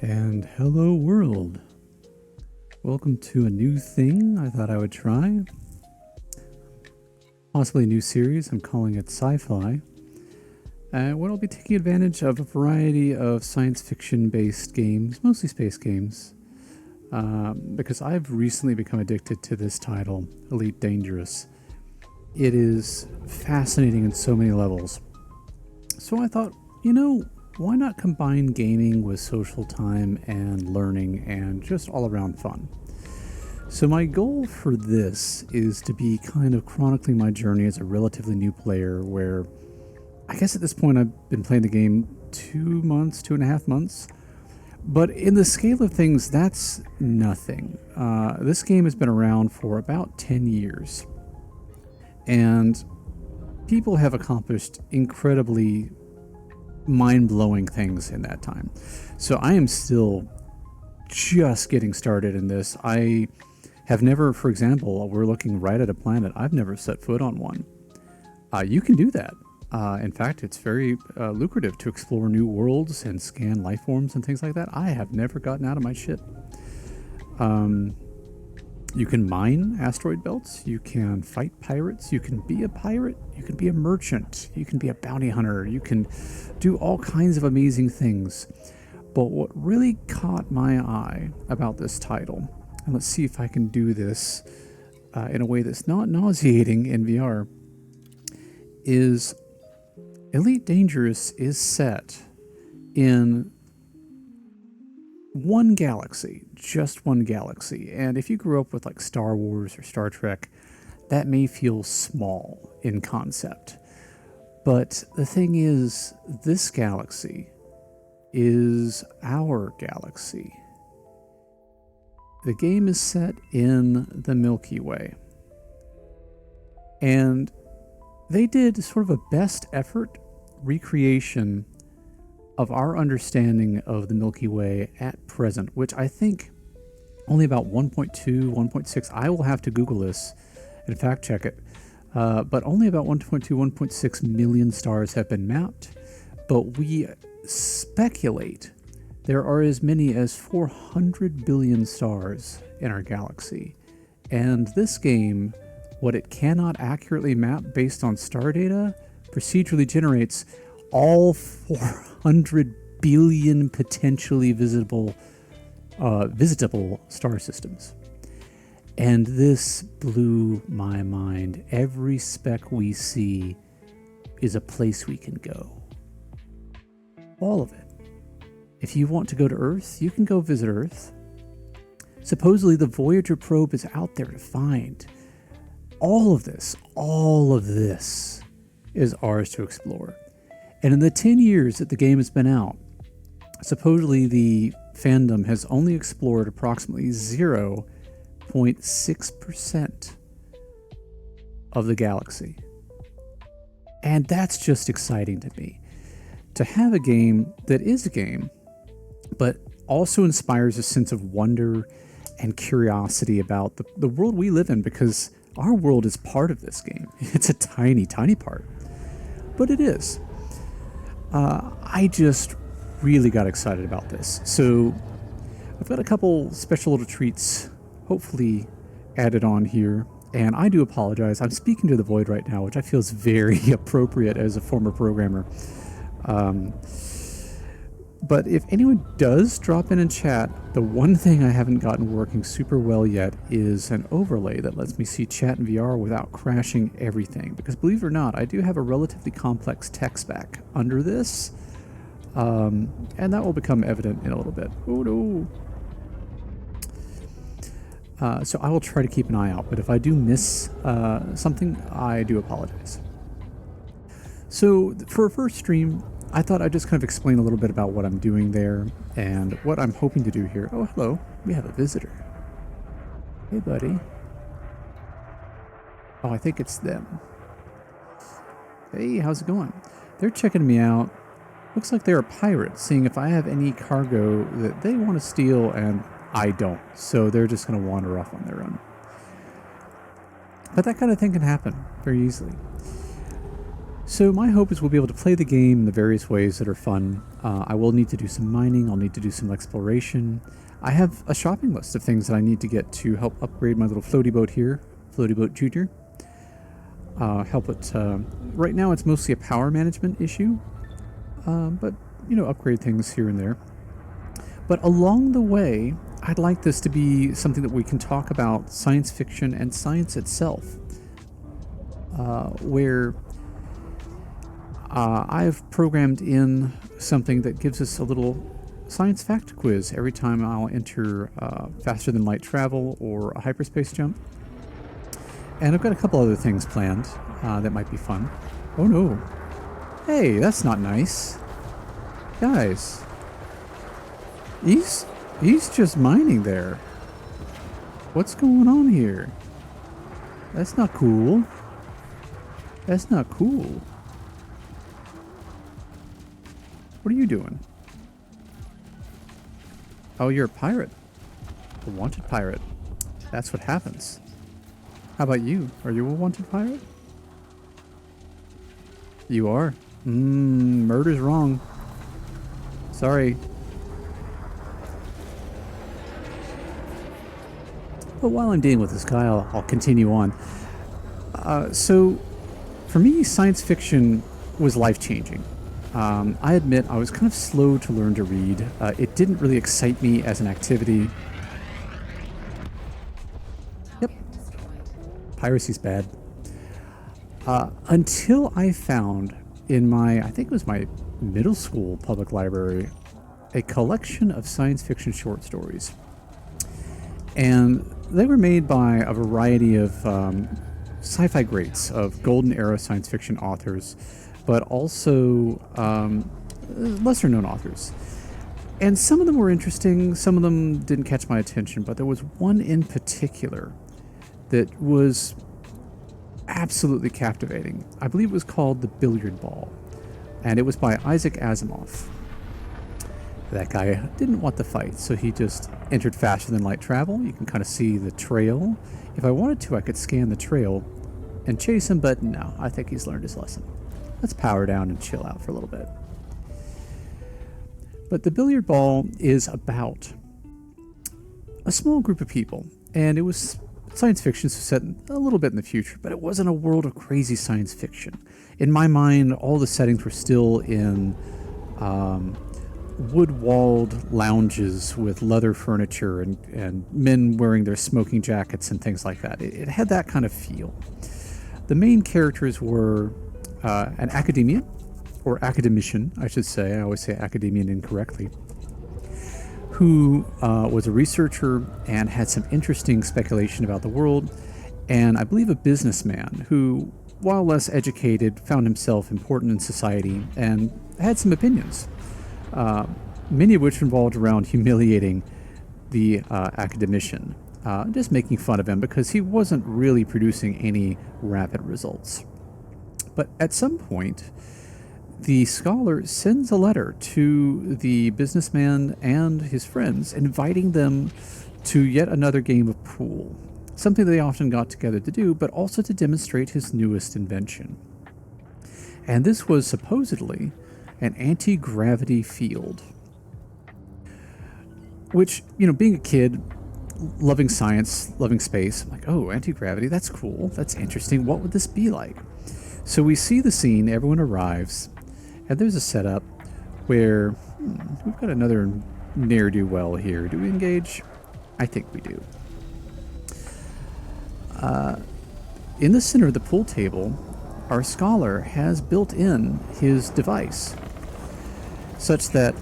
And hello world. Welcome to a new thing I thought I would try. Possibly a new series, I'm calling it Sci-Fi. What I'll be taking advantage of a variety of science fiction based games, mostly space games, because I've recently become addicted to this title, Elite Dangerous. It is fascinating in so many levels. So I thought, why not combine gaming with social time and learning and just all around fun? So my goal for this is to be kind of chronicling my journey as a relatively new player where I guess at this point I've been playing the game 2.5 months. But in the scale of things, that's nothing. This game has been around for about 10 years. And people have accomplished incredibly mind-blowing things in that time. So I am still just getting started in this. I have never, for example, we're looking right at a planet. I've never set foot on one. You can do that. In fact, it's very lucrative to explore new worlds and scan life forms and things like that. I have never gotten out of my ship. You can mine asteroid belts. You can fight pirates. You can be a pirate. You can be a merchant. You can be a bounty hunter. You can do all kinds of amazing things. But what really caught my eye about this title, and let's see if I can do this in a way that's not nauseating in VR, is Elite Dangerous is set in one galaxy, just one galaxy. And if you grew up with like Star Wars or Star Trek, that may feel small in concept. But the thing is, this galaxy is our galaxy. The game is set in the Milky Way. And they did sort of a best effort recreation of our understanding of the Milky Way at present, which I think only about 1.2, 1.6, I will have to Google this and fact check it, but only about 1.2, 1.6 million stars have been mapped, but we speculate there are as many as 400 billion stars in our galaxy. And this game, what it cannot accurately map based on star data, procedurally generates all 400 billion potentially visitable star systems. And this blew my mind. Every speck we see is a place we can go. All of it. If you want to go to Earth, you can go visit Earth. Supposedly the Voyager probe is out there to find. All of this is ours to explore. And in the 10 years that the game has been out, supposedly the fandom has only explored approximately 0.6% of the galaxy. And that's just exciting to me. To have a game that is a game, but also inspires a sense of wonder and curiosity about the world we live in, because our world is part of this game. It's a tiny, tiny part, but it is. I just really got excited about this. So I've got a couple special little treats, hopefully added on here. And I do apologize. I'm speaking to the void right now, which I feel is very appropriate as a former programmer. But if anyone does drop in chat, the one thing I haven't gotten working super well yet is an overlay that lets me see chat in VR without crashing everything. Because believe it or not, I do have a relatively complex tech stack under this. And that will become evident in a little bit. Oh no. So I will try to keep an eye out, but if I do miss something, I do apologize. So for a first stream, I thought I'd just kind of explain a little bit about what I'm doing there and what I'm hoping to do here. Oh, hello. We have a visitor. Hey, buddy. Oh, I think it's them. Hey, how's it going? They're checking me out. Looks like they're a pirate, seeing if I have any cargo that they want to steal, and I don't. So they're just going to wander off on their own. But that kind of thing can happen very easily. So my hope is we'll be able to play the game in the various ways that are fun. I will need to do some mining, I'll need to do some exploration. I have a shopping list of things that I need to get to help upgrade my little floaty boat here, Floaty Boat Junior. Help it, right now it's mostly a power management issue, but, you know, upgrade things here and there. But along the way, I'd like this to be something that we can talk about science fiction and science itself, where I've programmed in something that gives us a little science fact quiz every time I'll enter faster than light travel or a hyperspace jump. And I've got a couple other things planned that might be fun. Oh no. Hey, that's not nice. Guys. He's just mining there. What's going on here? That's not cool. That's not cool. What are you doing? Oh, you're a pirate. A wanted pirate. That's what happens. How about you? Are you a wanted pirate? You are. Murder's wrong. Sorry. But while I'm dealing with this guy, I'll continue on. So, for me, science fiction was life-changing. I admit I was kind of slow to learn to read. It didn't really excite me as an activity. Yep. Piracy's bad. Until I found in my, I think it was my middle school public library, a collection of science fiction short stories. And they were made by a variety of sci-fi greats, of golden era science fiction authors, but also lesser known authors. And some of them were interesting, some of them didn't catch my attention, but there was one in particular that was absolutely captivating. I believe it was called The Billiard Ball, and it was by Isaac Asimov. That guy didn't want the fight, so he just entered faster than light travel. You can kind of see the trail. If I wanted to, I could scan the trail and chase him, but no, I think he's learned his lesson. Let's power down and chill out for a little bit. But The Billiard Ball is about a small group of people, and it was science fiction, so set a little bit in the future, but it wasn't a world of crazy science fiction. In my mind, all the settings were still in wood-walled lounges with leather furniture and men wearing their smoking jackets and things like that. It had that kind of feel. The main characters were an academia, or academician, I should say. I always say academician incorrectly, who was a researcher and had some interesting speculation about the world, and I believe a businessman who, while less educated, found himself important in society and had some opinions. Many of which revolved around humiliating the academician, just making fun of him because he wasn't really producing any rapid results. But at some point, the scholar sends a letter to the businessman and his friends, inviting them to yet another game of pool, something they often got together to do, but also to demonstrate his newest invention. And this was supposedly an anti-gravity field. Which, you know, being a kid, loving science, loving space, I'm like, oh, anti-gravity, that's cool, that's interesting, what would this be like? So we see the scene, everyone arrives, and there's a setup where we've got another ne'er-do-well here. Do we engage? I think we do. In the center of the pool table, our scholar has built in his device, such that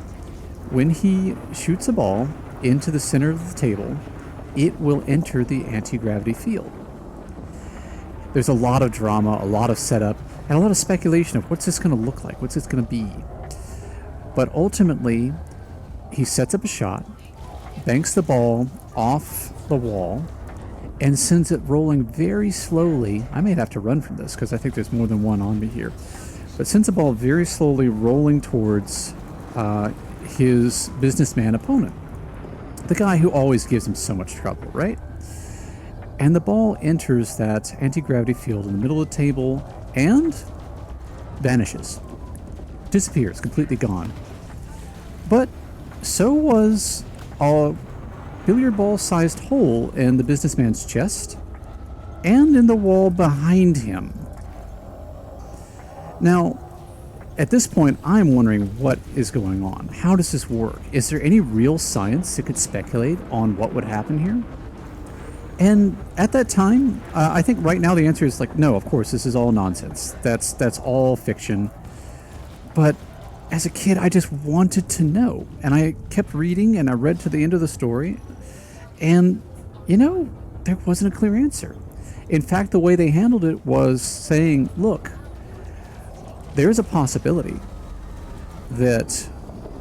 when he shoots a ball into the center of the table, it will enter the anti-gravity field. There's a lot of drama, a lot of setup, and a lot of speculation of what's this going to look like, what's this going to be. But ultimately, he sets up a shot, banks the ball off the wall, and sends it rolling very slowly. I may have to run from this because I think there's more than one on me here. But sends the ball very slowly rolling towards his businessman opponent. The guy who always gives him so much trouble, right? And the ball enters that anti-gravity field in the middle of the table, and vanishes, disappears, completely gone. But so was a billiard ball-sized hole in the businessman's chest and in the wall behind him. Now, at this point, I'm wondering what is going on. How does this work? Is there any real science that could speculate on what would happen here? And at that time, I think right now the answer is like, no, of course, this is all nonsense. That's all fiction. But as a kid, I just wanted to know. And I kept reading, and I read to the end of the story. And, there wasn't a clear answer. In fact, the way they handled it was saying, look, there's a possibility that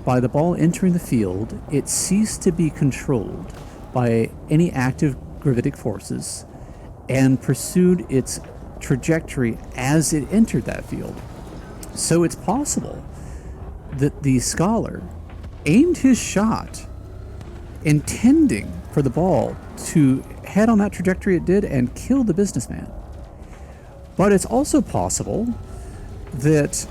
by the ball entering the field, it ceased to be controlled by any active gravitic forces and pursued its trajectory as it entered that field. So it's possible that the scholar aimed his shot intending for the ball to head on that trajectory it did and kill the businessman. But it's also possible that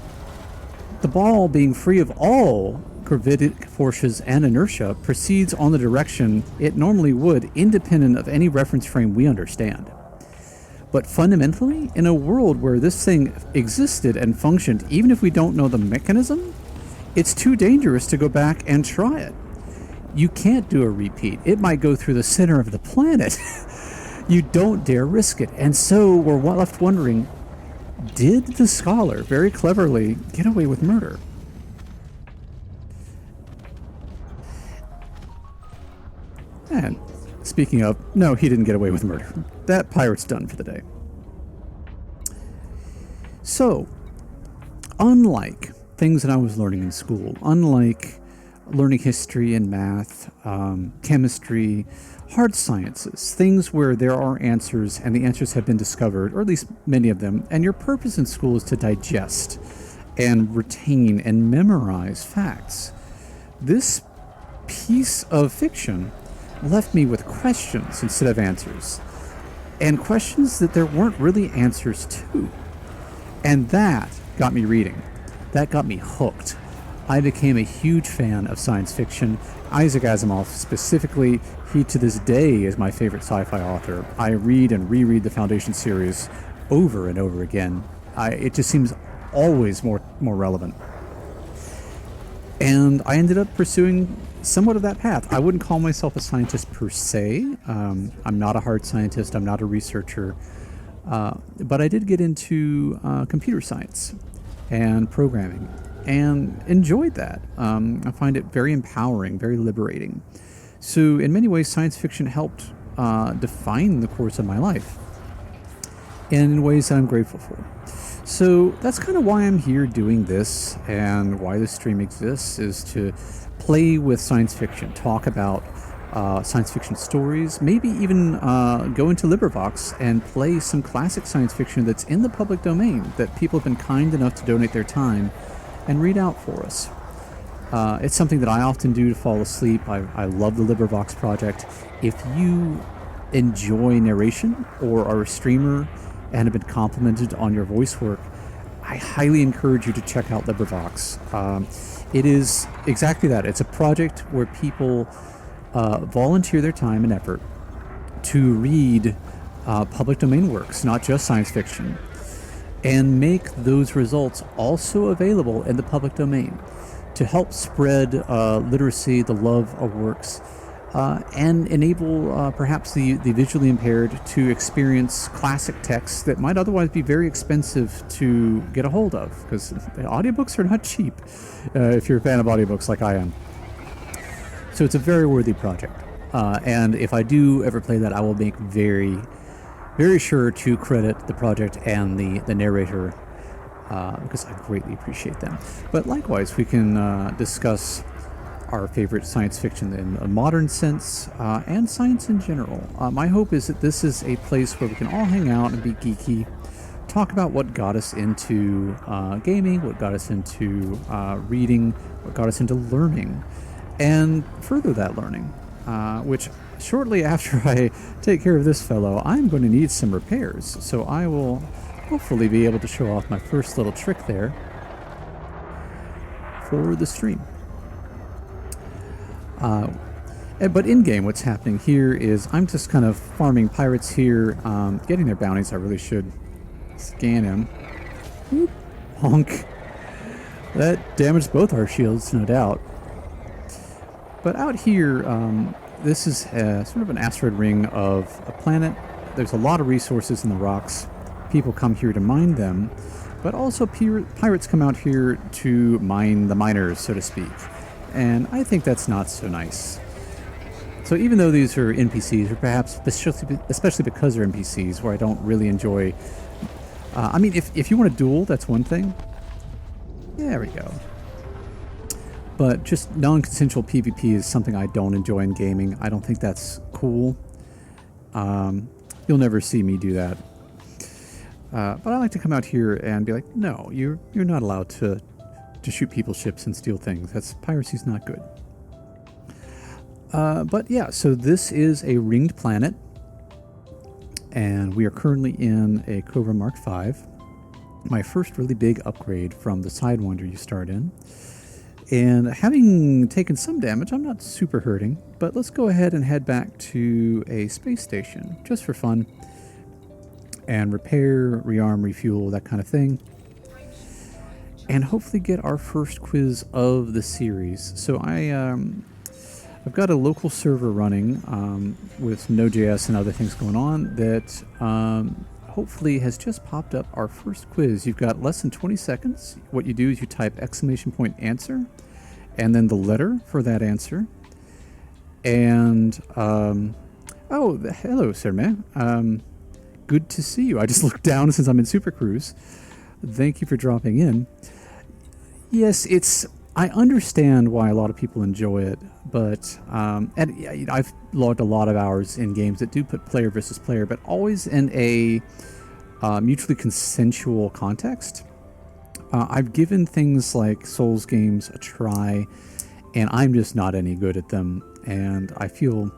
the ball, being free of all gravitic forces and inertia, proceeds on the direction it normally would, independent of any reference frame we understand. But fundamentally, in a world where this thing existed and functioned, even if we don't know the mechanism, it's too dangerous to go back and try it. You can't do a repeat. It might go through the center of the planet. You don't dare risk it. And so we're left wondering, did the scholar very cleverly get away with murder? And speaking of, no, he didn't get away with murder. That pirate's done for the day. So, unlike things that I was learning in school, unlike learning history and math, chemistry, hard sciences, things where there are answers and the answers have been discovered, or at least many of them, and your purpose in school is to digest and retain and memorize facts. This piece of fiction left me with questions instead of answers, and questions that there weren't really answers to. And that got me reading. That got me hooked. I became a huge fan of science fiction. Isaac Asimov specifically, he to this day is my favorite sci-fi author. I read and reread the Foundation series over and over again. It just seems always more relevant. And I ended up pursuing somewhat of that path. I wouldn't call myself a scientist per se. I'm not a hard scientist. I'm not a researcher. But I did get into computer science and programming and enjoyed that. I find it very empowering, very liberating. So in many ways, science fiction helped define the course of my life in ways that I'm grateful for. So that's kind of why I'm here doing this, and why this stream exists, is to play with science fiction, talk about science fiction stories, maybe even go into LibriVox and play some classic science fiction that's in the public domain that people have been kind enough to donate their time and read out for us. It's something that I often do to fall asleep. I love the LibriVox project. If you enjoy narration or are a streamer and have been complimented on your voice work, I highly encourage you to check out LibriVox. It is exactly that. It's a project where people volunteer their time and effort to read public domain works, not just science fiction, and make those results also available in the public domain to help spread literacy, the love of works, and enable perhaps the visually impaired to experience classic texts that might otherwise be very expensive to get a hold of, because audiobooks are not cheap if you're a fan of audiobooks like I am. So it's a very worthy project. And if I do ever play that, I will make very, very sure to credit the project and the narrator, because I greatly appreciate them. But likewise, we can discuss our favorite science fiction in a modern sense, and science in general. My hope is that this is a place where we can all hang out and be geeky, talk about what got us into gaming, what got us into reading, what got us into learning, and further that learning, which shortly after I take care of this fellow, I'm going to need some repairs. So I will hopefully be able to show off my first little trick there for the stream. But in-game, what's happening here is I'm just kind of farming pirates here, getting their bounties. I really should scan him. Whoop. Honk. That damaged both our shields, no doubt. But out here, this is sort of an asteroid ring of a planet. There's a lot of resources in the rocks. People come here to mine them, but also pirates come out here to mine the miners, so to speak. And I think that's not so nice. So even though these are NPCs, or perhaps especially because they're NPCs, where I don't really enjoy... I mean, if you want to duel, that's one thing. Yeah, there we go. But just non-consensual PvP is something I don't enjoy in gaming. I don't think that's cool. You'll never see me do that. But I like to come out here and be like, no, you're not allowed to shoot people's ships and steal things. Piracy's not good. But yeah, so this is a ringed planet. And we are currently in a Cobra Mark V. My first really big upgrade from the Sidewinder you start in. And having taken some damage, I'm not super hurting. But let's go ahead and head back to a space station, just for fun. And repair, rearm, refuel, that kind of thing. And hopefully get our first quiz of the series. So I've got a local server running with some Node.js and other things going on that hopefully has just popped up our first quiz. You've got less than 20 seconds. What you do is you type !answer and then the letter for that answer. And, oh, hello, sir, man. Good to see you. I just looked down since I'm in Super Cruise. Thank you for dropping in. Yes, I understand why a lot of people enjoy it, but and I've logged a lot of hours in games that do put player versus player, but always in a mutually consensual context. I've given things like Souls games a try, and I'm just not any good at them, and I feel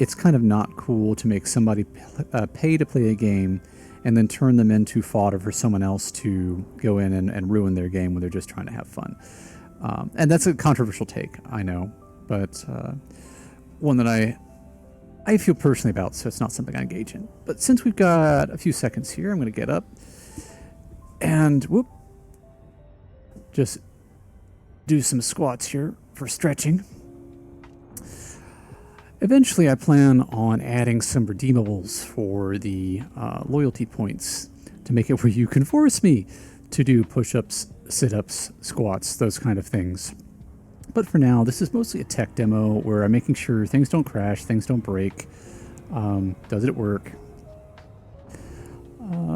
it's kind of not cool to make somebody pay to play a game and then turn them into fodder for someone else to go in and ruin their game when they're just trying to have fun. And that's a controversial take, I know, but one that I feel personally about, so it's not something I engage in. But since we've got a few seconds here, I'm going to get up and whoop, just do some squats here for stretching. Eventually, I plan on adding some redeemables for the loyalty points to make it where you can force me to do push-ups, sit-ups, squats, those kind of things. But for now, this is mostly a tech demo where I'm making sure things don't crash, things don't break. Does it work?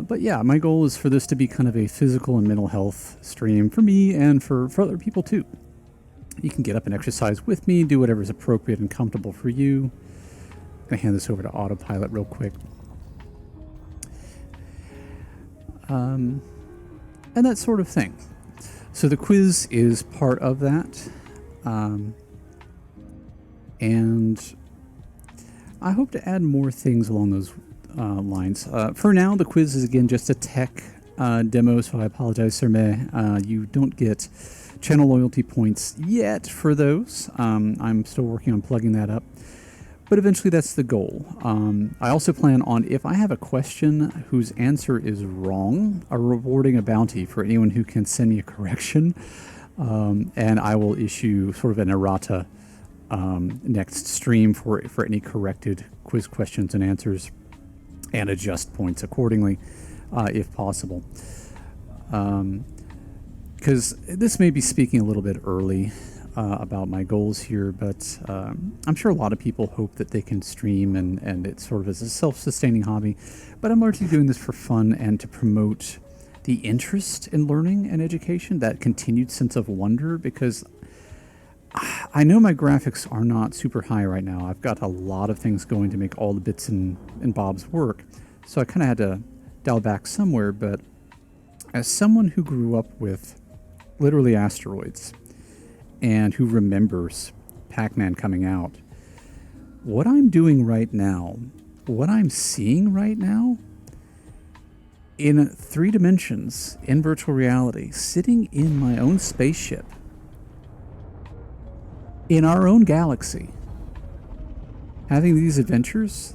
But yeah, my goal is for this to be kind of a physical and mental health stream for me and for other people too. You can get up and exercise with me, do whatever is appropriate and comfortable for you. I'm going to hand this over to autopilot real quick. And that sort of thing. So the quiz is part of that. And I hope to add more things along those lines. For now, the quiz is again just a tech demo, so I apologize, sir. You don't get channel loyalty points yet for those. I'm still working on plugging that up. But eventually that's the goal. I also plan on, if I have a question whose answer is wrong, rewarding a bounty for anyone who can send me a correction. And I will issue sort of an errata next stream for any corrected quiz questions and answers, and adjust points accordingly if possible. Because this may be speaking a little bit early about my goals here, but I'm sure a lot of people hope that they can stream and it sort of is a self-sustaining hobby. But I'm largely doing this for fun and to promote the interest in learning and education, that continued sense of wonder, because I know my graphics are not super high right now. I've got a lot of things going to make all the bits and bobs work. So I kind of had to dial back somewhere, but as someone who grew up with literally asteroids and who remembers Pac-Man coming out, what I'm doing right now, what I'm seeing right now, in 3 dimensions, in virtual reality, sitting in my own spaceship, in our own galaxy, having these adventures.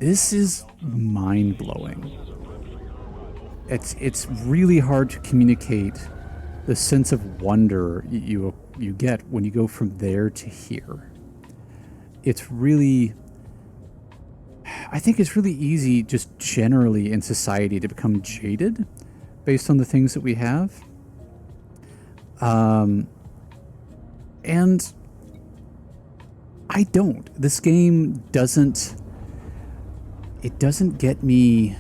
This is mind-blowing. It's really hard to communicate the sense of wonder you get when you go from there to here. It's really, I think it's really easy just generally in society to become jaded based on the things that we have. And I don't. This game doesn't get me.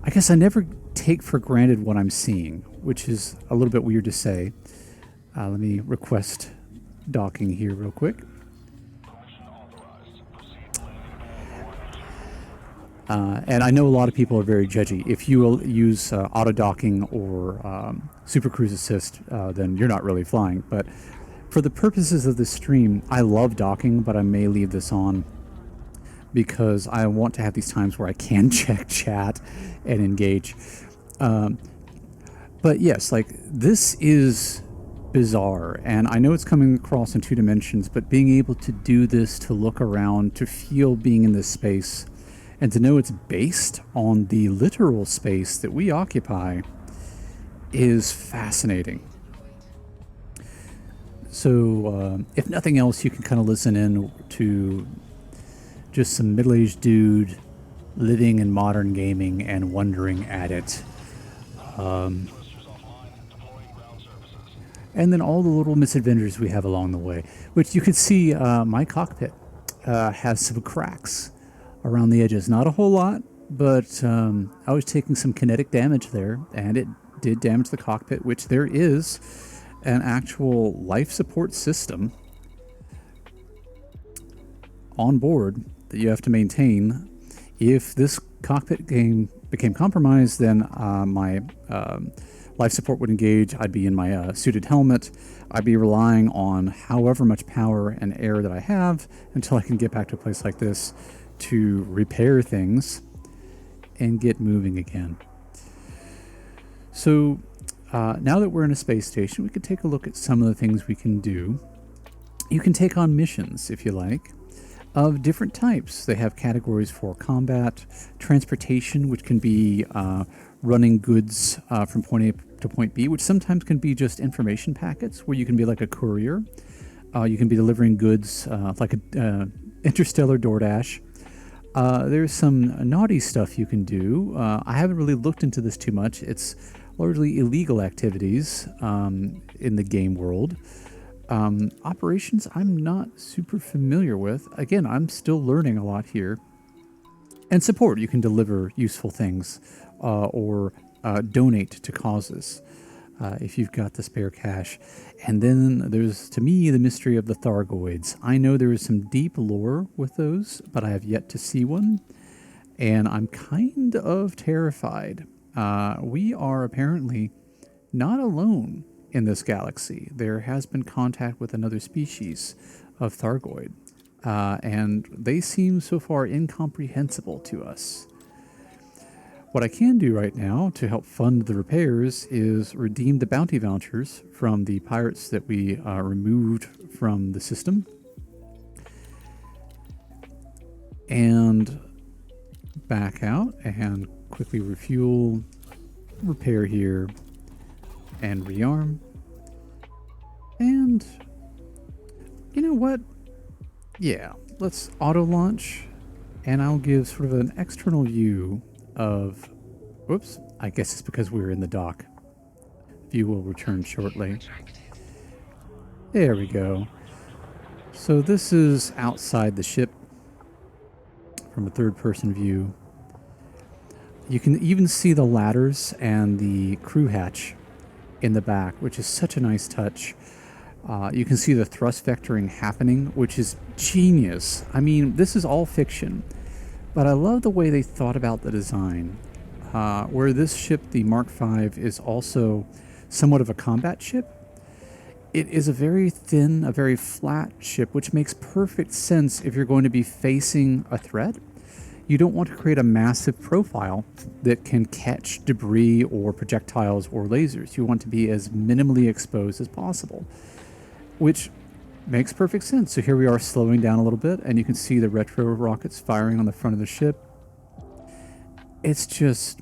I guess I never take for granted what I'm seeing, which is a little bit weird to say. Let me request docking here real quick. And I know a lot of people are very judgy. If you will use auto docking or Super Cruise Assist, then you're not really flying. But for the purposes of this stream, I love docking, but I may leave this on because I want to have these times where I can check chat and engage. But yes, like, this is bizarre, and I know it's coming across in 2 dimensions, but being able to do this, to look around, to feel being in this space, and to know it's based on the literal space that we occupy is fascinating. So, if nothing else, you can kind of listen in to just some middle-aged dude living in modern gaming and wondering at it. And then all the little misadventures we have along the way, which you can see my cockpit has some cracks around the edges. Not a whole lot, but I was taking some kinetic damage there, and it did damage the cockpit, which there is an actual life support system on board that you have to maintain. If this cockpit game became compromised, then my life support would engage. I'd be in my suited helmet. I'd be relying on however much power and air that I have until I can get back to a place like this to repair things and get moving again. So now that we're in a space station, we could take a look at some of the things we can do. You can take on missions, if you like, of different types. They have categories for combat, transportation, which can be running goods from point A to point B, which sometimes can be just information packets, where you can be like a courier. You can be delivering goods like a interstellar DoorDash. There's some naughty stuff you can do. I haven't really looked into this too much. It's largely illegal activities in the game world. Operations I'm not super familiar with. Again, I'm still learning a lot here. And support, you can deliver useful things or donate to causes if you've got the spare cash. And then there's, to me, the mystery of the Thargoids. I know there is some deep lore with those, but I have yet to see one. And I'm kind of terrified. We are apparently not alone in this galaxy. There has been contact with another species of Thargoid, and they seem so far incomprehensible to us. What I can do right now to help fund the repairs is redeem the bounty vouchers from the pirates that we removed from the system, and back out and quickly refuel, repair here, and rearm. And you know what? Yeah, let's auto launch, and I'll give sort of an external view of, whoops, I guess it's because we're in the dock. View will return shortly. There we go. So this is outside the ship from a third-person view. You can even see the ladders and the crew hatch in the back, which is such a nice touch. You can see the thrust vectoring happening, which is genius. I mean, this is all fiction, but I love the way they thought about the design. Where this ship, the Mark V, is also somewhat of a combat ship, it is a very thin, a very flat ship, which makes perfect sense if you're going to be facing a threat. you don't want to create a massive profile that can catch debris or projectiles or lasers. You want to be as minimally exposed as possible, which makes perfect sense. So here we are slowing down a little bit, and you can see the retro rockets firing on the front of the ship. It's just,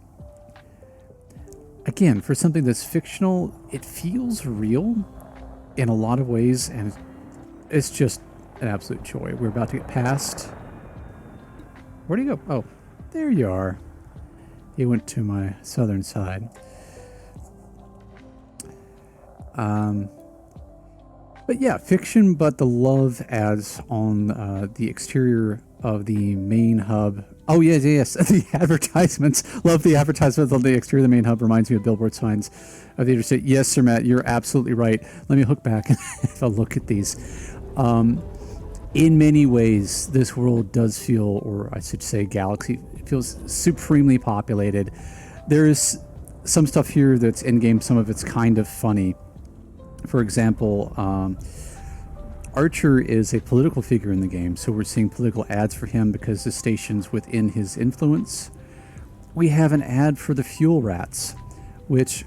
again, for something that's fictional, it feels real in a lot of ways, and it's just an absolute joy. We're about to get past. Where'd he go? Oh, there you are. He went to my southern side. But yeah, fiction, but the love adds on the exterior of the main hub. Oh, yes. The advertisements. Love the advertisements on the exterior of the main hub. Reminds me of billboard signs of the interstate. Yes, Sir Matt, you're absolutely right. Let me hook back and have a look at these. In many ways, this world does feel, or I should say galaxy, it feels supremely populated. There's some stuff here that's in-game. Some of it's kind of funny. For example, Archer is a political figure in the game, so we're seeing political ads for him because the station's within his influence. We have an ad for the fuel rats, which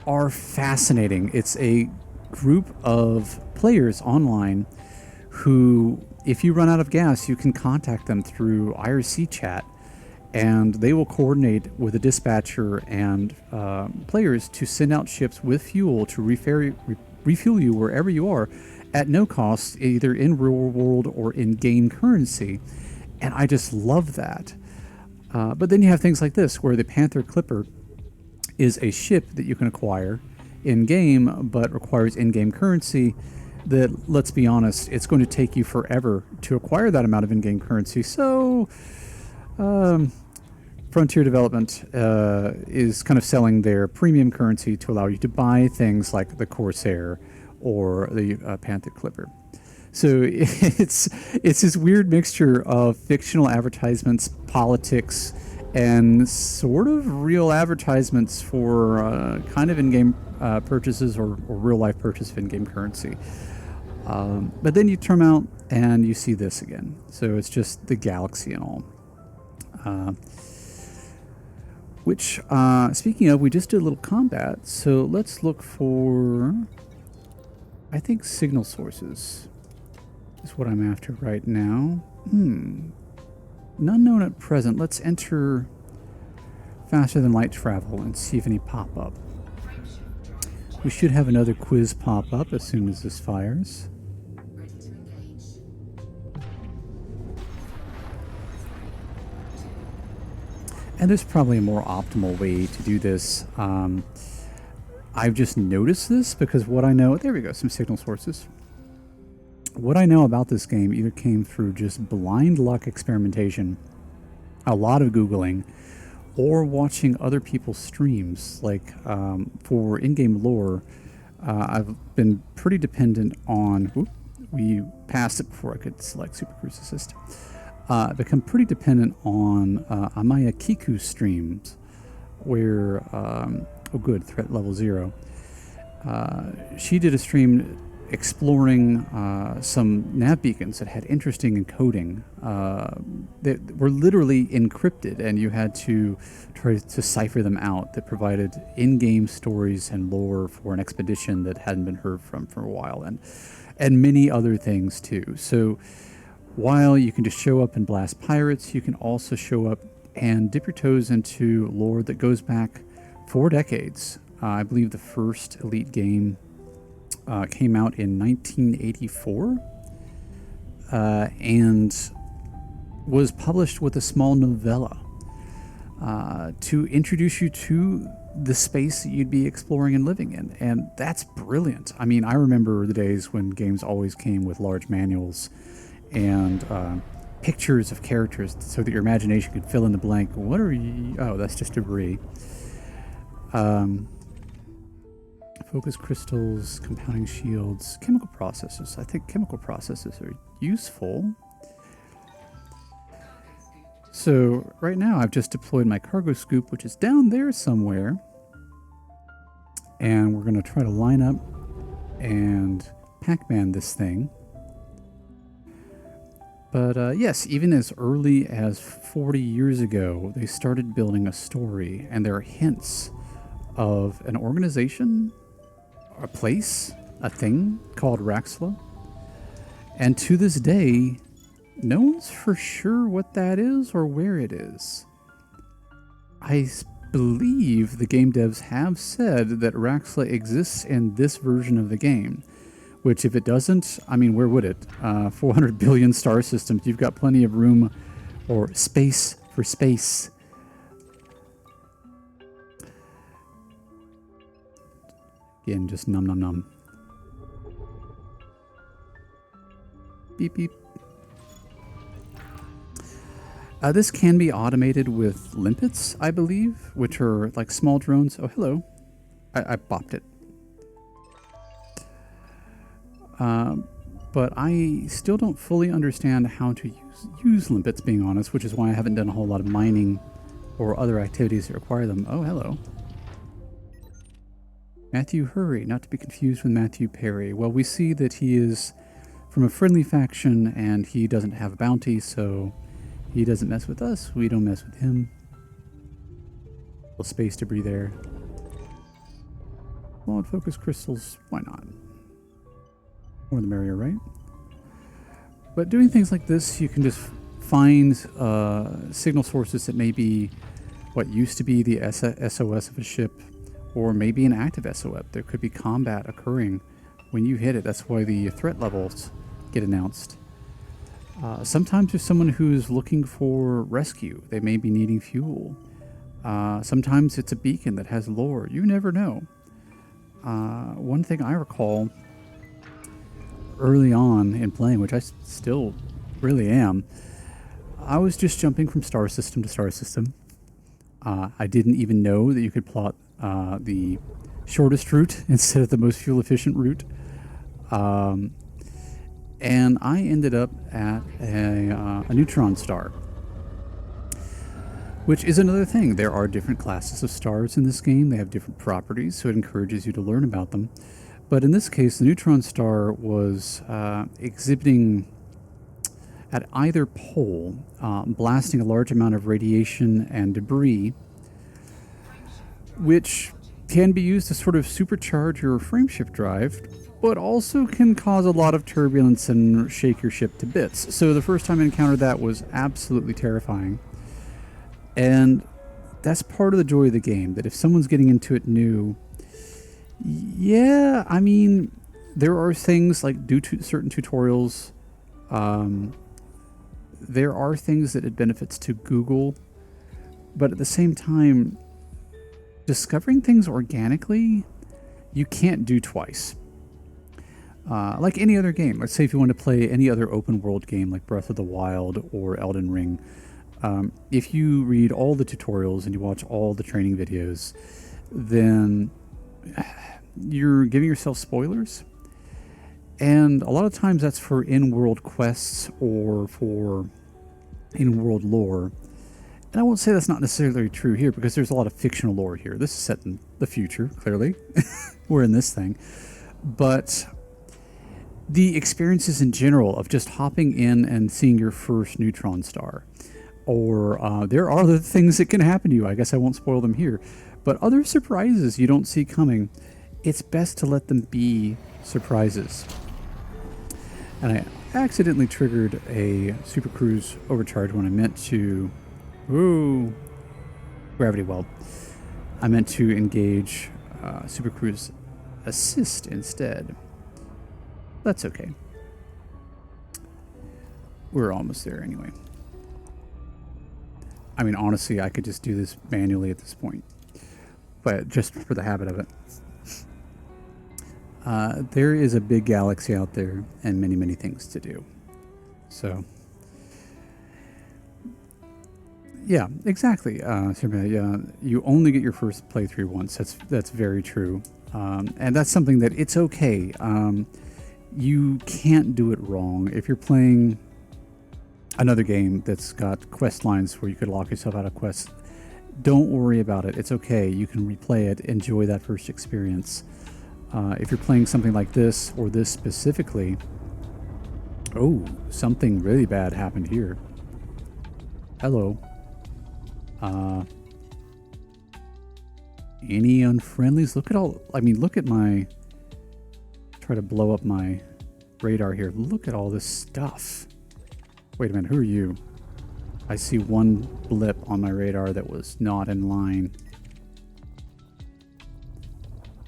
are fascinating. It's a group of players online who, if you run out of gas, you can contact them through IRC chat, and they will coordinate with a dispatcher and players to send out ships with fuel to refuel you wherever you are at no cost, either in real world or in game currency. And I just love that. But then you have things like this, where the Panther Clipper is a ship that you can acquire in-game, but requires in-game currency that, let's be honest, it's going to take you forever to acquire that amount of in-game currency. So Frontier Development is kind of selling their premium currency to allow you to buy things like the Corsair or the Panther Clipper. So it's this weird mixture of fictional advertisements, politics, and sort of real advertisements for kind of in-game purchases or real-life purchase of in-game currency. But then you turn out and you see this again. So it's just the galaxy and all. Which, speaking of, we just did a little combat. So let's look for, I think, signal sources is what I'm after right now. None known at present. Let's enter faster than light travel and see if any pop up. We should have another quiz pop up as soon as this fires. And there's probably a more optimal way to do this. I've just noticed this because what I know... There we go, some signal sources. What I know about this game either came through just blind luck experimentation, a lot of Googling, or watching other people's streams. Like, for in-game lore, I've been pretty dependent on... Whoop, we passed it before I could select Super Cruise Assist. Become pretty dependent on Amaya Kiku's streams, where, oh good, threat level 0. She did a stream exploring some nav beacons that had interesting encoding that were literally encrypted, and you had to try to cipher them out, that provided in-game stories and lore for an expedition that hadn't been heard from for a while, and many other things too. So while you can just show up and blast pirates, you can also show up and dip your toes into lore that goes back 4 decades. I believe the first Elite game came out in 1984 and was published with a small novella to introduce you to the space that you'd be exploring and living in. And that's brilliant. I mean, I remember the days when games always came with large manuals and pictures of characters so that your imagination could fill in the blank. What are you? Oh, that's just debris. Focus crystals, compounding shields, chemical processes. I think chemical processes are useful. So right now I've just deployed my cargo scoop, which is down there somewhere. And we're going to try to line up and Pac-Man this thing. But yes, even as early as 40 years ago, they started building a story, and there are hints of an organization, a place, a thing called Raxla. And to this day, no one's for sure what that is or where it is. I believe the game devs have said that Raxla exists in this version of the game. Which, if it doesn't, I mean, where would it? 400 billion star systems. You've got plenty of room or space for space. Again, just num num num. Beep beep. This can be automated with limpets, I believe, which are like small drones. Oh, hello. I bopped it. But I still don't fully understand how to use limpets, being honest, which is why I haven't done a whole lot of mining or other activities that require them. Oh, hello. Matthew Hurry, not to be confused with Matthew Perry. Well, we see that he is from a friendly faction and he doesn't have a bounty, so he doesn't mess with us. We don't mess with him. A little space debris there. Flawed focus crystals, why not? More the merrier, right? But doing things like this, you can just find signal sources that may be what used to be the SOS of a ship, or maybe an active SOS. There could be combat occurring when you hit it. That's why the threat levels get announced. Sometimes there's someone who's looking for rescue. They may be needing fuel. Sometimes it's a beacon that has lore. You never know. One thing I recall early on in playing, which I still really am, I was just jumping from star system to star system. I didn't even know that you could plot the shortest route instead of the most fuel efficient route. And I ended up at a neutron star, which is another thing. There are different classes of stars in this game. They have different properties, so it encourages you to learn about them. But in this case, the neutron star was exhibiting at either pole, blasting a large amount of radiation and debris, which can be used to sort of supercharge your frameshift drive, but also can cause a lot of turbulence and shake your ship to bits. So the first time I encountered that was absolutely terrifying. And that's part of the joy of the game, that if someone's getting into it new, yeah, I mean, there are things like due to certain tutorials, there are things that it benefits to Google, but at the same time, discovering things organically, you can't do twice. Like any other game. Let's say if you want to play any other open world game like Breath of the Wild or Elden Ring, if you read all the tutorials and you watch all the training videos, then you're giving yourself spoilers. And a lot of times that's for in-world quests or for in-world lore. And I won't say that's not necessarily true here, because there's a lot of fictional lore here. This is set in the future, clearly. We're in this thing. But the experiences in general of just hopping in and seeing your first neutron star, or there are other things that can happen to you. I guess I won't spoil them here. But other surprises you don't see coming, it's best to let them be surprises. And I accidentally triggered a Super Cruise overcharge when I meant to... Ooh, gravity well. I meant to engage Super Cruise Assist instead. That's okay. We're almost there anyway. I mean, honestly, I could just do this manually at this point, but just for the habit of it. There is a big galaxy out there and many, many things to do. So, yeah, exactly. You only get your first playthrough once. That's very true. And that's something that it's okay. You can't do it wrong. If you're playing another game that's got quest lines where you could lock yourself out of quests, don't worry about it. It's okay. You can replay it, enjoy that first experience. If you're playing something like this, or this specifically, Oh, something really bad happened here. Hello. Any unfriendlies? Look at all... I mean, look at my... Try to blow up my radar here. Look at all this stuff. Wait a minute, who are you? I see one blip on my radar that was not in line.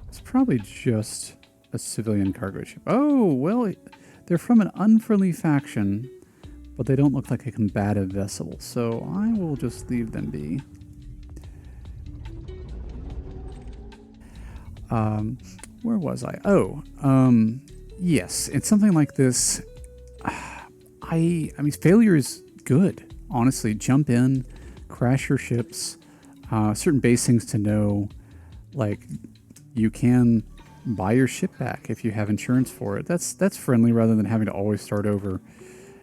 It's probably just a civilian cargo ship. Oh, well, they're from an unfriendly faction, but they don't look like a combative vessel, so I will just leave them be. Where was I? Oh, yes, it's something like this. I mean, failure is good, honestly. Jump in, crash your ships, certain base things to know, like you can buy your ship back if you have insurance for it. That's friendly rather than having to always start over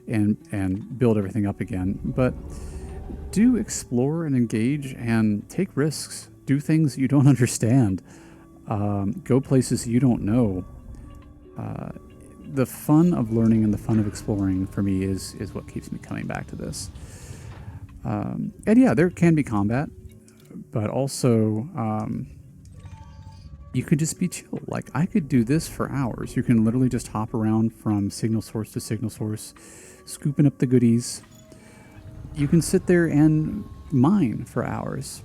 and build everything up again. But do explore and engage and take risks. Do things you don't understand. Go places you don't know. The fun of learning and the fun of exploring for me is what keeps me coming back to this. And yeah, there can be combat, but also you could just be chill. Like, I could do this for hours. You can literally just hop around from signal source to signal source, scooping up the goodies. You can sit there and mine for hours.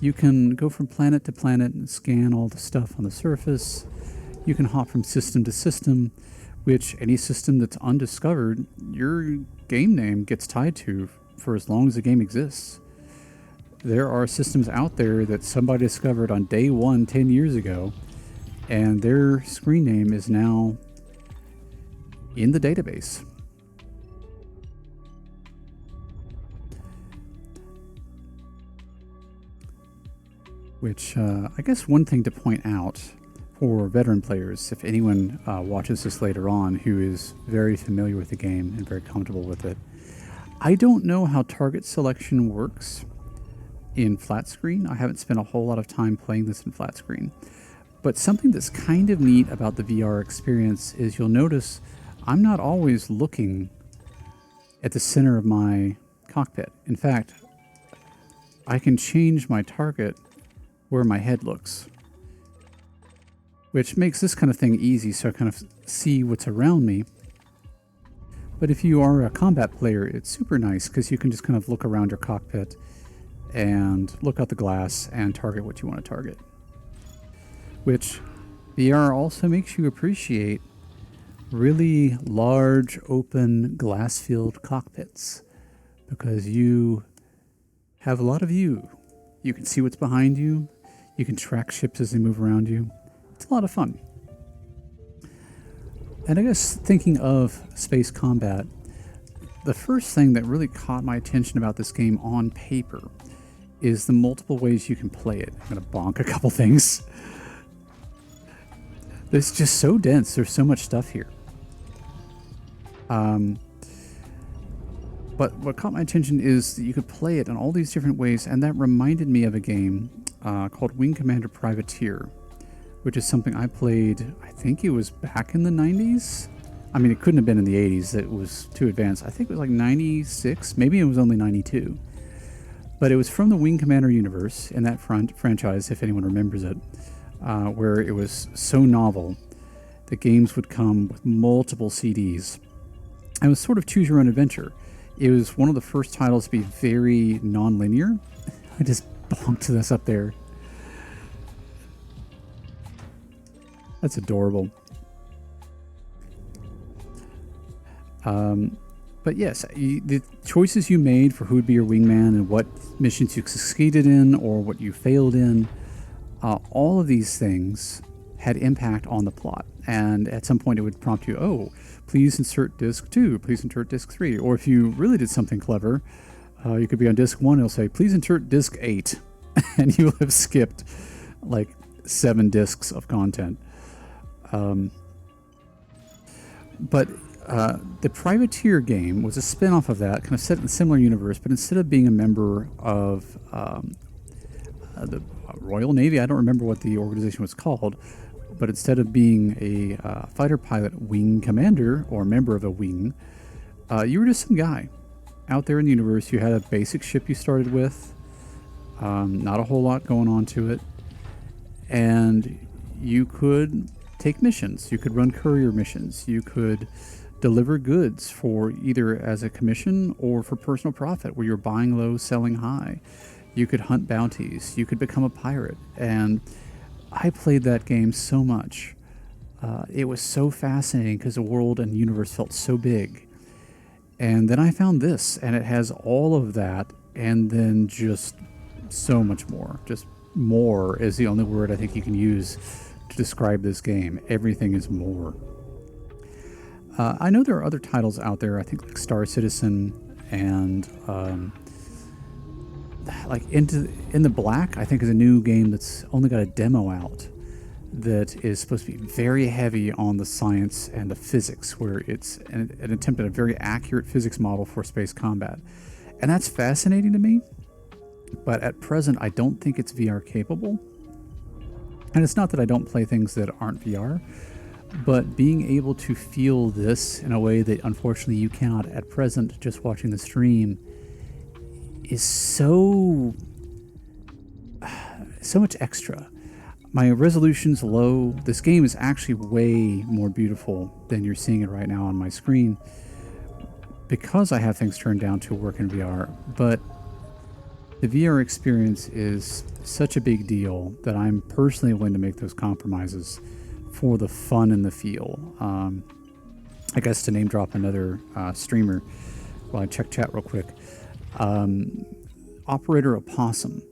You can go from planet to planet and scan all the stuff on the surface. You can hop from system to system, which any system that's undiscovered, your game name gets tied to for as long as the game exists. There are systems out there that somebody discovered on day one 10 years ago, and their screen name is now in the database. Which, I guess one thing to point out for veteran players, if anyone watches this later on who is very familiar with the game and very comfortable with it, I don't know how target selection works in flat screen. I haven't spent a whole lot of time playing this in flat screen. But something that's kind of neat about the VR experience is you'll notice I'm not always looking at the center of my cockpit. In fact, I can change my target where my head looks, which makes this kind of thing easy, so I kind of see what's around me. But if you are a combat player, it's super nice because you can just kind of look around your cockpit and look out the glass and target what you want to target. Which VR also makes you appreciate really large, open, glass-filled cockpits, because you have a lot of view. You can see what's behind you. You can track ships as they move around you. It's a lot of fun. And I guess thinking of space combat, the first thing that really caught my attention about this game on paper is the multiple ways you can play it. I'm going to bonk a couple things. It's just so dense. There's so much stuff here. But what caught my attention is that you could play it in all these different ways, and that reminded me of a game called Wing Commander Privateer, which is something I played, I think it was back in the 90s. I mean, it couldn't have been in the 80s. It was too advanced. I think it was like 96. Maybe it was only 92. But it was from the Wing Commander universe in that franchise, if anyone remembers it, where it was so novel that games would come with multiple CDs. And it was sort of choose your own adventure. It was one of the first titles to be very non-linear. I just bonked this up there. That's adorable. But yes, the choices you made for who would be your wingman and what missions you succeeded in or what you failed in, all of these things had impact on the plot. And at some point it would prompt you, oh, please insert disc 2, please insert disc 3. Or if you really did something clever, you could be on disc 1, it'll say, please insert disc 8. And you will have skipped like 7 discs of content. But the Privateer game was a spin-off of that, kind of set in a similar universe, but instead of being a member of the Royal Navy, I don't remember what the organization was called, but instead of being a fighter pilot wing commander or member of a wing, you were just some guy out there in the universe. You had a basic ship you started with, not a whole lot going on to it, and you could take missions. You could run courier missions. You could deliver goods for either as a commission or for personal profit, where you're buying low, selling high. You could hunt bounties. You could become a pirate. And I played that game so much. It was so fascinating because the world and universe felt so big. And then I found this, and it has all of that, and then just so much more. Just more is the only word I think you can use to describe this game. Everything is more. I know there are other titles out there, I think like Star Citizen and like In the Black, I think is a new game that's only got a demo out that is supposed to be very heavy on the science and the physics, where it's an attempt at a very accurate physics model for space combat. And that's fascinating to me, but at present I don't think it's VR capable. And it's not that I don't play things that aren't VR, but being able to feel this in a way that unfortunately you cannot at present just watching the stream is so much extra. My resolution's low. This game is actually way more beautiful than you're seeing it right now on my screen because I have things turned down to work in VR, but the VR experience is such a big deal that I'm personally willing to make those compromises for the fun and the feel. I guess to name drop another streamer, while I check chat real quick. Operator Opossum.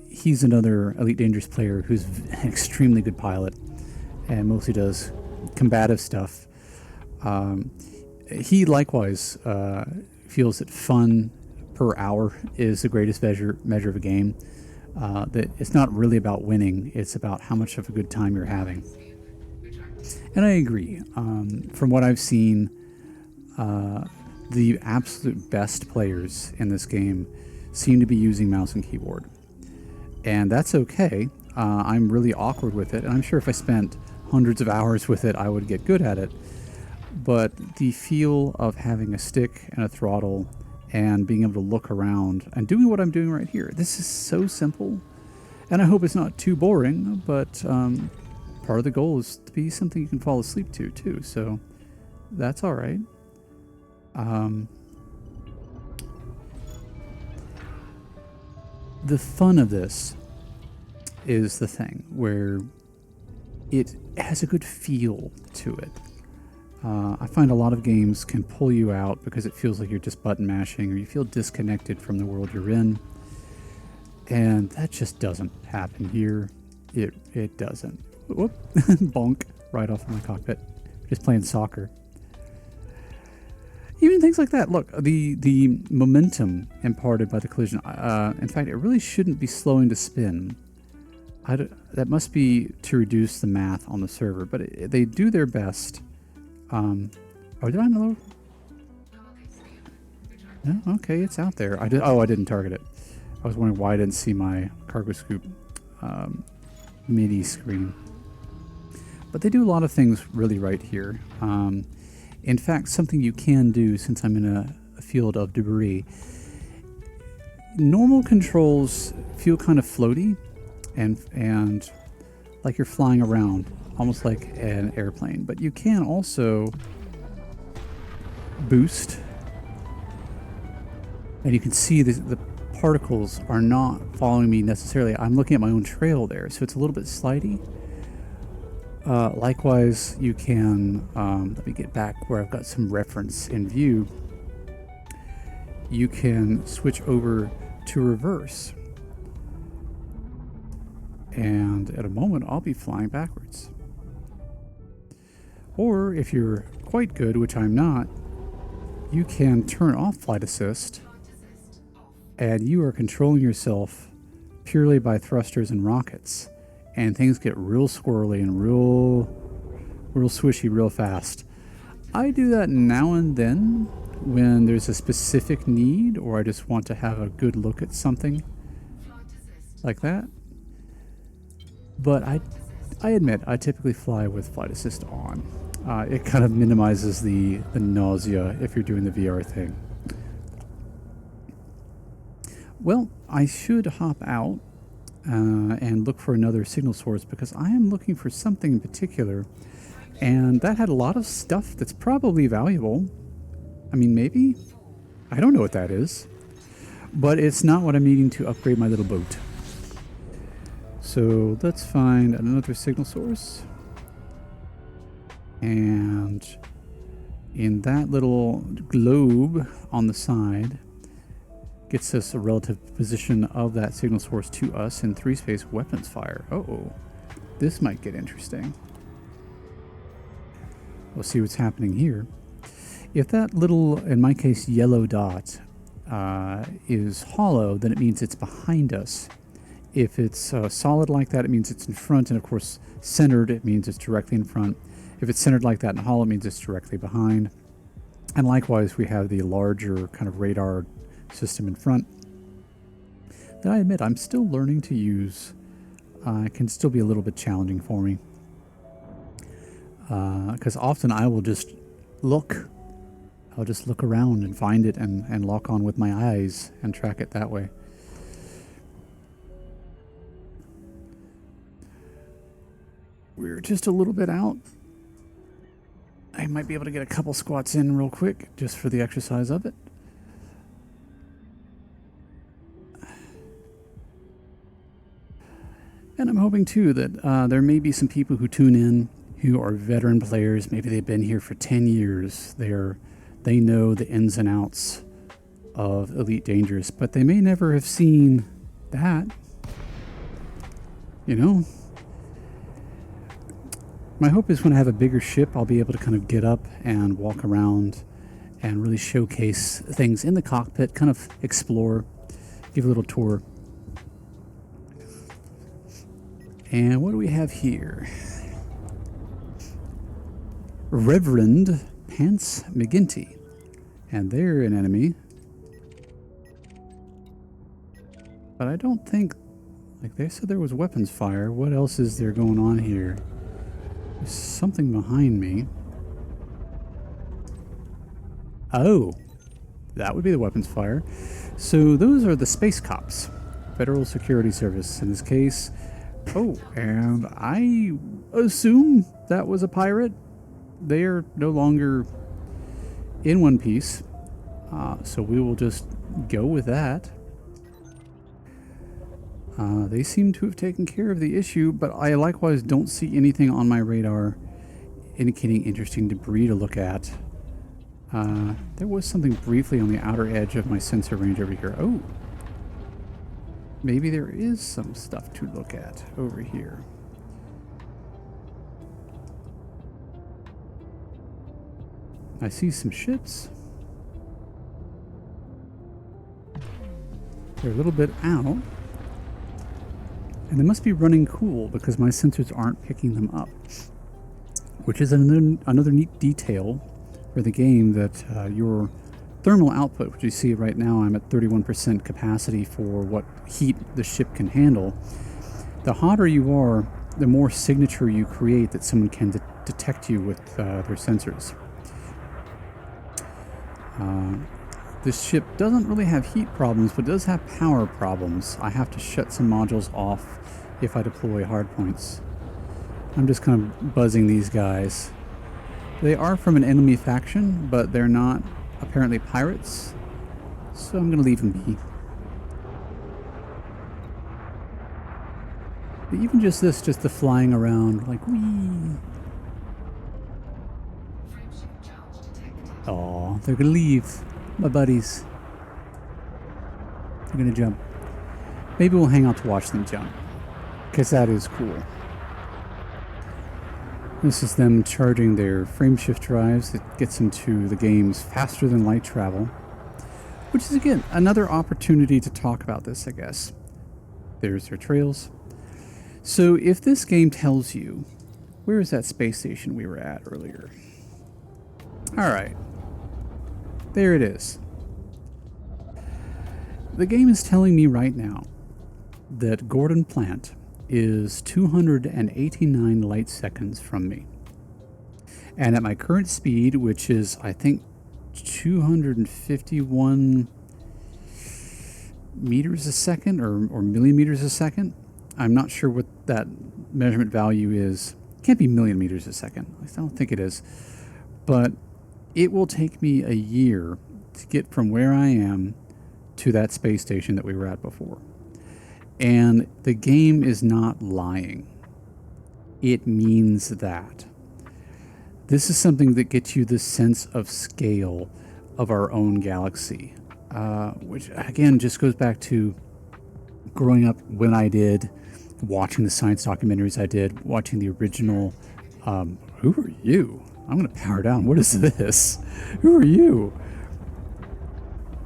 He's another Elite Dangerous player who's an extremely good pilot and mostly does combative stuff. He likewise feels that fun per hour is the greatest measure of a game. That it's not really about winning, it's about how much of a good time you're having. And I agree. From what I've seen, the absolute best players in this game seem to be using mouse and keyboard. And that's okay. I'm really awkward with it, and I'm sure if I spent hundreds of hours with it, I would get good at it. But the feel of having a stick and a throttle and being able to look around and doing what I'm doing right here. This is so simple, and I hope it's not too boring, but part of the goal is to be something you can fall asleep to too, so that's all right. The fun of this is the thing where it has a good feel to it. I find a lot of games can pull you out because it feels like you're just button mashing, or you feel disconnected from the world you're in. And that just doesn't happen here. It doesn't. Whoop. Bonk. Right off of my cockpit. Just playing soccer. Even things like that. Look, the momentum imparted by the collision. In fact, it really shouldn't be slowing to spin. That must be to reduce the math on the server, but they do their best. Oh, did I know? No? Okay, it's out there. I didn't target it. I was wondering why I didn't see my cargo scoop MIDI screen. But they do a lot of things really right here. In fact, something you can do, since I'm in a field of debris, normal controls feel kind of floaty and like you're flying around, almost like an airplane. But you can also boost, and you can see the particles are not following me necessarily. I'm looking at my own trail there, so it's a little bit slidey. Likewise, you can, let me get back where I've got some reference in view. You can switch over to reverse. And at a moment, I'll be flying backwards. Or if you're quite good, which I'm not, you can turn off flight assist, and you are controlling yourself purely by thrusters and rockets. And things get real squirrely and real swishy real fast. I do that now and then when there's a specific need, or I just want to have a good look at something like that. But I I admit, I typically fly with flight assist on. It kind of minimizes the nausea if you're doing the VR thing. Well, I should hop out and look for another signal source because I am looking for something in particular, and that had a lot of stuff that's probably valuable. I mean, maybe? I don't know what that is, but it's not what I'm needing to upgrade my little boat. So let's find another signal source. And in that little globe on the side gets us a relative position of that signal source to us in 3-space weapons fire. Uh-oh. This might get interesting. We'll see what's happening here. If that little, in my case, yellow dot is hollow, then it means it's behind us. If it's solid like that, it means it's in front, and of course centered, it means it's directly in front. If it's centered like that and hollow, it means it's directly behind. And likewise, we have the larger kind of radar system in front that I admit I'm still learning to use. It can still be a little bit challenging for me. Because often I will just look. I'll just look around and find it and lock on with my eyes and track it that way. We're just a little bit out. I might be able to get a couple squats in real quick just for the exercise of it. And I'm hoping too that there may be some people who tune in who are veteran players. Maybe they've been here for 10 years. They know the ins and outs of Elite Dangerous, but they may never have seen that. You know? My hope is when I have a bigger ship, I'll be able to kind of get up and walk around and really showcase things in the cockpit, kind of explore, give a little tour. And what do we have here? Reverend Pants McGinty. And they're an enemy. But I don't think, like they said there was weapons fire. What else is there going on here? There's something behind me. Oh, that would be the weapons fire. So those are the space cops. Federal Security Service in this case. Oh, and I assume that was a pirate. They are no longer in one piece. So we will just go with that. They seem to have taken care of the issue, but I likewise don't see anything on my radar indicating interesting debris to look at. There was something briefly on the outer edge of my sensor range over here. Oh, maybe there is some stuff to look at over here. I see some ships. They're a little bit out. And they must be running cool because my sensors aren't picking them up. Which is another neat detail for the game, that your thermal output, which you see right now, I'm at 31% capacity for what heat the ship can handle. The hotter you are, the more signature you create that someone can detect you with their sensors. This ship doesn't really have heat problems, but does have power problems. I have to shut some modules off if I deploy hardpoints. I'm just kind of buzzing these guys. They are from an enemy faction, but they're not apparently pirates, so I'm going to leave them be. But even just this, just the flying around, like, whee! Aw, they're going to leave. My buddies. They're going to jump. Maybe we'll hang out to watch them jump, because that is cool. This is them charging their frameshift drives that gets them to the games faster than light travel, which is, again, another opportunity to talk about this, I guess. There's their trails. So if this game tells you, where is that space station we were at earlier? All right. There it is. The game is telling me right now that Gordon Plant is 289 light seconds from me. And at my current speed, which is, I think, 251 meters a second or millimeters a second. I'm not sure what that measurement value is. It can't be million meters a second. At least I don't think it is. But it will take me a year to get from where I am to that space station that we were at before. And the game is not lying. It means that. This is something that gets you the sense of scale of our own galaxy, which again just goes back to growing up when I did, watching the science documentaries I did, watching the original. Who are you? I'm going to power down. What is this? Who are you?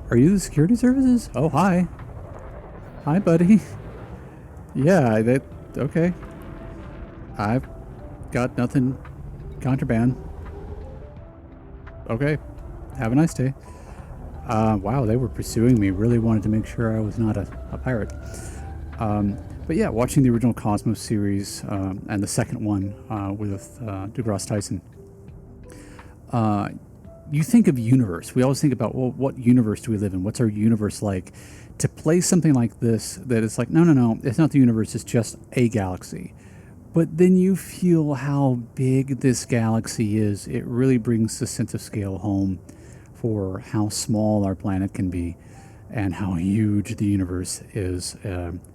Are you the security services? Oh, hi. Hi, buddy. Yeah, okay. I've got nothing. Contraband. Okay. Have a nice day. Wow, they were pursuing me. Really wanted to make sure I was not a pirate. But yeah, watching the original Cosmos series and the second one with DeGrasse Tyson. You think of universe. We always think about, well, what universe do we live in? What's our universe like? To play something like this, that it's like, no, it's not the universe. It's just a galaxy. But then you feel how big this galaxy is. It really brings the sense of scale home for how small our planet can be and how huge the universe is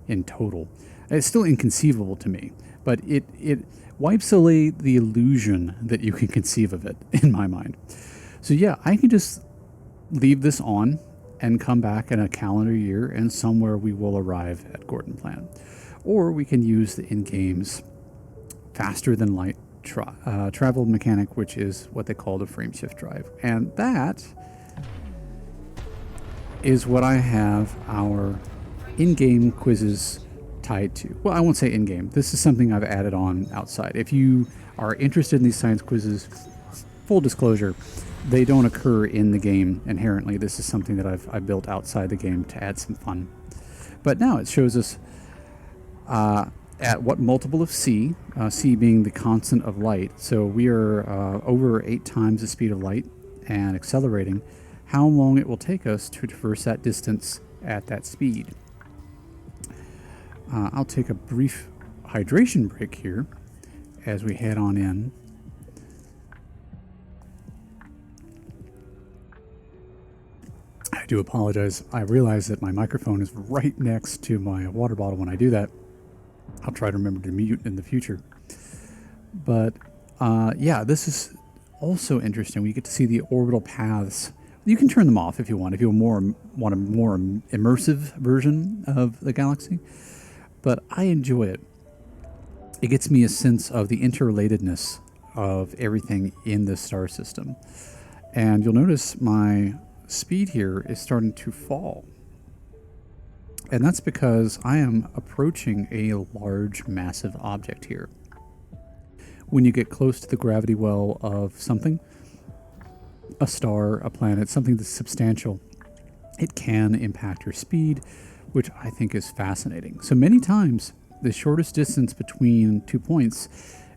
in total. It's still inconceivable to me, but it wipes away the illusion that you can conceive of it in my mind. So yeah, I can just leave this on and come back in a calendar year and somewhere we will arrive at Gordon Plan. Or we can use the in-game's faster than light travel mechanic, which is what they call the frame shift drive. And that is what I have our in-game quizzes tied to. Well, I won't say in-game. This is something I've added on outside. If you are interested in these science quizzes, full disclosure, they don't occur in the game inherently. This is something that I've built outside the game to add some fun. But now it shows us at what multiple of c, c being the constant of light, so we are over 8 times the speed of light and accelerating, how long it will take us to traverse that distance at that speed. I'll take a brief hydration break here as we head on in. I do apologize. I realize that my microphone is right next to my water bottle when I do that. I'll try to remember to mute in the future. But yeah, this is also interesting. We get to see the orbital paths. You can turn them off if you want, if you want a more immersive version of the galaxy. But I enjoy it. It gets me a sense of the interrelatedness of everything in this star system. And you'll notice my speed here is starting to fall. And that's because I am approaching a large, massive object here. When you get close to the gravity well of something, a star, a planet, something that's substantial, it can impact your speed, which I think is fascinating. So many times, the shortest distance between 2 points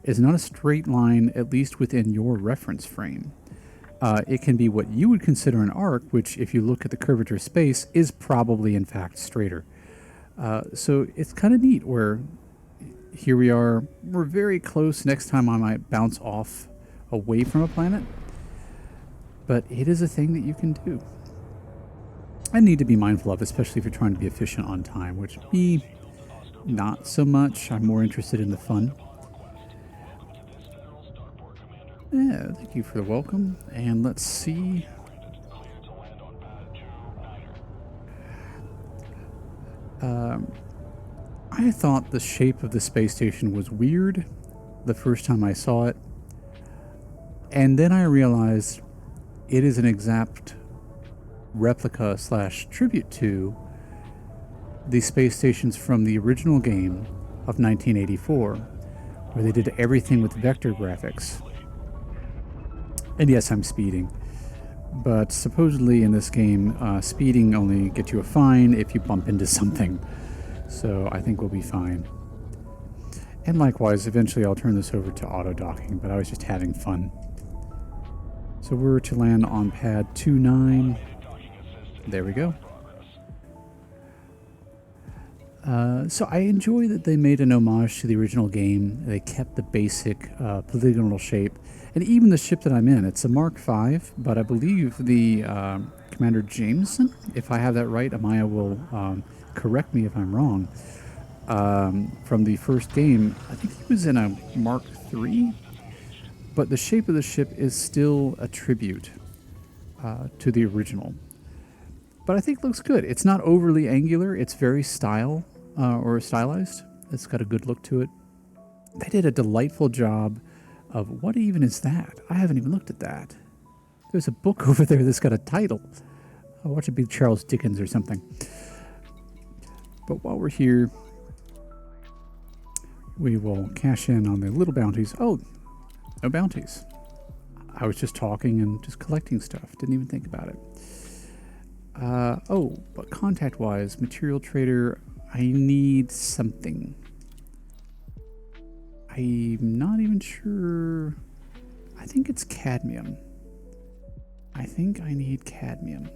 is not a straight line, at least within your reference frame. It can be what you would consider an arc, which, if you look at the curvature of space, is probably, in fact, straighter. So it's kind of neat where here we are, we're very close. Next time I might bounce off away from a planet. But it is a thing that you can do. I need to be mindful of, especially if you're trying to be efficient on time, which me, not so much. I'm more interested in the fun. Yeah, thank you for the welcome. And let's see. I thought the shape of the space station was weird the first time I saw it. And then I realized it is an exact replica / tribute to the space stations from the original game of 1984, where they did everything with vector graphics. And yes, I'm speeding. But supposedly in this game, speeding only gets you a fine if you bump into something. So I think we'll be fine. And likewise, eventually I'll turn this over to auto-docking, but I was just having fun. So we're to land on pad 29. There we go. So I enjoy that they made an homage to the original game. They kept the basic polygonal shape. And even the ship that I'm in, it's a Mark V, but I believe the Commander Jameson, if I have that right, Amaya will correct me if I'm wrong, from the first game, I think he was in a Mark III, but the shape of the ship is still a tribute to the original. But I think it looks good. It's not overly angular. It's very stylized. It's got a good look to it. They did a delightful job of, what even is that? I haven't even looked at that. There's a book over there that's got a title. I'll watch it be Charles Dickens or something. But while we're here, we will cash in on the little bounties. Oh, no bounties. I was just talking and just collecting stuff. Didn't even think about it. Oh, but contact-wise, material trader, I need something. I'm not even sure. I think it's cadmium. I think I need cadmium.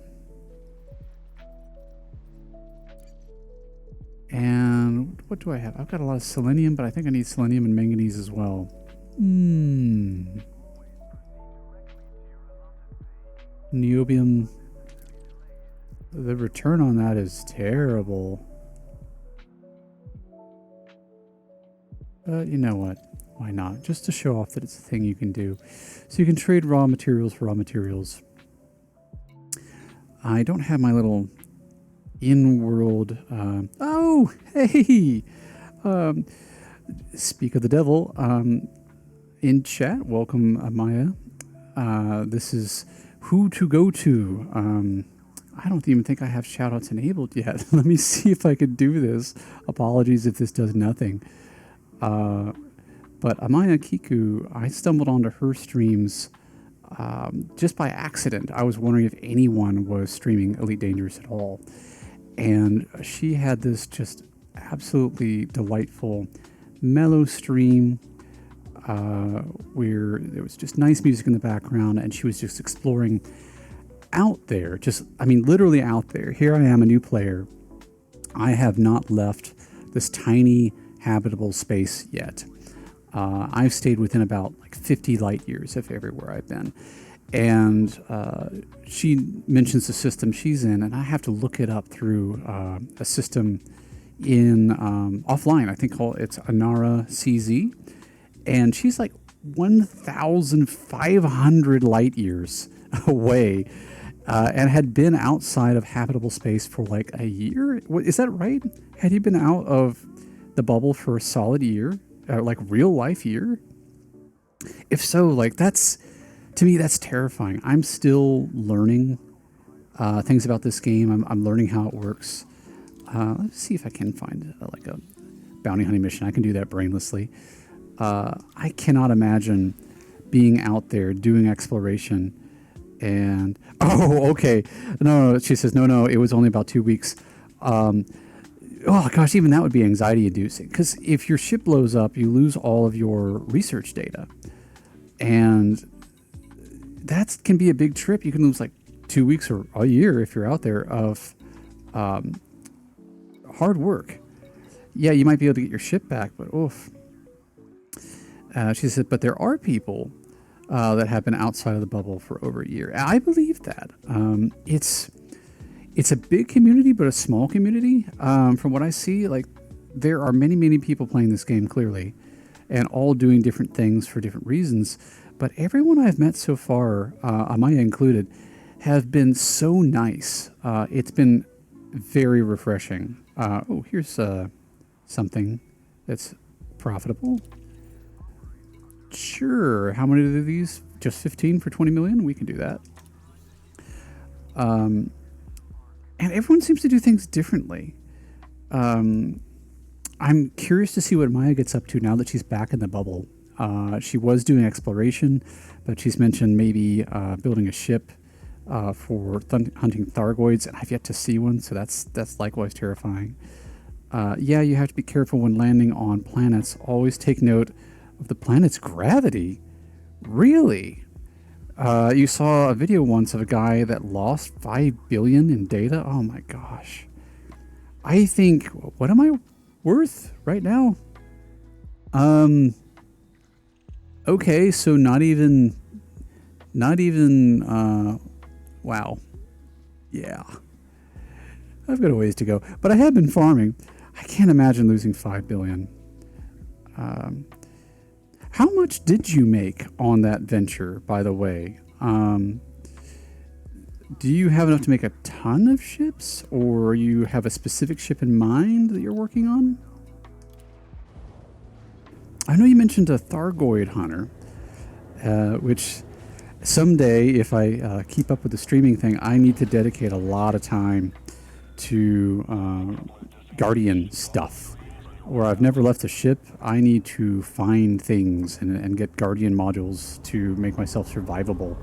And what do I have? I've got a lot of selenium, but I think I need selenium and manganese as well. Niobium. The return on that is terrible. But you know what? Why not? Just to show off that it's a thing you can do. So you can trade raw materials for raw materials. I don't have my little in-world... oh, hey! Speak of the devil. In chat, welcome, Amaya. This is who to go to. I don't even think I have shoutouts enabled yet. Let me see if I could do this. Apologies if this does nothing. But Amaya Kiku, I stumbled onto her streams just by accident. I was wondering if anyone was streaming Elite Dangerous at all. And she had this just absolutely delightful, mellow stream where there was just nice music in the background, and she was just exploring out there, literally out there. Here I am, a new player. I have not left this tiny habitable space yet. I've stayed within about 50 light years of everywhere I've been. And she mentions the system she's in, and I have to look it up through a system in offline. I think it's Anara CZ. And she's 1,500 light years away. And had been outside of habitable space for a year. Is that right? Had you been out of the bubble for a solid year? Real life year? If so, that's, to me, that's terrifying. I'm still learning things about this game. I'm learning how it works. Let's see if I can find a bounty hunting mission. I can do that brainlessly. I cannot imagine being out there doing exploration and, oh, okay. No, she says, no, it was only about 2 weeks. Oh gosh, even that would be anxiety inducing, because if your ship blows up, you lose all of your research data. And that can be a big trip. You can lose 2 weeks or a year if you're out there of hard work. Yeah, you might be able to get your ship back, but oof. She said, but there are people that have been outside of the bubble for over a year. I believe that. It's a big community, but a small community. From what I see, there are many, many people playing this game, clearly, and all doing different things for different reasons. But everyone I've met so far, Amaya included, have been so nice. It's been very refreshing. Oh, here's something that's profitable. Sure. How many of these? Just 15 for 20 million? We can do that. And everyone seems to do things differently. I'm curious to see what Maya gets up to now that she's back in the bubble. She was doing exploration, but she's mentioned maybe building a ship for hunting Thargoids, and I've yet to see one, so that's likewise terrifying. Yeah, you have to be careful when landing on planets. Always take note of the planet's gravity. Really? You saw a video once of a guy that lost 5 billion in data? Oh my gosh. I think, what am I worth right now? Okay, so not even, wow. Yeah. I've got a ways to go, but I have been farming. I can't imagine losing 5 billion. How much did you make on that venture, by the way? Do you have enough to make a ton of ships, or you have a specific ship in mind that you're working on? I know you mentioned a Thargoid hunter, which someday, if I keep up with the streaming thing, I need to dedicate a lot of time to Guardian stuff. Where I've never left a ship, I need to find things and get Guardian modules to make myself survivable.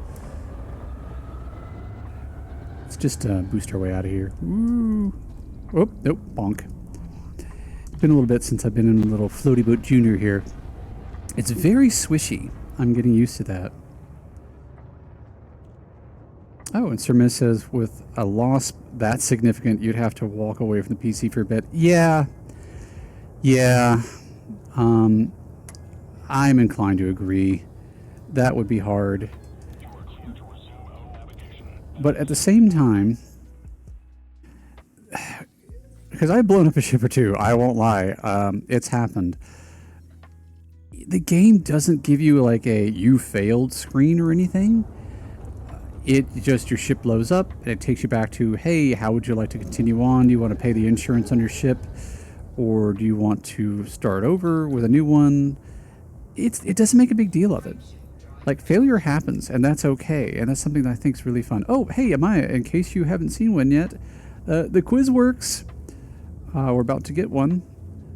Let's just boost our way out of here. Ooh. Oh, nope, bonk. It's been a little bit since I've been in a little floaty boat junior here. It's very swishy. I'm getting used to that. Oh, and Sir Miz says, with a loss that significant, you'd have to walk away from the PC for a bit. Yeah. Yeah. I'm inclined to agree. That would be hard. But at the same time, because I've blown up a ship or two, I won't lie. It's happened. The game doesn't give you like a "you failed" screen or anything. It just, your ship blows up and it takes you back to, hey, how would you like to continue on? Do you want to pay the insurance on your ship, or do you want to start over with a new one? It doesn't make a big deal of it. Like, failure happens, and that's okay, and that's something that I think is really fun. Oh, hey, Amaya, in case you haven't seen one yet, the quiz works. We're about to get one,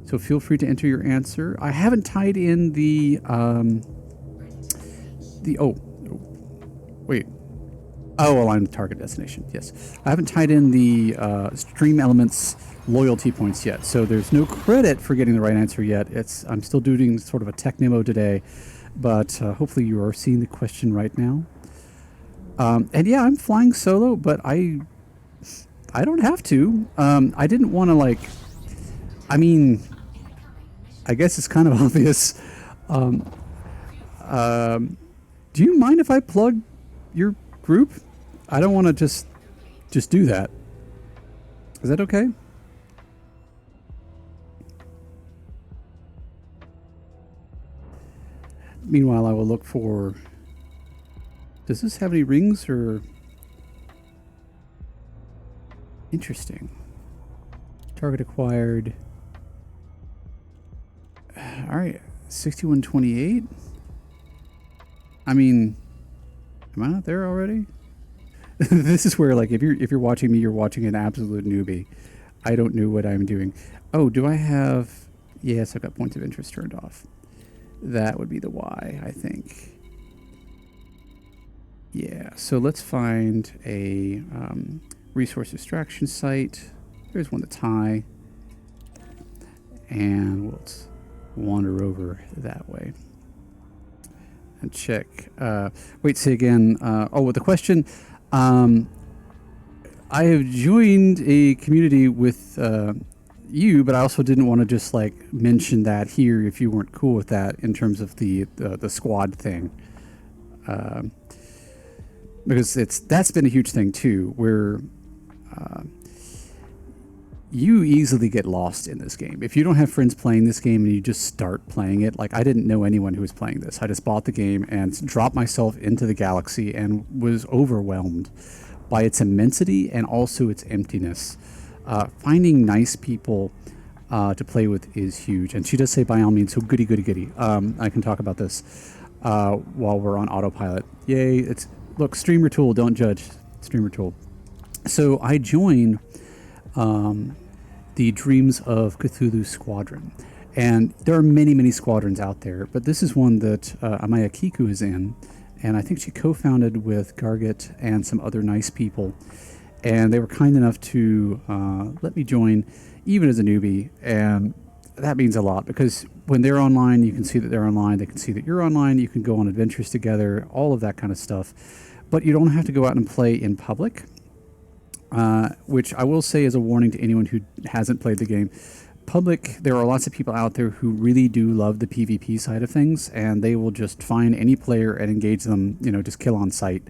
so feel free to enter your answer. I haven't tied in the wait. Oh, align with target destination. Yes. I haven't tied in the Stream Elements loyalty points yet, so there's no credit for getting the right answer yet. I'm still doing sort of a tech demo today, but hopefully you are seeing the question right now. And yeah, I'm flying solo, but I don't have to. I didn't want to, like, I mean, I guess it's kind of obvious. Do you mind if I plug your group? I don't want to just do that. Is that okay? Meanwhile, I will look for... Does this have any rings or... Interesting. Target acquired. Alright, 6128. I mean, am I not there already? This is where, like, if you're watching me, you're watching an absolute newbie. I don't know what I'm doing. Oh, do I have... Yes, I've got points of interest turned off. That would be the Y, I think. Yeah, so let's find a resource extraction site. There's one to tie. And we'll wander over that way. And check. Wait, say again. With the question. I have joined a community with you, but I also didn't want to just like mention that here if you weren't cool with that in terms of the squad thing. Because that's been a huge thing too, where you easily get lost in this game. If you don't have friends playing this game and you just start playing it, like I didn't know anyone who was playing this. I just bought the game and dropped myself into the galaxy and was overwhelmed by its immensity and also its emptiness. Finding nice people to play with is huge. And she does say by all means, so goody, goody, goody. I can talk about this while we're on autopilot. Yay, look, Streamer Tool, don't judge. Streamer Tool. So I joined the Dreams of Cthulhu Squadron. And there are many, many squadrons out there, but this is one that Amaya Kiku is in. And I think she co-founded with Garget and some other nice people. and they were kind enough to let me join, even as a newbie, and that means a lot because when they're online, you can see that they're online. They can see that you're online. You can go on adventures together, all of that kind of stuff. But you don't have to go out and play in public, which I will say is a warning to anyone who hasn't played the game. Public, there are lots of people out there who really do love the PvP side of things, and they will just find any player and engage them, just kill on sight.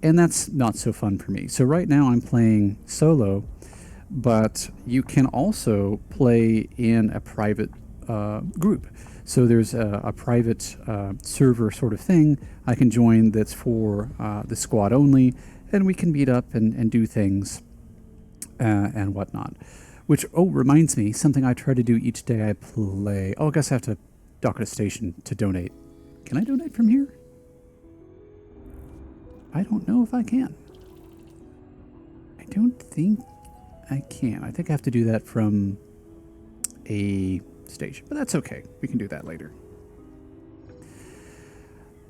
And that's not so fun for me. So right now I'm playing solo, but you can also play in a private group. So there's a private server sort of thing I can join that's for the squad only, and we can meet up and do things and whatnot. Which, reminds me, something I try to do each day I play. Oh, I guess I have to dock at a station to donate. Can I donate from here? I don't know if I can. I don't think I can. I think I have to do that from a station, but that's okay. We can do that later.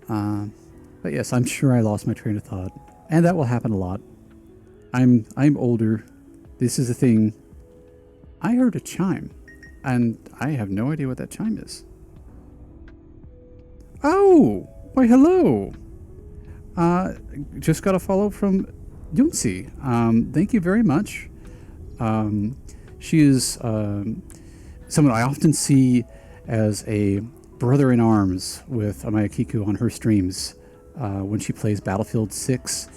But yes, I'm sure I lost my train of thought, and that will happen a lot. I'm older. This is a thing. I heard a chime, and I have no idea what that chime is. Oh, why hello. Just got a follow from Yunsi. Thank you very much. She is someone I often see as a brother in arms with Amaya Kiku on her streams when she plays Battlefield 6.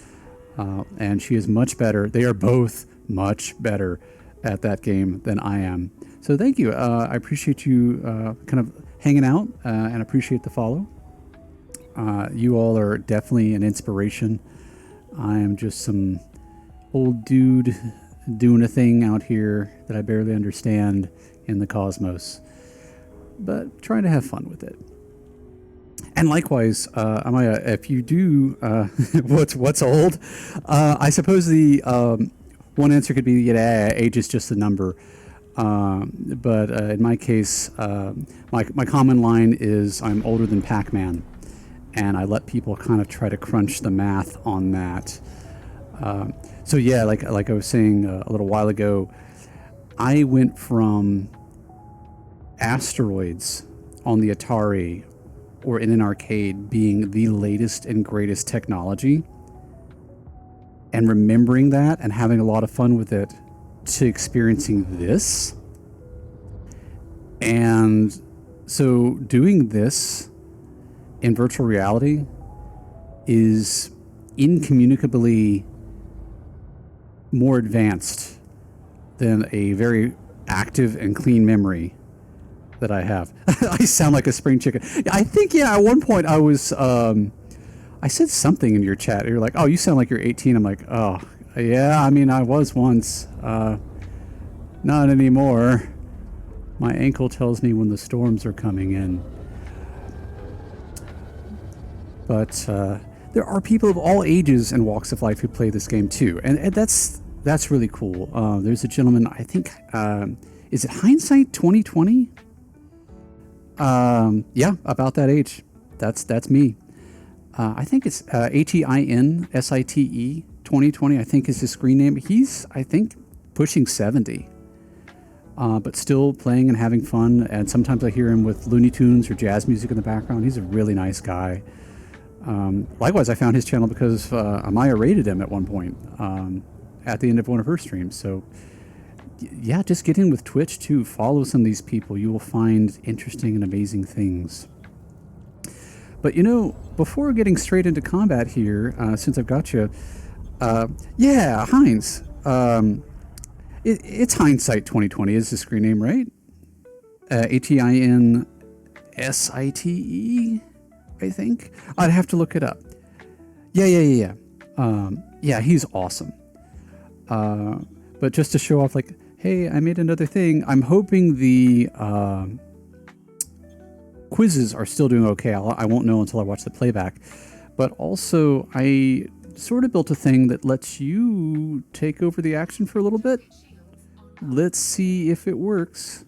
And she is much better. They are both much better at that game than I am. So thank you. I appreciate you kind of hanging out and appreciate the follow. You all are definitely an inspiration. I am just some old dude doing a thing out here that I barely understand in the cosmos, but trying to have fun with it. And likewise, Amaya, if you do, what's old? I suppose the one answer could be, age is just a number. But in my case, my common line is I'm older than Pac-Man, and I let people kind of try to crunch the math on that. So yeah, like I was saying a little while ago, I went from Asteroids on the Atari or in an arcade being the latest and greatest technology, and remembering that and having a lot of fun with it, to experiencing this. And so doing this in virtual reality is incommunicably more advanced than a very active and clean memory that I have. I sound like a spring chicken. I think, at one point I was, I said something in your chat. You're like, oh, you sound like you're 18. I'm like, oh, yeah, I mean, I was once. Not anymore. My ankle tells me when the storms are coming in. But there are people of all ages and walks of life who play this game too, and that's really cool. There's a gentleman, I think, is it Hindsight 2020? Yeah, about that age. That's me. I think it's HEINSITE 2020. I think is his screen name. He's, I think, pushing 70. But still playing and having fun, and sometimes I hear him with Looney Tunes or jazz music in the background. He's a really nice guy. Likewise, I found his channel because Amaya rated him at one point at the end of one of her streams. So, yeah, just get in with Twitch too. Follow some of these people. You will find interesting and amazing things. But, before getting straight into combat here, since I've got you, yeah, Heinz. It's Hindsight 2020 is the screen name, right? HEINSITE, I think. I'd have to look it up. Yeah. Yeah, he's awesome. But just to show off, like, hey, I made another thing. I'm hoping the quizzes are still doing okay. I won't know until I watch the playback. But also, I sort of built a thing that lets you take over the action for a little bit. Let's see if it works.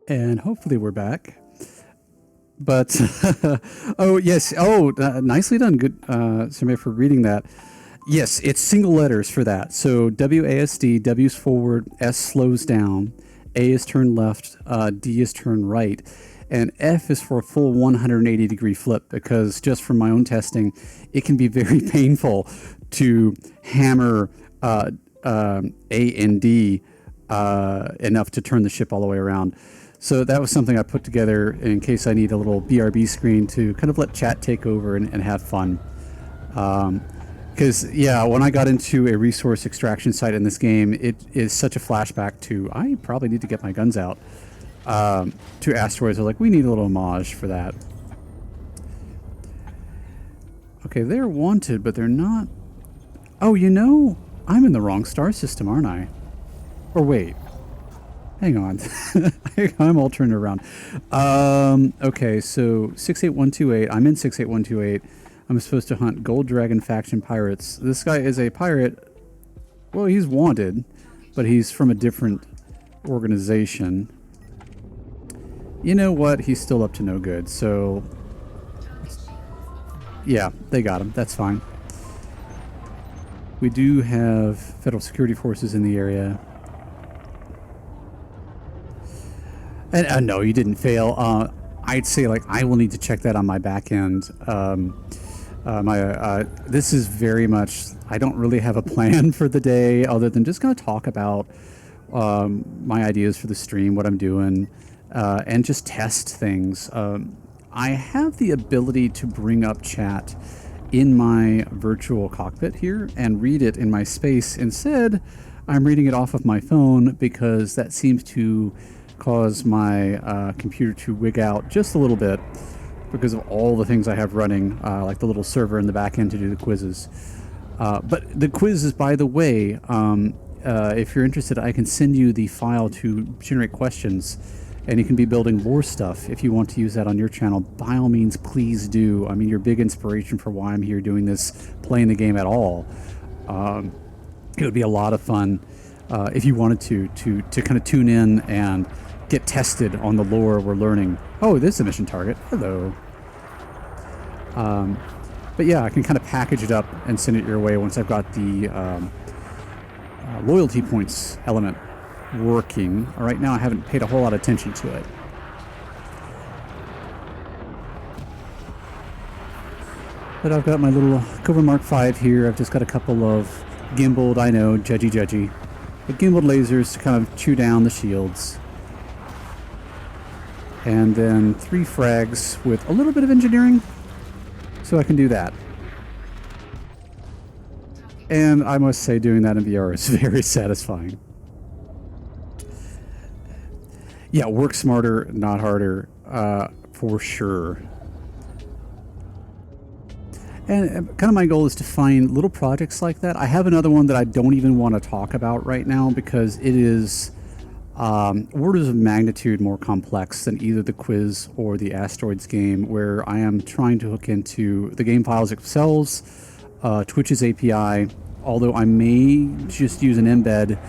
And hopefully we're back. But oh yes, nicely done. Good, Samir, for reading that. Yes, it's single letters for that. So WASD, W's forward, S slows down, A is turned left, D is turned right, and F is for a full 180-degree flip, because just from my own testing, it can be very painful to hammer A and D enough to turn the ship all the way around. So that was something I put together in case I need a little BRB screen to kind of let chat take over and have fun. Because, yeah, when I got into a resource extraction site in this game, it is such a flashback to, I probably need to get my guns out, to asteroids. They're like, we need a little homage for that. Okay, they're wanted, but they're not... Oh, you know, I'm in the wrong star system, aren't I? Or wait. Hang on. I'm all turned around. Okay, so 68128. I'm in 68128. I'm supposed to hunt Gold Dragon faction pirates. This guy is a pirate. Well, he's wanted, but he's from a different organization. You know what? He's still up to no good, so... Yeah, they got him. That's fine. We do have federal security forces in the area. And no, you didn't fail. I'd say, like, I will need to check that on my back end. This is very much, I don't really have a plan for the day other than just going to talk about my ideas for the stream, what I'm doing, and just test things. I have the ability to bring up chat in my virtual cockpit here and read it in my space. Instead, I'm reading it off of my phone because that seems to cause my computer to wig out just a little bit because of all the things I have running, like the little server in the back end to do the quizzes. But the quizzes, by the way, if you're interested, I can send you the file to generate questions, and you can be building more stuff if you want to use that on your channel. By all means, please do. I mean, you're a big inspiration for why I'm here doing this, playing the game at all. It would be a lot of fun if you wanted to kind of tune in and get tested on the lore we're learning. Oh, this is a mission target. Hello. But yeah, I can kind of package it up and send it your way once I've got the loyalty points element working. Right now I haven't paid a whole lot of attention to it. But I've got my little Cobra Mark V here. I've just got a couple of gimbaled, I know, judgy, but gimbaled lasers to kind of chew down the shields. And then 3 frags with a little bit of engineering, so I can do that. And I must say, doing that in VR is very satisfying. Yeah, work smarter, not harder, for sure. And kind of my goal is to find little projects like that. I have another one that I don't even want to talk about right now because it is orders of magnitude more complex than either the quiz or the asteroids game, where I am trying to hook into the game files themselves, Twitch's API, although I may just use an embed,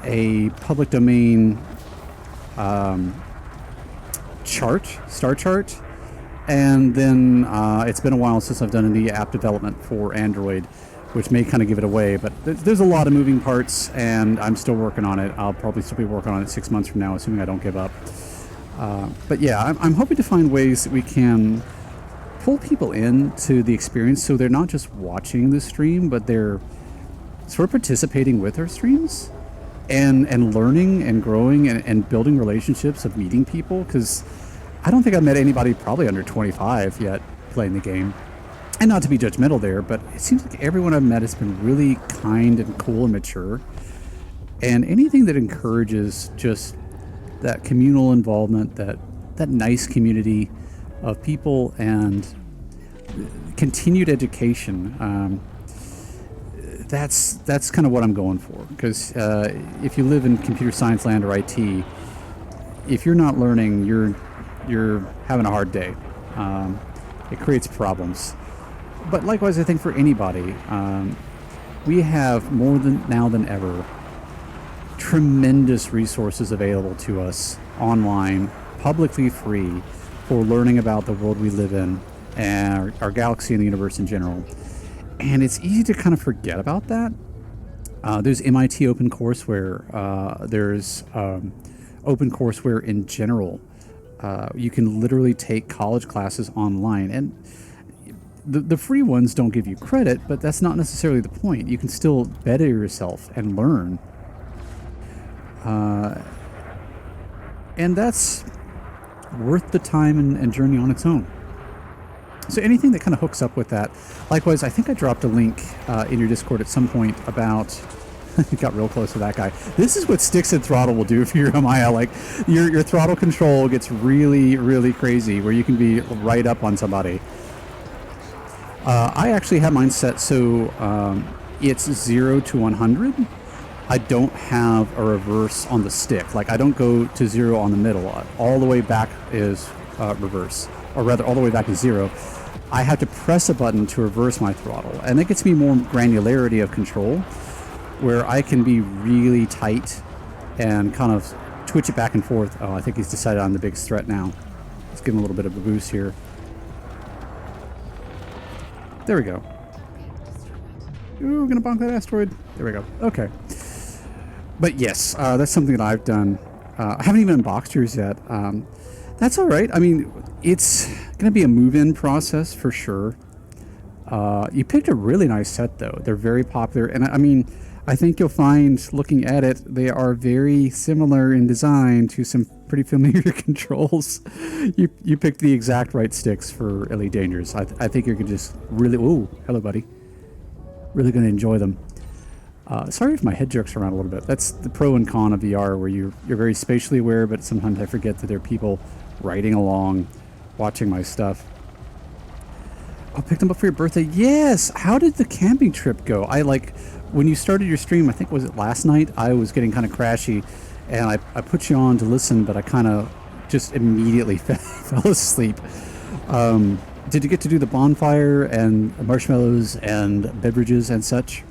a public domain star chart, and then it's been a while since I've done any app development for Android, which may kind of give it away, but there's a lot of moving parts, and I'm still working on it. I'll probably still be working on it 6 months from now, assuming I don't give up. But yeah, I'm hoping to find ways that we can pull people into the experience so they're not just watching the stream, but they're sort of participating with our streams and learning and growing and building relationships of meeting people, because I don't think I've met anybody probably under 25 yet playing the game. And not to be judgmental there, but it seems like everyone I've met has been really kind and cool and mature. And anything that encourages just that communal involvement, that nice community of people and continued education. that's kind of what I'm going for. Because if you live in computer science land or IT, if you're not learning, you're having a hard day. It creates problems. But likewise, I think for anybody, we have more than ever tremendous resources available to us online, publicly free, for learning about the world we live in and our galaxy and the universe in general. And it's easy to kind of forget about that. There's MIT OpenCourseWare. There's OpenCourseWare in general. You can literally take college classes online. And the free ones don't give you credit, but that's not necessarily the point. You can still better yourself and learn. And that's worth the time and journey on its own. So anything that kind of hooks up with that. Likewise, I think I dropped a link in your Discord at some point about... You got real close to that guy. This is what sticks and throttle will do for your Amaya. Like, your throttle control gets really, really crazy, where you can be right up on somebody. I actually have mine set so it's 0 to 100. I don't have a reverse on the stick. Like, I don't go to 0 on the middle. All the way back is reverse. Or rather, all the way back is 0. I have to press a button to reverse my throttle. And that gets me more granularity of control, where I can be really tight and kind of twitch it back and forth. Oh, I think he's decided on the biggest threat now. Let's give him a little bit of a boost here. There we go. Ooh, gonna bonk that asteroid. There we go. Okay. But yes, that's something that I've done. I haven't even unboxed yours yet. That's all right. I mean, it's gonna be a move-in process for sure. You picked a really nice set, though. They're very popular, and I mean, I think you'll find, looking at it, they are very similar in design to some pretty familiar controls. You picked the exact right sticks for Elite Dangerous. I think you're gonna just really... Ooh, hello, buddy. Really gonna enjoy them. Sorry if my head jerks around a little bit. That's the pro and con of VR, where you're very spatially aware, but sometimes I forget that there are people riding along, watching my stuff. I picked them up for your birthday. Yes! How did the camping trip go? When you started your stream, I think, was it last night? I was getting kind of crashy, and I put you on to listen, but I kind of just immediately fell asleep. Did you get to do the bonfire and marshmallows and beverages and such?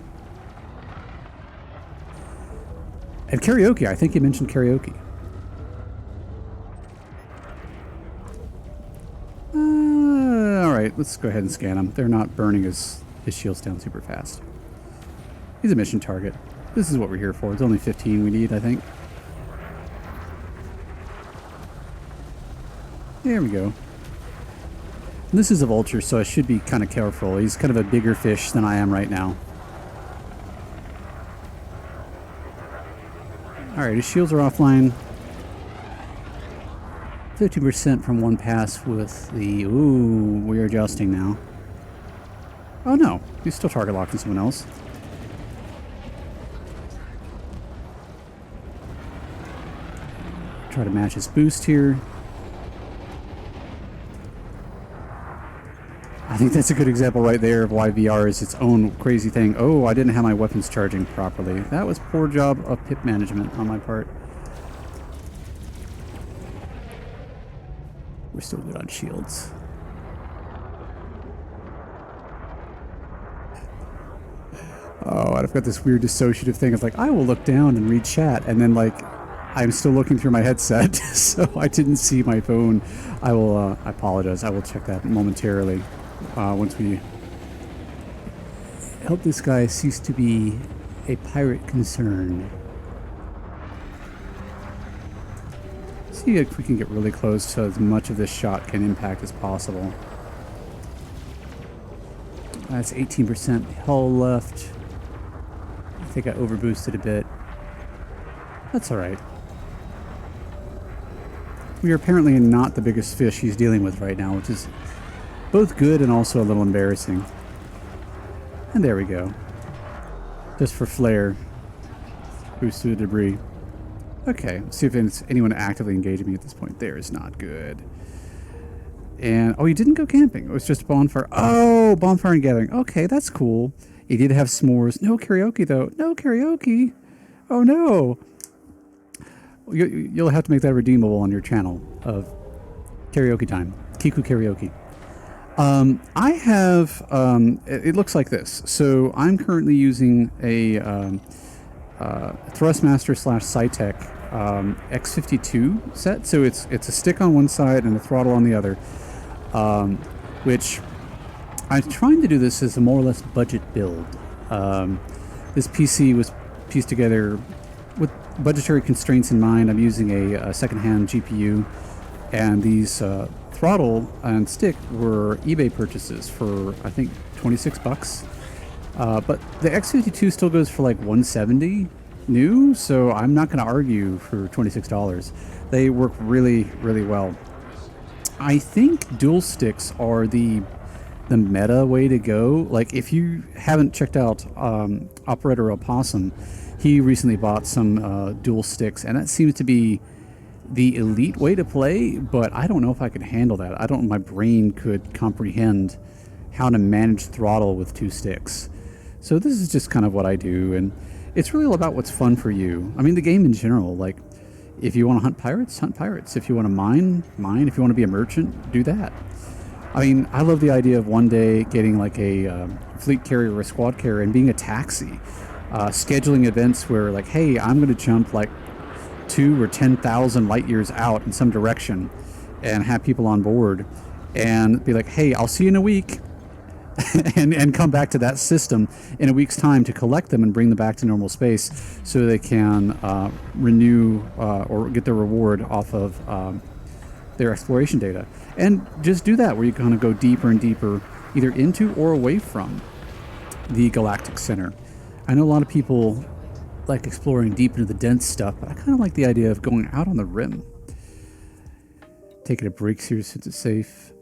And karaoke. I think you mentioned karaoke. Alright, let's go ahead and scan them. They're not burning his shields down super fast. He's a mission target. This is what we're here for. It's only 15 we need, I think. There we go. And this is a vulture, so I should be kind of careful. He's kind of a bigger fish than I am right now. Alright, his shields are offline. 50% from one pass with the... Ooh, we're adjusting now. Oh no, he's still target locking someone else. Try to match his boost here. I think that's a good example right there of why VR is its own crazy thing. Oh, I didn't have my weapons charging properly. That was poor job of pip management on my part. We're still good on shields. Oh, I've got this weird dissociative thing of like, I will look down and read chat, and then like, I'm still looking through my headset, so I didn't see my phone. I apologize. I will check that momentarily once we help this guy cease to be a pirate concern. See if we can get really close so as much of this shot can impact as possible. That's 18% hull left. I think I overboosted a bit. That's alright. We are apparently not the biggest fish he's dealing with right now, which is both good and also a little embarrassing. And there we go. Just for flair. Boost through the debris. Okay, let's see if it's anyone actively engaging me at this point. There is not good. And, oh, you didn't go camping. It was just a bonfire. Oh, bonfire and gathering. Okay, that's cool. It did have s'mores. No karaoke, though. No karaoke. Oh, no. You'll have to make that redeemable on your channel of karaoke time. Kiku karaoke. I have, it looks like this. So I'm currently using a Thrustmaster / Cytec X52 set. So it's a stick on one side and a throttle on the other, which I'm trying to do this as a more or less budget build. This PC was pieced together with budgetary constraints in mind. I'm using a secondhand GPU, and these throttle and stick were eBay purchases for, I think, 26 bucks. But the X52 still goes for like 170 new, so I'm not going to argue for $26. They work really, really well. I think dual sticks are the meta way to go. Like, if you haven't checked out Operator Opossum, he recently bought some dual sticks, and that seems to be the elite way to play, but I don't know if I could handle that. I don't, my brain could comprehend how to manage throttle with two sticks. So this is just kind of what I do, and it's really all about what's fun for you. I mean, the game in general, like, if you want to hunt pirates, hunt pirates. If you want to mine, mine. If you want to be a merchant, do that. I mean, I love the idea of one day getting like a fleet carrier or a squad carrier and being a taxi. Scheduling events where, like, hey, I'm going to jump like 2 or 10,000 light years out in some direction and have people on board and be like, hey, I'll see you in a week. and come back to that system in a week's time to collect them and bring them back to normal space so they can renew or get their reward off of their exploration data. And just do that where you kind of go deeper and deeper either into or away from the galactic center. I know a lot of people like exploring deep into the dense stuff, but I kind of like the idea of going out on the rim. Taking a break here since it's safe.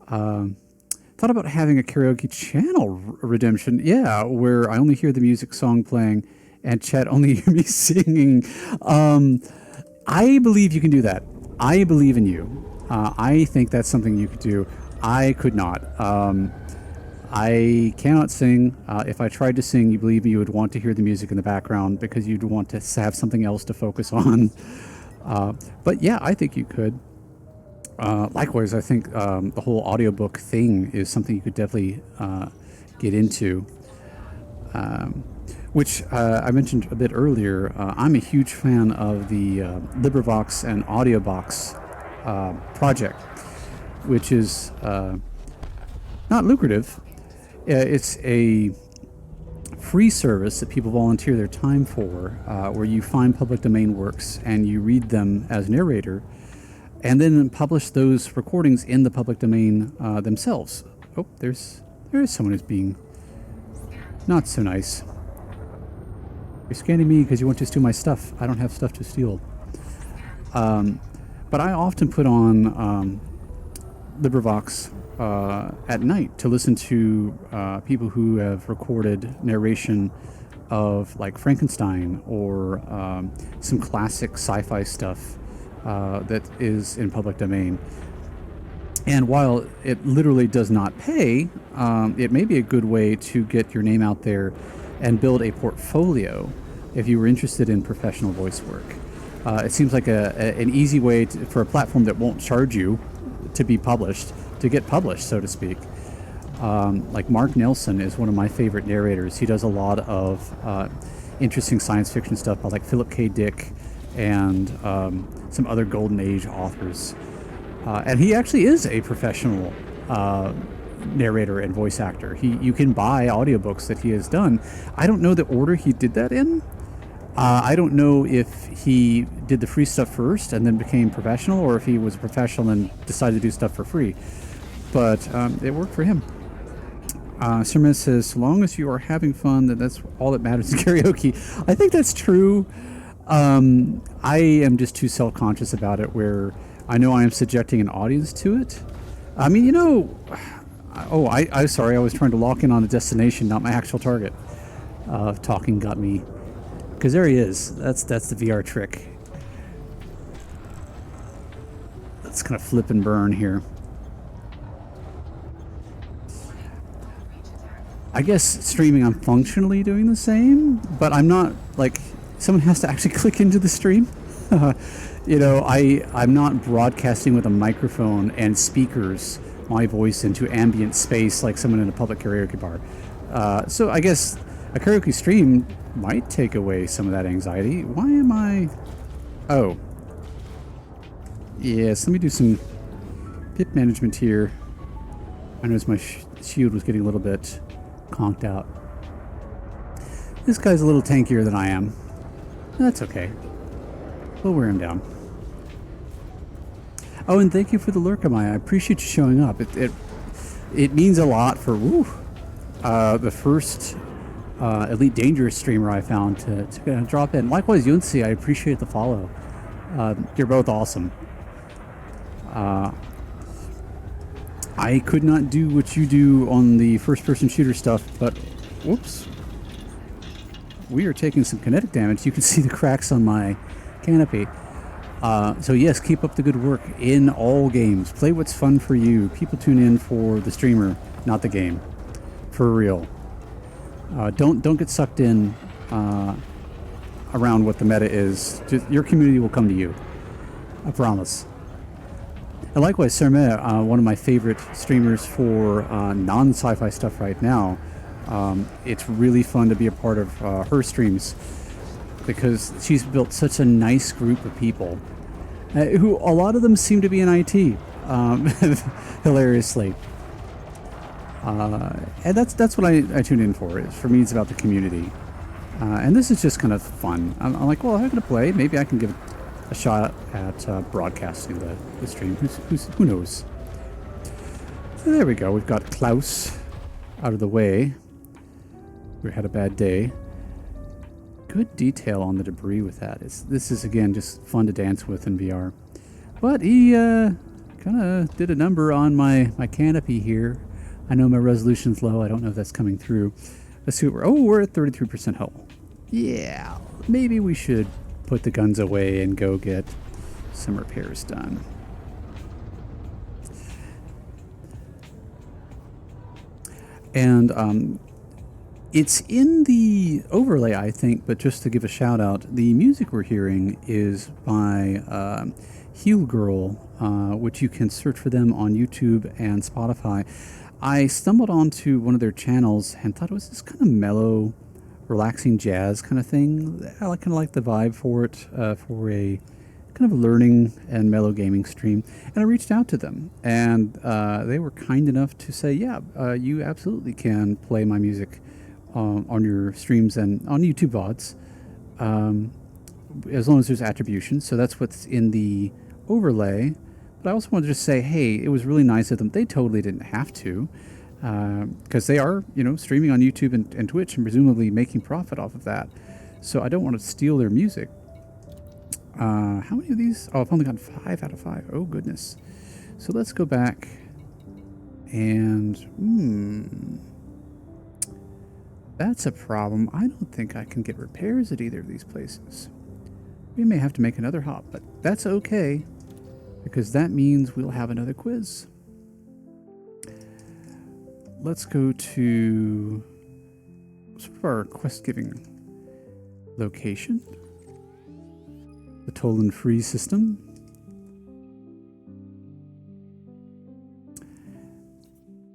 Thought about having a karaoke channel redemption. Yeah, where I only hear the music song playing and chat only hear me singing. I believe you can do that. I believe in you. I think that's something you could do. I could not. I cannot sing. If I tried to sing, you believe me, you would want to hear the music in the background because you'd want to have something else to focus on. But yeah, I think you could. Likewise, I think the whole audiobook thing is something you could definitely get into. Which I mentioned a bit earlier. I'm a huge fan of the LibriVox and AudioBox project, which is not lucrative. It's a free service that people volunteer their time for, where you find public domain works and you read them as narrator, and then publish those recordings in the public domain themselves. Oh, there is someone who's being not so nice. You're scanning me because you want to steal my stuff. I don't have stuff to steal. But I often put on LibriVox at night to listen to people who have recorded narration of like Frankenstein or some classic sci-fi stuff that is in public domain. And while it literally does not pay, it may be a good way to get your name out there and build a portfolio if you were interested in professional voice work. It seems like an easy way for a platform that won't charge you to be published, to get published, so to speak. Like Mark Nelson is one of my favorite narrators. He does a lot of interesting science fiction stuff by like Philip K. Dick and some other Golden Age authors. And he actually is a professional narrator and voice actor. You can buy audiobooks that he has done. I don't know the order he did that in. I don't know if he did the free stuff first and then became professional, or if he was a professional and decided to do stuff for free. But it worked for him. Sherman says, so long as you are having fun, then that's all that matters in karaoke. I think that's true. I am just too self-conscious about it, where I know I am subjecting an audience to it. I mean, you know... Oh, I'm sorry. I was trying to lock in on a destination, not my actual target. Talking got me... Because there he is. That's the VR trick. Let's kind of flip and burn here. I guess streaming, I'm functionally doing the same, but I'm not, like, someone has to actually click into the stream. I'm not broadcasting with a microphone and speakers my voice into ambient space like someone in a public karaoke bar. So I guess a karaoke stream might take away some of that anxiety. Why am I... Oh. Yes, let me do some pip management here. I noticed my shield was getting a little bit conked out. This guy's a little tankier than I am. That's okay. We'll wear him down. Oh, and thank you for the lurk, Amaya. I appreciate you showing up. It means a lot for the first Elite Dangerous streamer I found to drop in. Likewise, Yunsi, I appreciate the follow. You're both awesome. I could not do what you do on the first-person shooter stuff, but whoops. We are taking some kinetic damage. You can see the cracks on my canopy. So yes, keep up the good work in all games. Play what's fun for you. People tune in for the streamer, not the game. For real. Don't get sucked in around what the meta is. Just, your community will come to you. I promise. And likewise, Serme, one of my favorite streamers for non-sci-fi stuff right now. It's really fun to be a part of her streams because she's built such a nice group of people who a lot of them seem to be in IT, hilariously. And that's what I tune in for. For me, it's about the community. And this is just kind of fun. I'm like, well, I'm going to play. Maybe I can give a shot at broadcasting the stream. Who knows? So there we go. We've got Klaus out of the way. We had a bad day. Good detail on the debris with that. This is, again, just fun to dance with in VR. But he kind of did a number on my canopy here. I know my resolution's low. I don't know if that's coming through. Let's see what we're at 33% hull. Yeah, maybe we should put the guns away and go get some repairs done. And it's in the overlay, I think, but just to give a shout out, the music we're hearing is by Heel Girl, which you can search for them on YouTube and Spotify. I stumbled onto one of their channels and thought it was this kind of mellow, relaxing jazz kind of thing. I kind of like the vibe for it, for a kind of learning and mellow gaming stream. And I reached out to them, and they were kind enough to say, yeah, you absolutely can play my music on your streams and on YouTube VODs, as long as there's attribution. So that's what's in the overlay. But I also wanted to just say, hey, it was really nice of them. They totally didn't have to, because they are, streaming on YouTube and Twitch and presumably making profit off of that. So I don't want to steal their music. How many of these? Oh, I've only got 5 out of 5. Oh, goodness. So let's go back and... That's a problem. I don't think I can get repairs at either of these places. We may have to make another hop, but that's okay, because that means we'll have another quiz. Let's go to sort of our quest-giving location. The Tolan Free system.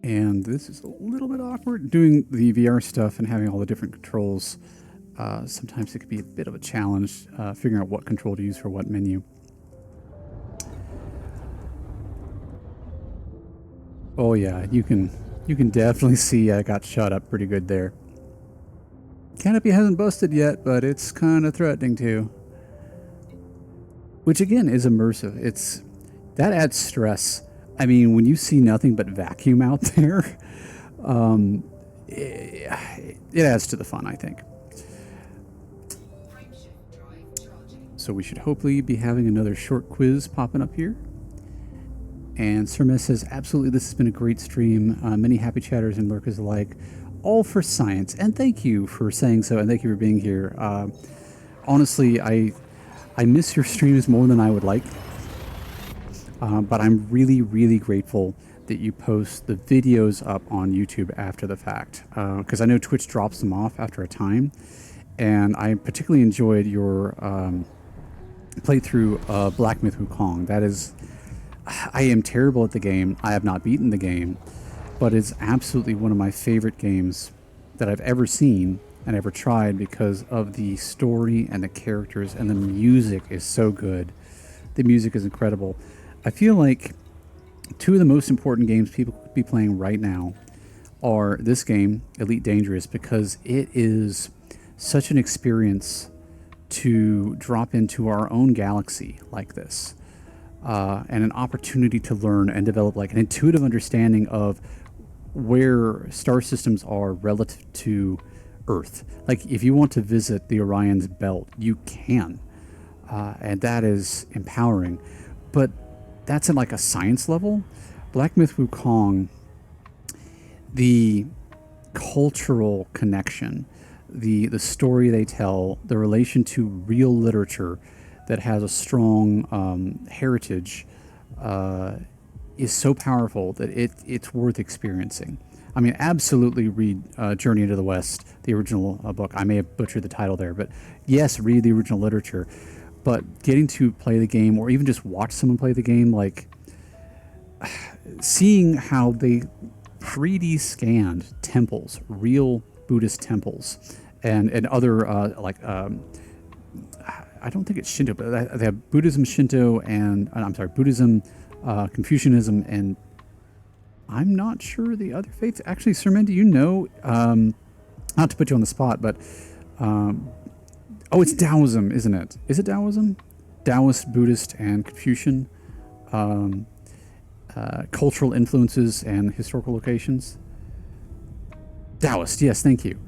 And this is a little bit awkward. Doing the VR stuff and having all the different controls, sometimes it can be a bit of a challenge figuring out what control to use for what menu. Oh yeah, you can definitely see I got shot up pretty good there. Canopy hasn't busted yet, but it's kind of threatening to. Which again is immersive. That adds stress. I mean, when you see nothing but vacuum out there, it adds to the fun, I think. So we should hopefully be having another short quiz popping up here. And Sirmes says, absolutely, this has been a great stream. Many happy chatters and lurkers alike, all for science. And thank you for saying so, and thank you for being here. Honestly, I miss your streams more than I would like. But I'm really, really grateful that you post the videos up on YouTube after the fact, because I know Twitch drops them off after a time, and I particularly enjoyed your playthrough of Black Myth Wukong. That is, I am terrible at the game. I have not beaten the game, but it's absolutely one of my favorite games that I've ever seen and ever tried because of the story and the characters, and the music is so good. The music is incredible. I feel like two of the most important games people could be playing right now are this game, Elite Dangerous, because it is such an experience to drop into our own galaxy like this, and an opportunity to learn and develop like an intuitive understanding of where star systems are relative to Earth. Like if you want to visit the Orion's belt, you can, and that is empowering. But that's at like a science level. Black Myth Wukong, the cultural connection, the story they tell, the relation to real literature that has a strong heritage, is so powerful that it's worth experiencing. I mean, absolutely read Journey into the West, the original book. I may have butchered the title there, but yes, read the original literature. But getting to play the game, or even just watch someone play the game, like seeing how they 3D scanned temples, real Buddhist temples, and other I don't think it's Shinto, but they have Buddhism, Shinto, and Buddhism, Confucianism, and I'm not sure the other faiths. Actually, Sermon, do you know? Not to put you on the spot, but it's Taoism, isn't it? Is it Taoism? Taoist, Buddhist, and Confucian cultural influences and historical locations. Taoist, yes, thank you.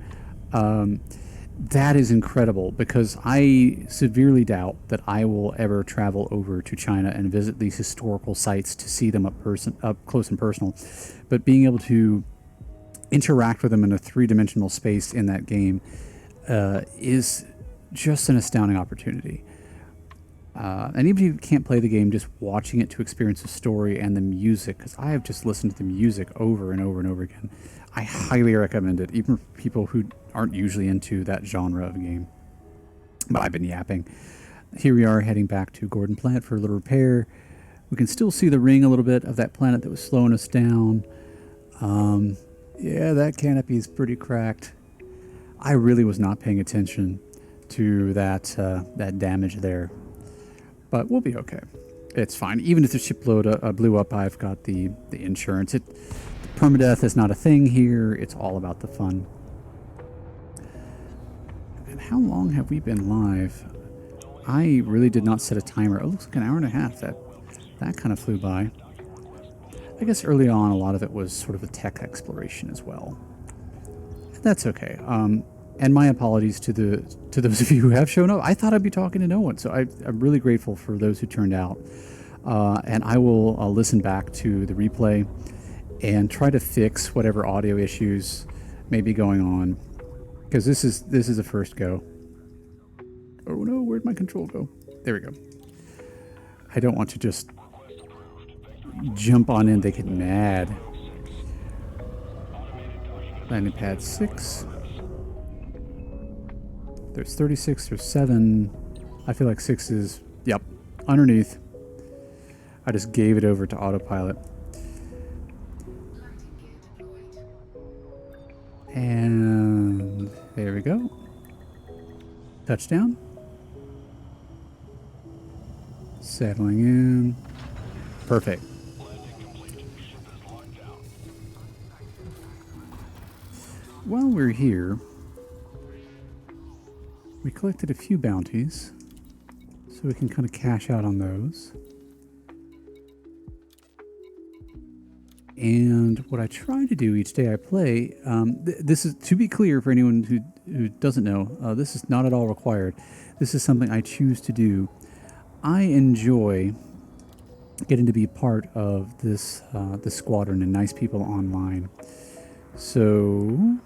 That is incredible, because I severely doubt that I will ever travel over to China and visit these historical sites to see them up close and personal. But being able to interact with them in a three-dimensional space in that game is just an astounding opportunity. And even if you can't play the game, just watching it to experience the story and the music, because I have just listened to the music over and over and over again. I highly recommend it, even for people who aren't usually into that genre of game. But I've been yapping. Here we are heading back to Gordon Planet for a little repair. We can still see the ring a little bit of that planet that was slowing us down. Yeah, that canopy is pretty cracked. I really was not paying attention to that damage there. But we'll be okay. It's fine. Even if the ship blew up, I've got the insurance. Permadeath is not a thing here. It's all about the fun. And how long have we been live? I really did not set a timer. It looks like an hour and a half. That kind of flew by. I guess early on, a lot of it was sort of a tech exploration as well. That's okay. And my apologies to those of you who have shown up. I thought I'd be talking to no one, so I'm really grateful for those who turned out. And I will listen back to the replay and try to fix whatever audio issues may be going on, because this is a first go. Oh no, where'd my control go? There we go. I don't want to just jump on in. They get mad. Landing pad 6. There's 36, there's 7. I feel like 6 is, yep, underneath. I just gave it over to autopilot. And there we go. Touchdown. Settling in. Perfect. While we're here, we collected a few bounties, so we can kind of cash out on those. And what I try to do each day I play, this is, to be clear for anyone who doesn't know, this is not at all required. This is something I choose to do. I enjoy getting to be part of this squadron and nice people online. So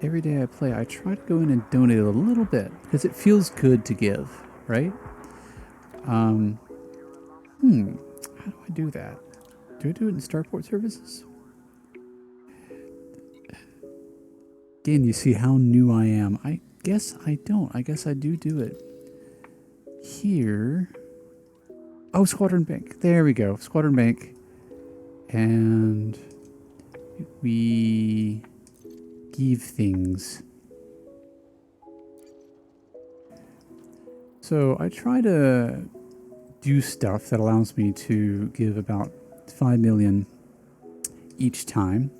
every day I play, I try to go in and donate a little bit, because it feels good to give, right? How do I do that? Do I do it in Starport Services? Again, you see how new I am. I guess I don't. I guess I do it. Here. Oh, Squadron Bank. There we go. Squadron Bank. And we give things. So I try to do stuff that allows me to give about 5 million each time,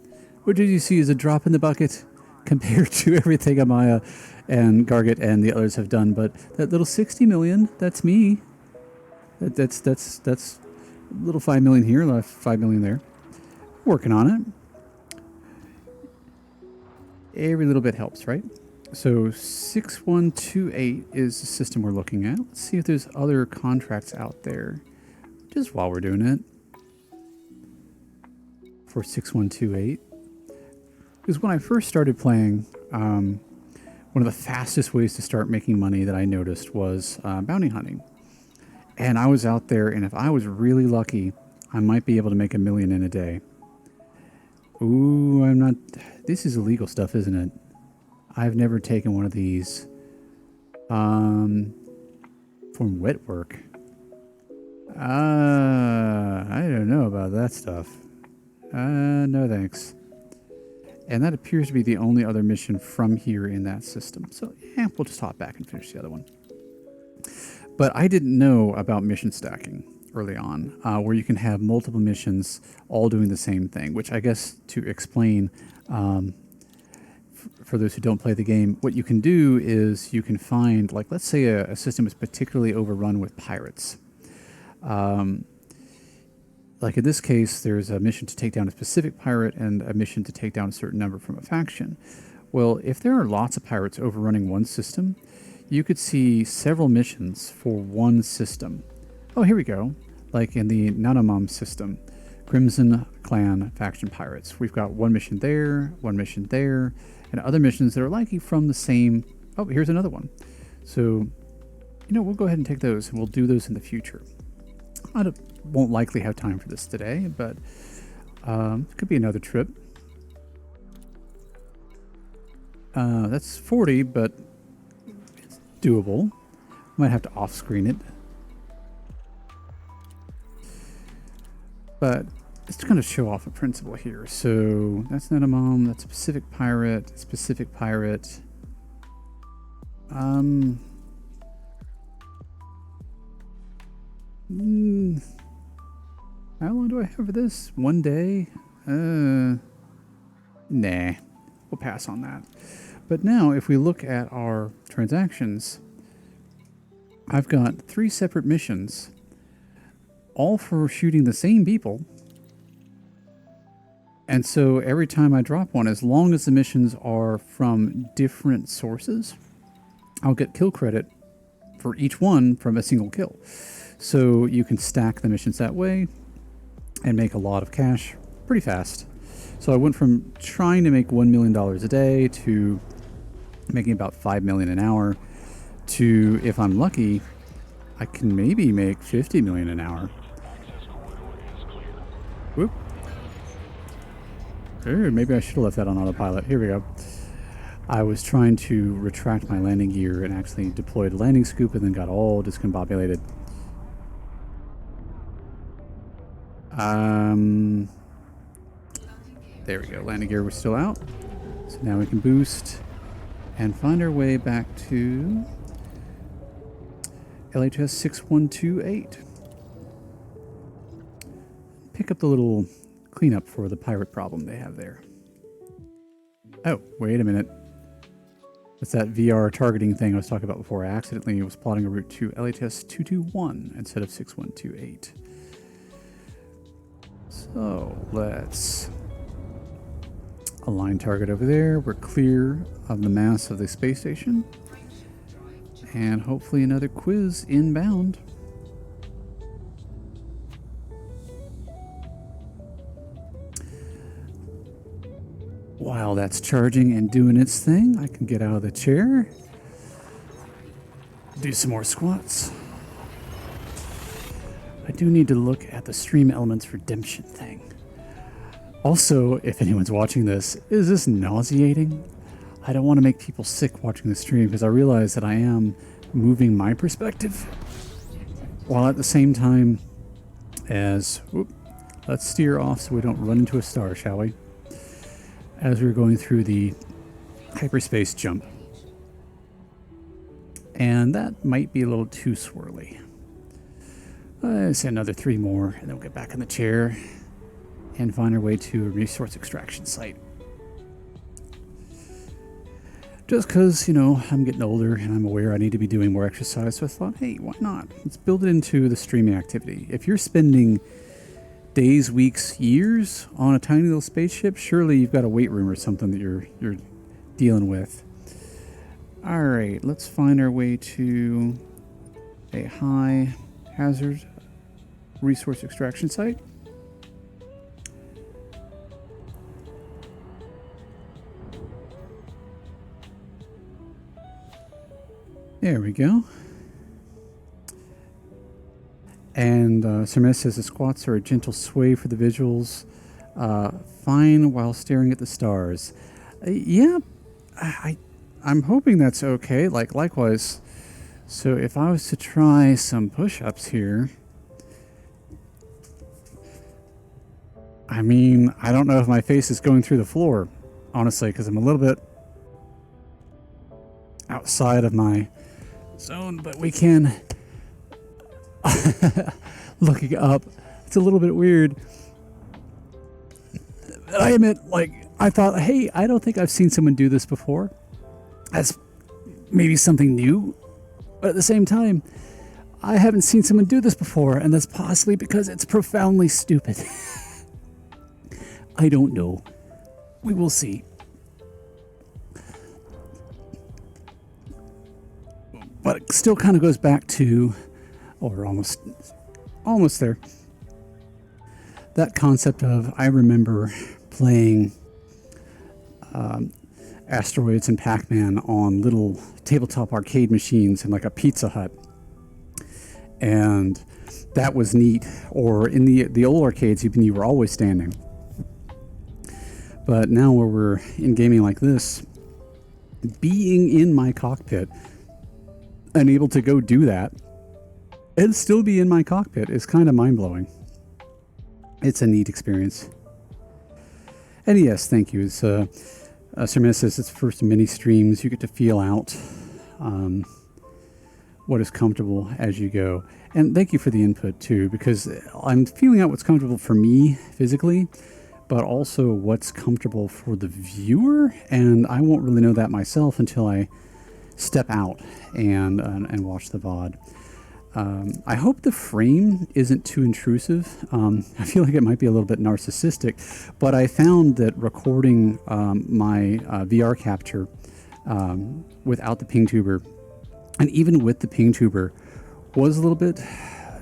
which as you see is a drop in the bucket compared to everything Amaya and Garget and the others have done. But that little 60 million, that's me. That's a little 5 million here, a little 5 million there. Working on it. Every little bit helps, right? So 6128 is the system we're looking at. Let's see if there's other contracts out there just while we're doing it for 6128. Because when I first started playing, one of the fastest ways to start making money that I noticed was bounty hunting. And I was out there, and if I was really lucky, I might be able to make $1 million in a day. Ooh, I'm not... This is illegal stuff, isn't it? I've never taken one of these. From wet work. I don't know about that stuff. No thanks. And that appears to be the only other mission from here in that system. So, yeah, we'll just hop back and finish the other one. But I didn't know about mission stacking early on, where you can have multiple missions all doing the same thing, which I guess to explain, for those who don't play the game, what you can do is you can find, like, let's say a system is particularly overrun with pirates. Like in this case, there's a mission to take down a specific pirate and a mission to take down a certain number from a faction. Well, if there are lots of pirates overrunning one system, you could see several missions for one system. Oh, here we go. Like in the Nanamam system, Crimson Clan faction pirates. We've got one mission there, and other missions that are likely from the same... Oh, here's another one. So, we'll go ahead and take those, and we'll do those in the future. I won't likely have time for this today, but it could be another trip. That's 40, but it's doable. Might have to off-screen it. But it's to kind of show off a principle here. So that's not a mom, that's a Pacific Pirate, How long do I have for this? 1 day? Nah. We'll pass on that. But now, if we look at our transactions, I've got 3 separate missions, all for shooting the same people. And so every time I drop one, as long as the missions are from different sources, I'll get kill credit for each one from a single kill. So you can stack the missions that way and make a lot of cash pretty fast. So I went from trying to make $1 million a day to making about $5 million an hour to, if I'm lucky, I can maybe make $50 million an hour. Whoop. Maybe I should have left that on autopilot. Here we go. I was trying to retract my landing gear and actually deployed a landing scoop and then got all discombobulated. There we go. Landing gear was still out. So now we can boost and find our way back to LHS 6128. Pick up the little cleanup for the pirate problem they have there. Oh, wait a minute. That's that VR targeting thing I was talking about before. I accidentally was plotting a route to LHS 221 instead of 6128. So let's align target over there. We're clear of the mass of the space station. And hopefully another quiz inbound. While that's charging and doing its thing, I can get out of the chair, do some more squats. I do need to look at the stream elements redemption thing. Also, if anyone's watching this, is this nauseating? I don't want to make people sick watching the stream because I realize that I am moving my perspective while at the same time as... let's steer off so we don't run into a star, shall we? As we're going through the hyperspace jump. And that might be a little too swirly. Let's say another 3 more, and then we'll get back in the chair and find our way to a resource extraction site. Just because, you know, I'm getting older and I'm aware I need to be doing more exercise, so I thought, hey, why not? Let's build it into the streaming activity. If you're spending days, weeks, years on a tiny little spaceship, surely you've got a weight room or something that you're dealing with. All right, let's find our way to a high hazard resource extraction site. There we go. And Sermes says the squats are a gentle sway for the visuals. Fine while staring at the stars. Yeah, I'm hoping that's okay. Like, likewise. So if I was to try some push-ups here, I mean, I don't know if my face is going through the floor, honestly, because I'm a little bit outside of my zone, but we can... looking up, it's a little bit weird. I admit, like, I thought, hey, I don't think I've seen someone do this before. That's maybe something new, but at the same time, I haven't seen someone do this before, and that's possibly because it's profoundly stupid. I don't know. We will see. But it still kind of goes back to, or almost there, that concept of, I remember playing Asteroids and Pac-Man on little tabletop arcade machines in like a Pizza Hut. And that was neat. Or in the old arcades, even you were always standing. But now where we're in gaming like this, being in my cockpit and able to go do that and still be in my cockpit is kind of mind-blowing. It's a neat experience. And yes, thank you. It's Sir says it's the first mini streams. You get to feel out what is comfortable as you go. And thank you for the input too, because I'm feeling out what's comfortable for me physically, but also what's comfortable for the viewer. And I won't really know that myself until I step out and watch the VOD. I hope the frame isn't too intrusive. I feel like it might be a little bit narcissistic, but I found that recording my VR capture without the ping tuber, and even with the ping tuber, was a little bit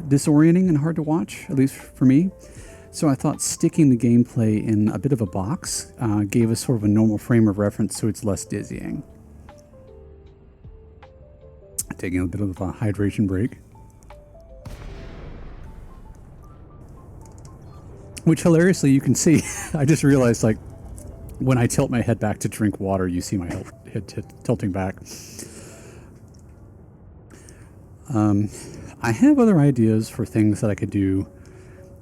disorienting and hard to watch, at least for me. So I thought sticking the gameplay in a bit of a box gave us sort of a normal frame of reference so it's less dizzying. Taking a bit of a hydration break. Which hilariously you can see. I just realized, like, when I tilt my head back to drink water, you see my head tilting back. I have other ideas for things that I could do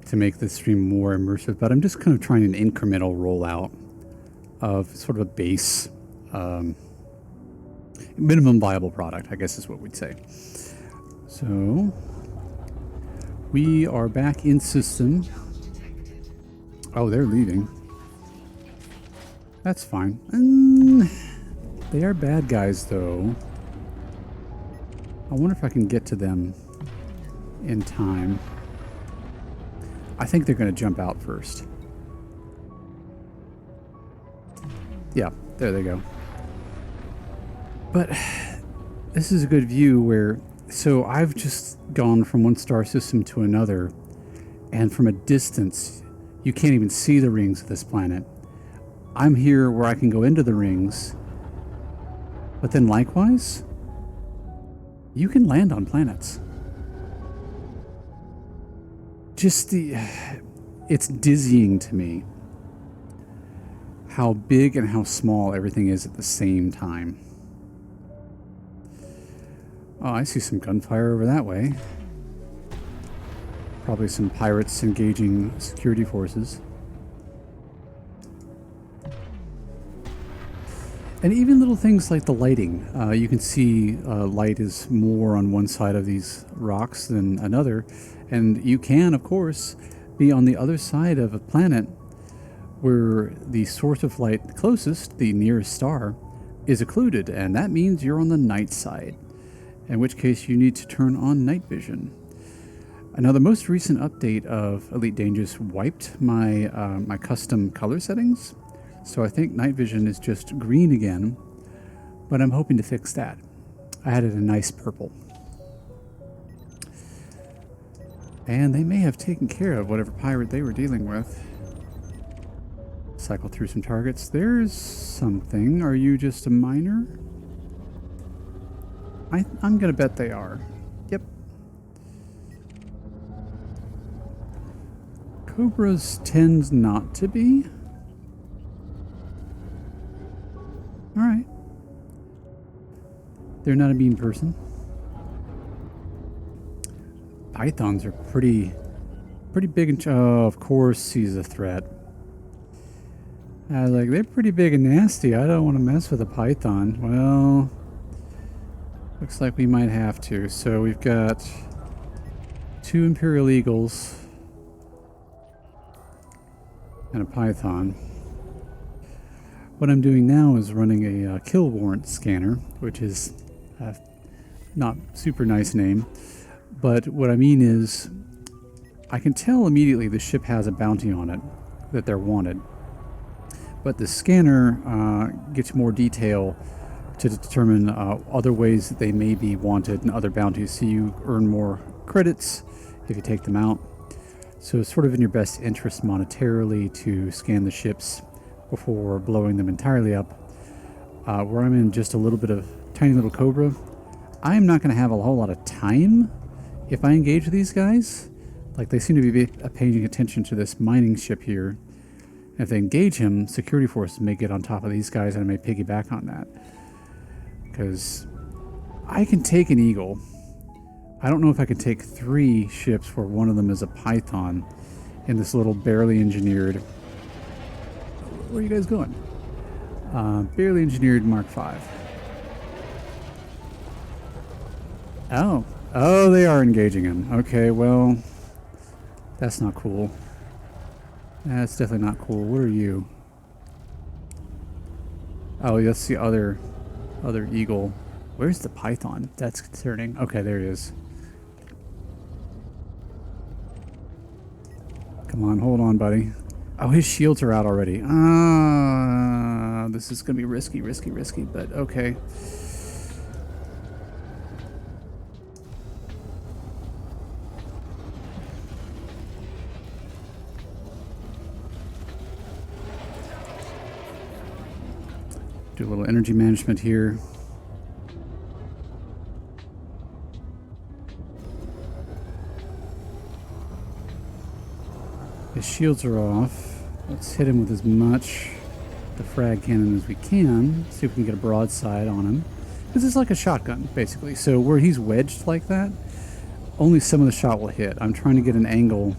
to make this stream more immersive, but I'm just kind of trying an incremental rollout of sort of a base minimum viable product, I guess is what we'd say. So we are back in system. Oh, they're leaving. That's fine. They are bad guys, though. I wonder if I can get to them in time. I think they're going to jump out first. Yeah, there they go. But this is a good view where... So I've just gone from one star system to another, and from a distance, you can't even see the rings of this planet. I'm here where I can go into the rings, but then likewise, you can land on planets. just it's dizzying to me how big and how small everything is at the same time. Oh, I see some gunfire over that way. Probably some pirates engaging security forces. And even little things like the lighting. You can see light is more on one side of these rocks than another. And you can, of course, be on the other side of a planet where the source of light closest, the nearest star, is occluded. And that means you're on the night side, in which case you need to turn on night vision. Now, the most recent update of Elite Dangerous wiped my, my custom color settings. So I think night vision is just green again, but I'm hoping to fix that. I had it a nice purple. And they may have taken care of whatever pirate they were dealing with. Cycle through some targets. There's something. Are you just a miner? I'm gonna bet they are. Yep. Cobras tend not to be. Alright. They're not a mean person. Pythons are pretty big and... Oh, of course he's a threat. I was like, they're pretty big and nasty. I don't want to mess with a python. Well, looks like we might have to. So we've got 2 Imperial Eagles and a python. What I'm doing now is running a kill warrant scanner, which is not super nice name. But what I mean is, I can tell immediately the ship has a bounty on it, that they're wanted. But the scanner gets more detail to determine other ways that they may be wanted and other bounties, so you earn more credits if you take them out. So it's sort of in your best interest monetarily to scan the ships before blowing them entirely up. Where I'm in just a little bit of tiny little Cobra, I'm not going to have a whole lot of time if I engage these guys. Like, they seem to be paying attention to this mining ship here. And if they engage him, security forces may get on top of these guys, and I may piggyback on that. Because I can take an Eagle. I don't know if I can take 3 ships where one of them is a Python in this little barely engineered... Where are you guys going? Barely engineered Mark V. Oh, they are engaging him. Okay, well, that's not cool. That's definitely not cool. What are you? Oh, that's the other eagle. Where's the python? That's concerning. Okay, there he is. Come on, hold on, buddy. Oh, his shields are out already. This is going to be risky, but okay. Do a little energy management here. His shields are off. Let's hit him with as much the frag cannon as we can. See if we can get a broadside on him. This is like a shotgun, basically. So where he's wedged like that, only some of the shot will hit. I'm trying to get an angle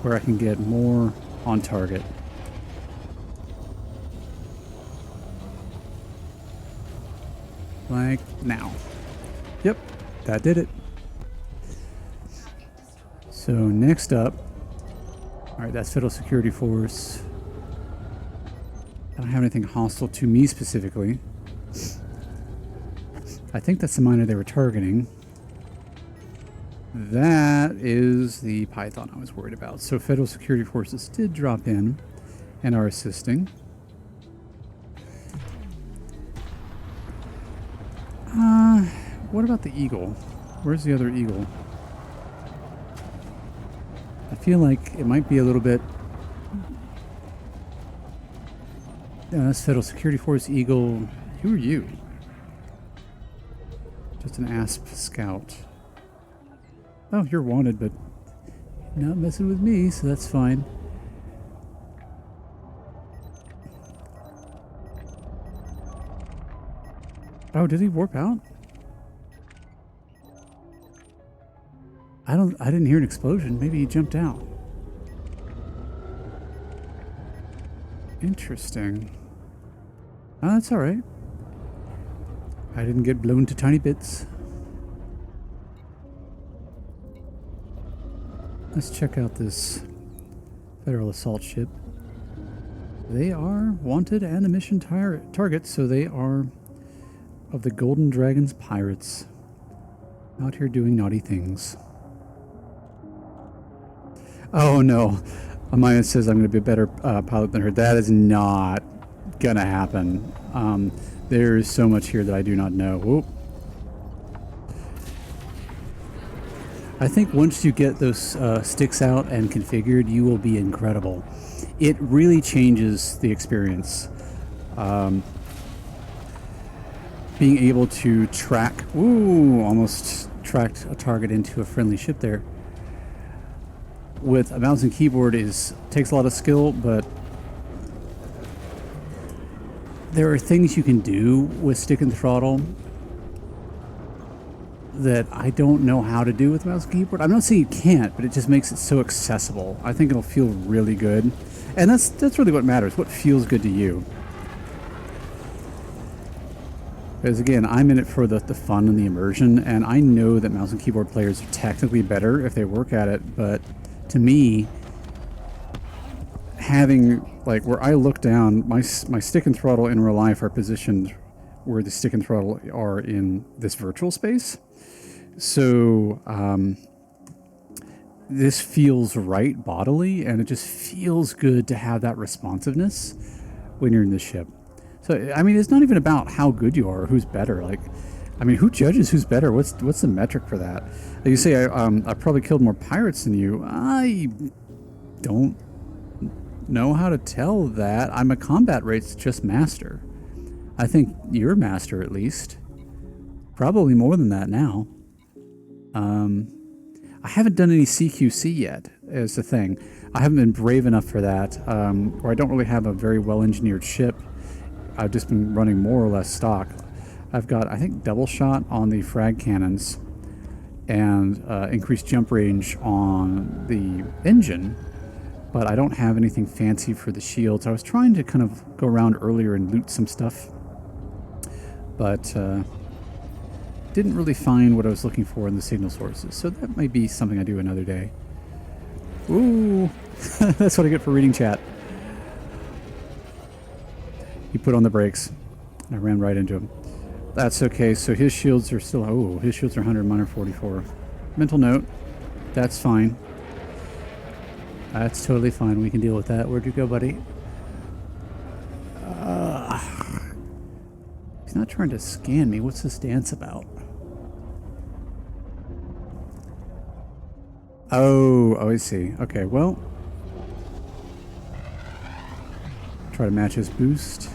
where I can get more on target. Like now. Yep, that did it. So next up, alright, that's Federal Security Force. I don't have anything hostile to me specifically. I think that's the miner they were targeting. That is the Python I was worried about. So Federal Security Forces did drop in and are assisting. What about the Eagle? Where's the other Eagle? I feel like it might be a little bit... that's Federal Security Force Eagle. Who are you? Just an ASP scout. Oh, you're wanted, but Not messing with me, so that's fine. Oh, did he warp out? I didn't hear an explosion. Maybe he jumped out. Interesting. Oh, that's alright. I didn't get blown to tiny bits. Let's check out this Federal assault ship. They are wanted and a mission target, so they are of the Golden Dragon's pirates. Out here doing naughty things. Oh no. Amaya says I'm going to be a better pilot than her. That is not going to happen. There is so much here that I do not know. Whoop. I think once you get those sticks out and configured, you will be incredible. It really changes the experience. Being able to track... Ooh, almost tracked a target into a friendly ship there. With a mouse and keyboard takes a lot of skill, but there are things you can do with stick and throttle that I don't know how to do with mouse and keyboard. I'm not saying you can't, but it just makes it so accessible. I think it'll feel really good. And that's really what matters, what feels good to you. Because again, I'm in it for the fun and the immersion, and I know that mouse and keyboard players are technically better if they work at it, but to me, having, like, where I look down, my stick and throttle in real life are positioned where the stick and throttle are in this virtual space. So, this feels right bodily, and it just feels good to have that responsiveness when you're in the ship. So, I mean, it's not even about how good you are or who's better. Like, I mean, who judges who's better? What's the metric for that? Like you say, I probably killed more pirates than you. I don't know how to tell that. I'm a combat rates just master. I think you're master at least. Probably more than that now. I haven't done any CQC yet, is the thing. I haven't been brave enough for that, or I don't really have a very well-engineered ship. I've just been running more or less stock. I've got, I think, double shot on the frag cannons and increased jump range on the engine, but I don't have anything fancy for the shields. I was trying to kind of go around earlier and loot some stuff, but didn't really find what I was looking for in the signal sources, so that might be something I do another day. Ooh, that's what I get for reading chat. He put on the brakes. I ran right into him. That's okay, so his shields are still... Oh, his shields are 100, mine are 44. Mental note. That's fine. That's totally fine. We can deal with that. Where'd you go, buddy? He's not trying to scan me. What's this dance about? Oh, I see. Okay, well... Try to match his boost.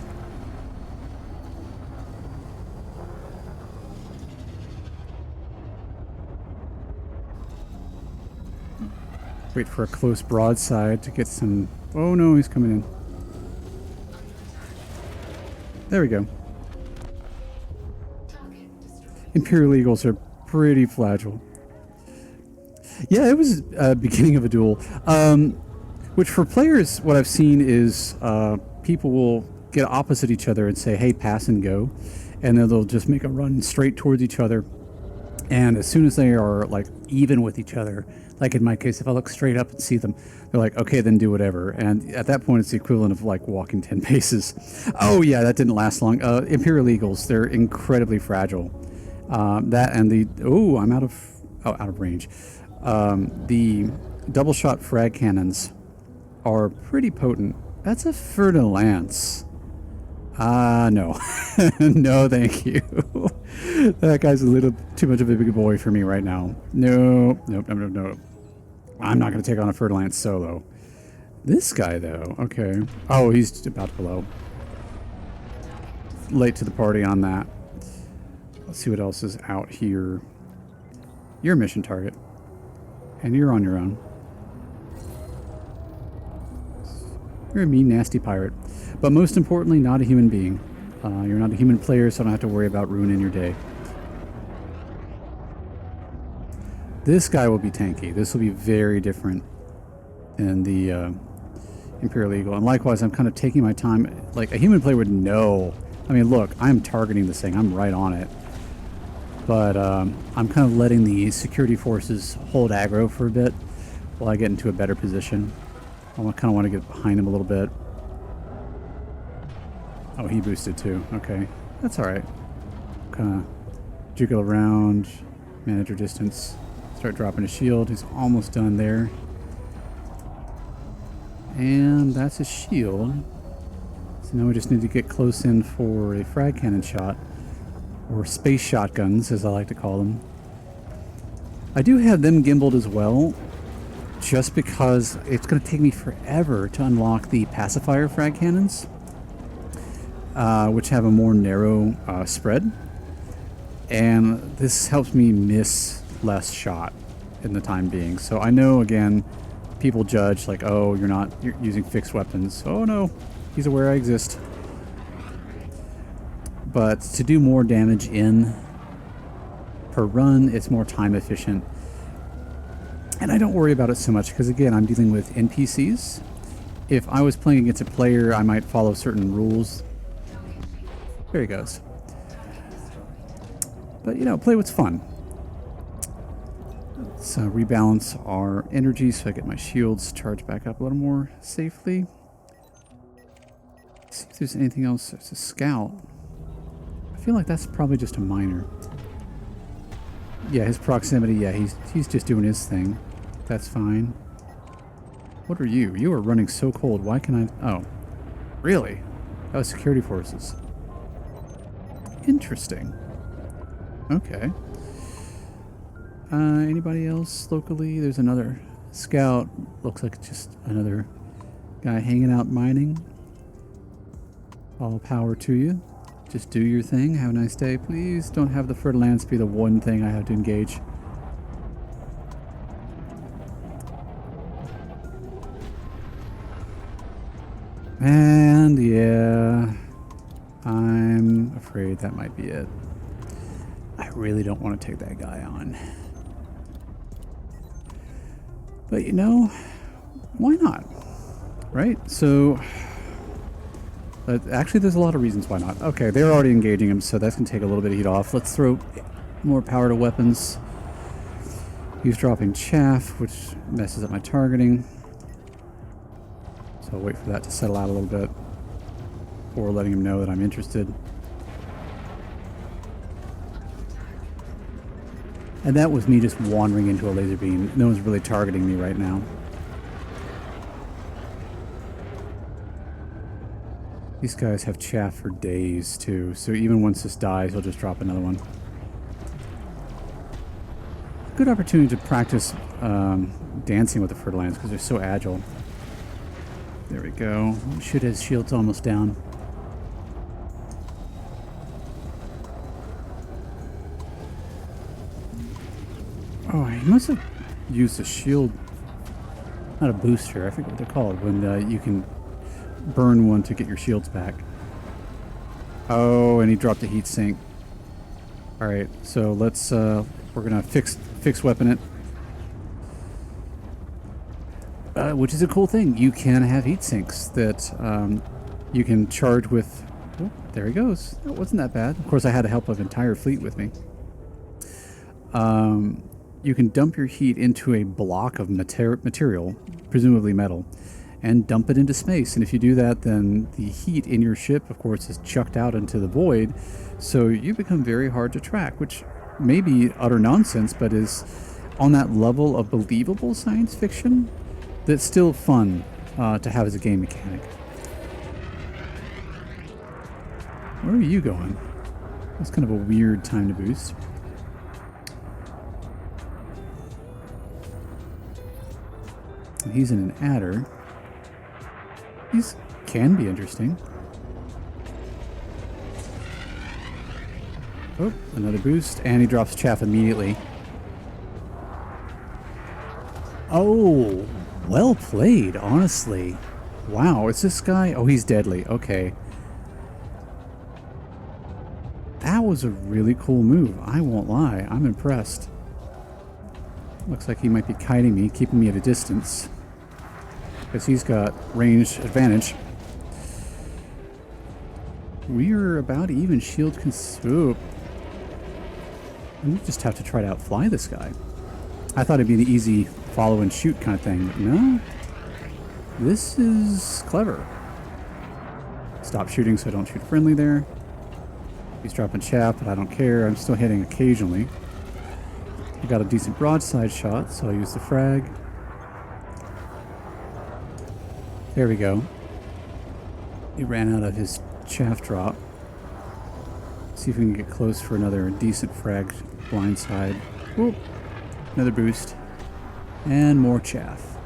Wait for a close broadside to get some... Oh no, he's coming in. There we go. Imperial Eagles are pretty fragile. Yeah, it was beginning of a duel. Which for players, what I've seen is people will get opposite each other and say, hey, pass and go. And then they'll just make a run straight towards each other. And as soon as they are, like, even with each other, like in my case, if I look straight up and see them, they're like, okay, then do whatever. And at that point, it's the equivalent of, like, walking 10 paces. Oh, yeah, that didn't last long. Imperial Eagles, they're incredibly fragile. That and the... Oh, I'm out of range. The double-shot frag cannons are pretty potent. That's a Fer-de-Lance. No. No, thank you. That guy's a little too much of a big boy for me right now. No. I'm not going to take on a Fer-de-Lance solo. This guy, though. Okay. Oh, he's about to blow. Late to the party on that. Let's see what else is out here. You're a mission target. And you're on your own. You're a mean, nasty pirate. But most importantly, not a human being. You're not a human player, so I don't have to worry about ruining your day. This guy will be tanky. This will be very different in the Imperial Eagle. And likewise, I'm kind of taking my time. Like, a human player would know. I mean, look, I'm targeting this thing. I'm right on it. But I'm kind of letting the security forces hold aggro for a bit while I get into a better position. I kind of want to get behind him a little bit. Oh, he boosted too. Okay. That's alright. Kind of jiggle around, manage your distance, start dropping a shield. He's almost done there. And that's a shield. So now we just need to get close in for a frag cannon shot. Or space shotguns, as I like to call them. I do have them gimbaled as well, just because it's going to take me forever to unlock the pacifier frag cannons, which have a more narrow spread. And this helps me miss less shot in the time being. So I know, again, people judge like, oh, you're using fixed weapons. Oh no, he's aware I exist. But to do more damage in per run, it's more time efficient. And I don't worry about it so much because, again, I'm dealing with NPCs. If I was playing against a player, I might follow certain rules. There he goes. But, you know, play what's fun. Let's rebalance our energy so I get my shields charged back up a little more safely. Let's see if there's anything else. There's a scout. I feel like that's probably just a minor. Yeah, his proximity, yeah, he's just doing his thing. That's fine. What are you? You are running so cold. Why can I... Oh. Really? That was security forces. Interesting. Okay. Anybody else locally? There's another scout. Looks like just another guy hanging out mining. All power to you. Just do your thing. Have a nice day. Please don't have the fertile lands be the one thing I have to engage. And yeah, I'm afraid that might be it. I really don't want to take that guy on. But you know, why not? Right? So... actually, there's a lot of reasons why not. Okay, they're already engaging him, so that's going to take a little bit of heat off. Let's throw more power to weapons. He's dropping chaff, which messes up my targeting. So I'll wait for that to settle out a little bit before letting him know that I'm interested. And that was me just wandering into a laser beam. No one's really targeting me right now. These guys have chaff for days, too, so even once this dies, he'll just drop another one. Good opportunity to practice dancing with the fertile lands because they're so agile. There we go. Shoot, his shield's almost down. Oh, he must have used a shield, not a booster, I forget what they're called, when you can burn one to get your shields back. Oh, and he dropped a heat sink. Alright, so let's, we're gonna fix weapon it. Which is a cool thing. You can have heat sinks that you can charge with... Oh, there he goes. That wasn't that bad. Of course, I had to help an entire fleet with me. You can dump your heat into a block of material, presumably metal, and dump it into space. And if you do that, then the heat in your ship, of course, is chucked out into the void, so you become very hard to track, which may be utter nonsense, but is on that level of believable science fiction that's still fun to have as a game mechanic. Where are you going? That's kind of a weird time to boost. He's in an adder. These can be interesting. Oh, another boost, and he drops chaff immediately. Oh, well played, honestly. Wow, is this guy? Oh, he's deadly. Okay. That was a really cool move. I won't lie. I'm impressed. Looks like he might be kiting me, keeping me at a distance. Because he's got range advantage. We are about to even shield consume. We just have to try to outfly this guy. I thought it'd be the easy follow and shoot kind of thing, but no. This is clever. Stop shooting so I don't shoot friendly there. He's dropping chaff, but I don't care. I'm still hitting occasionally. I got a decent broadside shot, so I'll use the frag. There we go. He ran out of his chaff drop. See if we can get close for another decent frag blindside. Whoop. Another boost. And more chaff.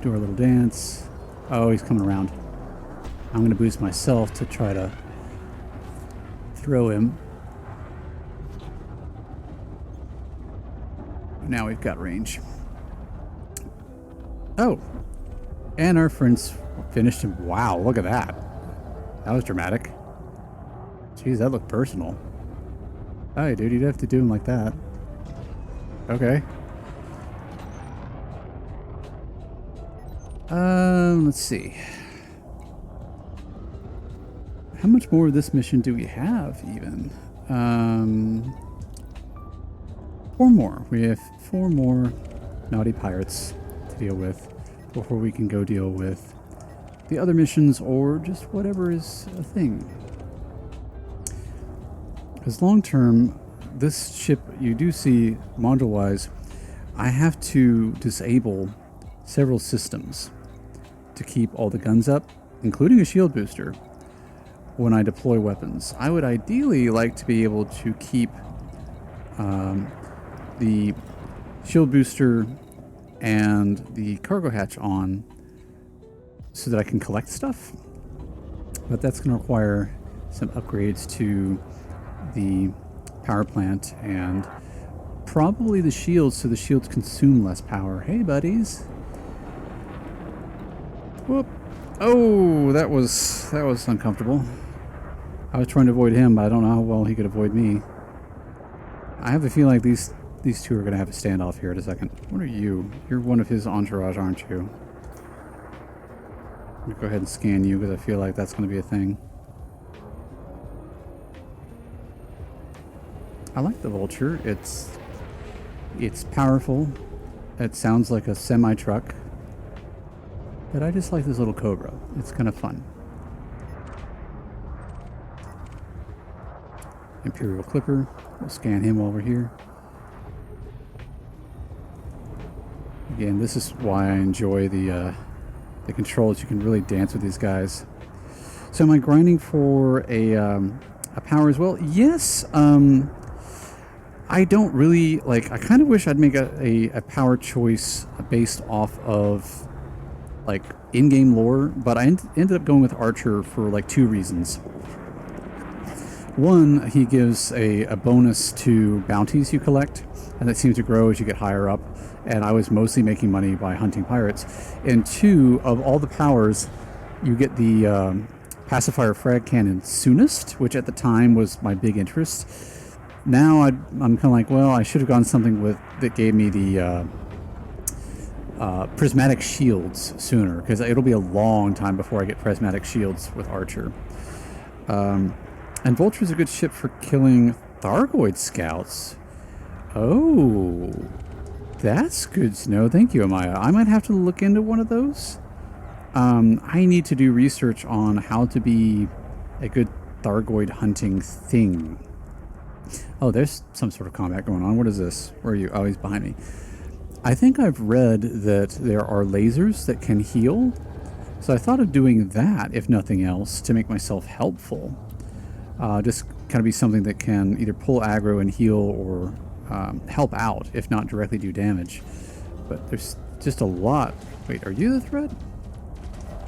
Do our little dance. Oh, he's coming around. I'm going to boost myself to try to throw him. Now we've got range. Oh. And our friends finished him. Wow, look at that. That was dramatic. Jeez, that looked personal. Hey, dude, you'd have to do him like that. Okay. Let's see. How much more of this mission do we have, even? 4 more. We have 4 more naughty pirates to deal with before we can go deal with the other missions or just whatever is a thing. Because long term, this ship, you do see module-wise, I have to disable several systems to keep all the guns up, including a shield booster, when I deploy weapons. I would ideally like to be able to keep the shield booster and the cargo hatch on so that I can collect stuff. But that's going to require some upgrades to the power plant and probably the shields so the shields consume less power. Hey, buddies. Whoop. Oh, that was uncomfortable. I was trying to avoid him, but I don't know how well he could avoid me. I have a feeling like these two are going to have a standoff here in a second. What are you? You're one of his entourage, aren't you? Let me go ahead and scan you because I feel like that's going to be a thing. I like the Vulture. It's powerful. It sounds like a semi-truck. But I just like this little Cobra. It's kind of fun. Imperial Clipper. We'll scan him while we're here. Again, this is why I enjoy the controls. You can really dance with these guys. So am I grinding for a power as well? Yes. I don't really like. I kind of wish I'd make a power choice based off of like in-game lore, but I ended up going with Archer for like 2 reasons. One, he gives a bonus to bounties you collect, and that seems to grow as you get higher up. And I was mostly making money by hunting pirates. And 2, of all the powers, you get the pacifier frag cannon soonest, which at the time was my big interest. Now I'm kind of like, well, I should have gone something that gave me the prismatic shields sooner, because it'll be a long time before I get prismatic shields with Archer. And Vulture's a good ship for killing Thargoid scouts. Oh, that's good to know. Thank you, Amaya. I might have to look into one of those. I need to do research on how to be a good Thargoid hunting thing. Oh, there's some sort of combat going on. What is this? Where are you? Oh, he's behind me. I think I've read that there are lasers that can heal. So I thought of doing that, if nothing else, to make myself helpful. Just kind of be something that can either pull aggro and heal or help out, if not directly do damage. But there's just a lot. Wait, are you the threat?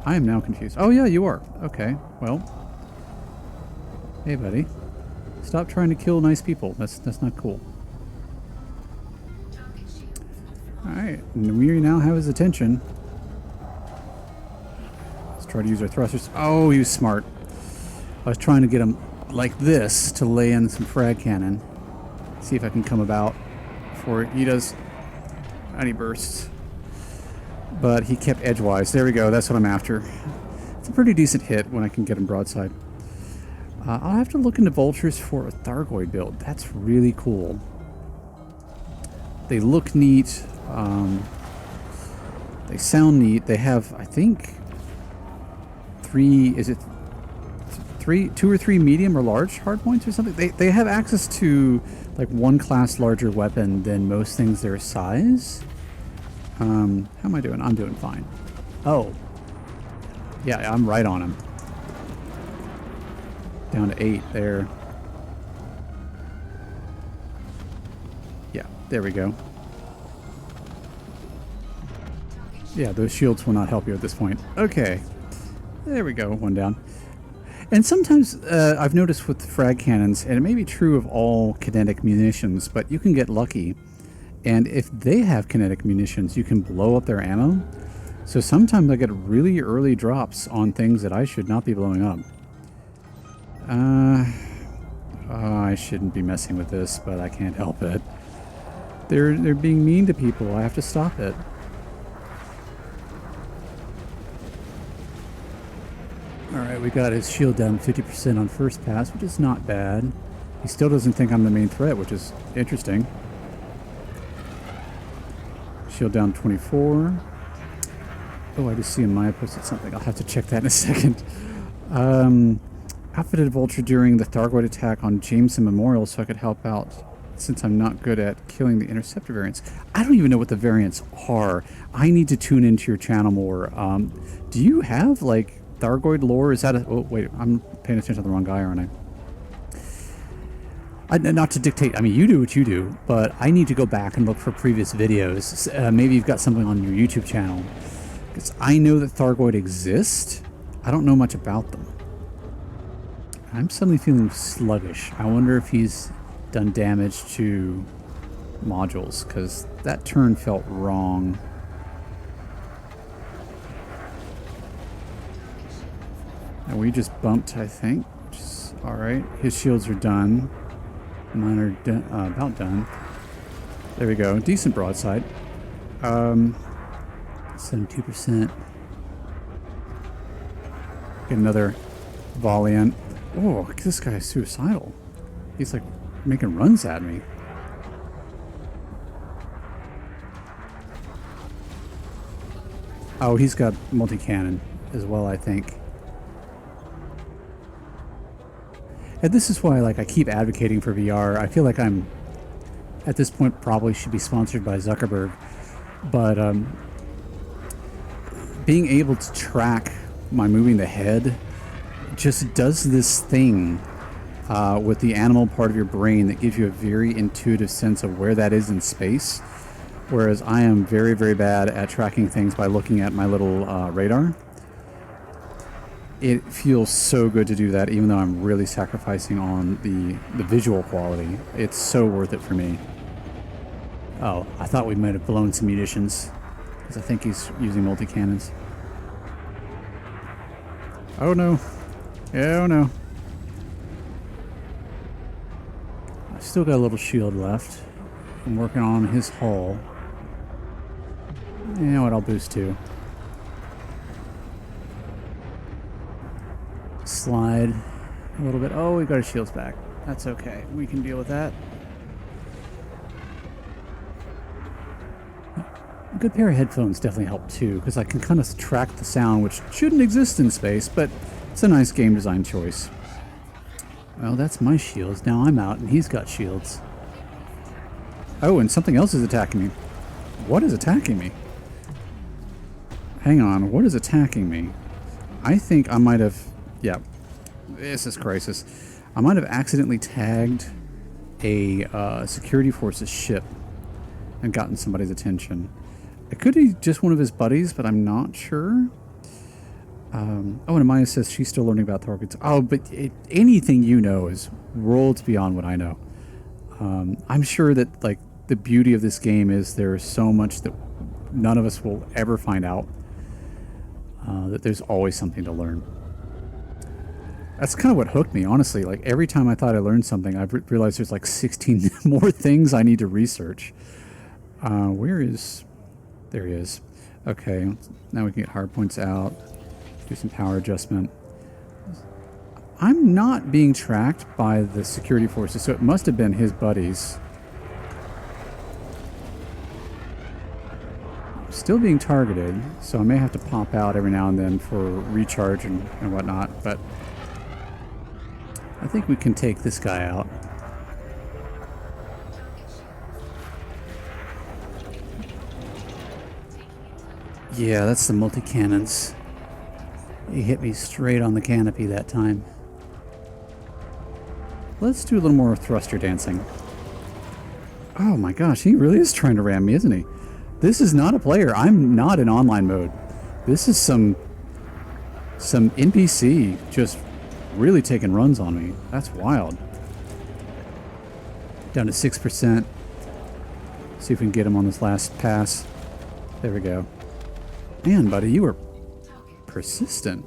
I am now confused. Oh yeah, you are. Okay, well. Hey buddy. Stop trying to kill nice people. That's not cool. Alright, we now have his attention. Try to use our thrusters. Oh, he was smart. I was trying to get him like this to lay in some frag cannon. See if I can come about before he does any bursts. But he kept edgewise. There we go. That's what I'm after. It's a pretty decent hit when I can get him broadside. I'll have to look into vultures for a Thargoid build. That's really cool. They look neat. They sound neat. They have, I think, two or three medium or large hardpoints or something. They have access to like one class larger weapon than most things their size. How am I doing? I'm doing fine. Oh. Yeah, I'm right on him. Down to 8 there. Yeah, there we go. Yeah, those shields will not help you at this point. Okay. There we go, one down. And sometimes I've noticed with frag cannons, and it may be true of all kinetic munitions, but you can get lucky. And if they have kinetic munitions, you can blow up their ammo. So sometimes I get really early drops on things that I should not be blowing up. I shouldn't be messing with this, but I can't help it. They're being mean to people. I have to stop it. Alright, we got his shield down 50% on first pass, which is not bad. He still doesn't think I'm the main threat, which is interesting. Shield down 24. Oh, I just see Maya posted something. I'll have to check that in a second. Outfitted Vulture during the Thargoid attack on Jameson Memorial so I could help out since I'm not good at killing the interceptor variants. I don't even know what the variants are. I need to tune into your channel more. Do you have, like, Thargoid lore? Is that a... Oh, wait. I'm paying attention to the wrong guy, aren't I? Not to dictate. I mean, you do what you do, but I need to go back and look for previous videos. Maybe you've got something on your YouTube channel. Because I know that Thargoid exist. I don't know much about them. I'm suddenly feeling sluggish. I wonder if he's done damage to modules, because that turn felt wrong. And we just bumped, I think, which is alright. His shields are done. Mine are about done. There we go. Decent broadside. 72%. Get another volley in. Oh, this guy is suicidal. He's like making runs at me. Oh, he's got multi-cannon as well, I think. And this is why, like, I keep advocating for VR. I feel like I'm, at this point, probably should be sponsored by Zuckerberg. But being able to track my moving the head just does this thing with the animal part of your brain that gives you a very intuitive sense of where that is in space. Whereas I am very, very bad at tracking things by looking at my little radar. It feels so good to do that, even though I'm really sacrificing on the visual quality. It's so worth it for me. Oh, I thought we might have blown some munitions, because I think he's using multi-cannons. Oh no. Oh no. I still got a little shield left. I'm working on his hull. You know what, I'll boost too. Slide a little bit. Oh, we got our shields back. That's okay. We can deal with that. A good pair of headphones definitely help too, because I can kind of track the sound, which shouldn't exist in space, but it's a nice game design choice. Well, that's my shields. Now I'm out and he's got shields. Oh, and something else is attacking me. What is attacking me? Hang on, what is attacking me? I think I might have... Yeah, this is crisis. I might have accidentally tagged a security forces ship and gotten somebody's attention. It could be just one of his buddies, but I'm not sure. Oh, and Amaya says she's still learning about targets. Oh, but anything you know is worlds beyond what I know. I'm sure that, like, the beauty of this game is there's so much that none of us will ever find out. that there's always something to learn. That's kind of what hooked me, honestly. Like, every time I thought I learned something, I've realized there's like 16 more things I need to research. Where is... There he is. Okay, now we can get hard points out. Do some power adjustment. I'm not being tracked by the security forces, so it must have been his buddies. Still being targeted, so I may have to pop out every now and then for recharge and whatnot, but I think we can take this guy out. Yeah, that's the multi-cannons. He hit me straight on the canopy that time. Let's do a little more thruster dancing. Oh my gosh, he really is trying to ram me, isn't he? This is not a player. I'm not in online mode. This is some NPC just really taking runs on me. That's wild. Down to 6%. See if we can get him on this last pass. There we go. Man, buddy, you were persistent.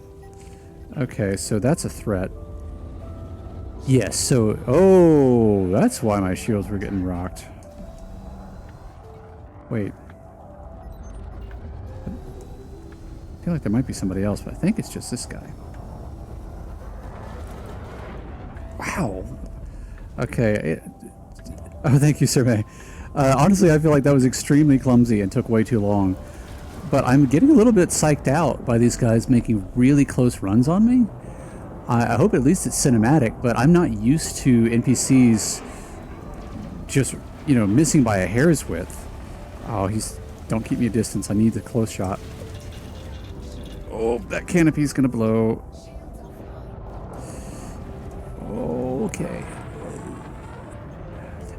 Okay, so that's a threat. Yes, so... Oh, that's why my shields were getting rocked. Wait. I feel like there might be somebody else, but I think it's just this guy. Wow. Okay. Oh, thank you, Sir May. Honestly, I feel like that was extremely clumsy and took way too long. But I'm getting a little bit psyched out by these guys making really close runs on me. I hope at least it's cinematic, but I'm not used to NPCs just, you know, missing by a hair's width. Oh, he's... Don't keep me a distance. I need the close shot. Oh, that canopy's gonna blow. Okay.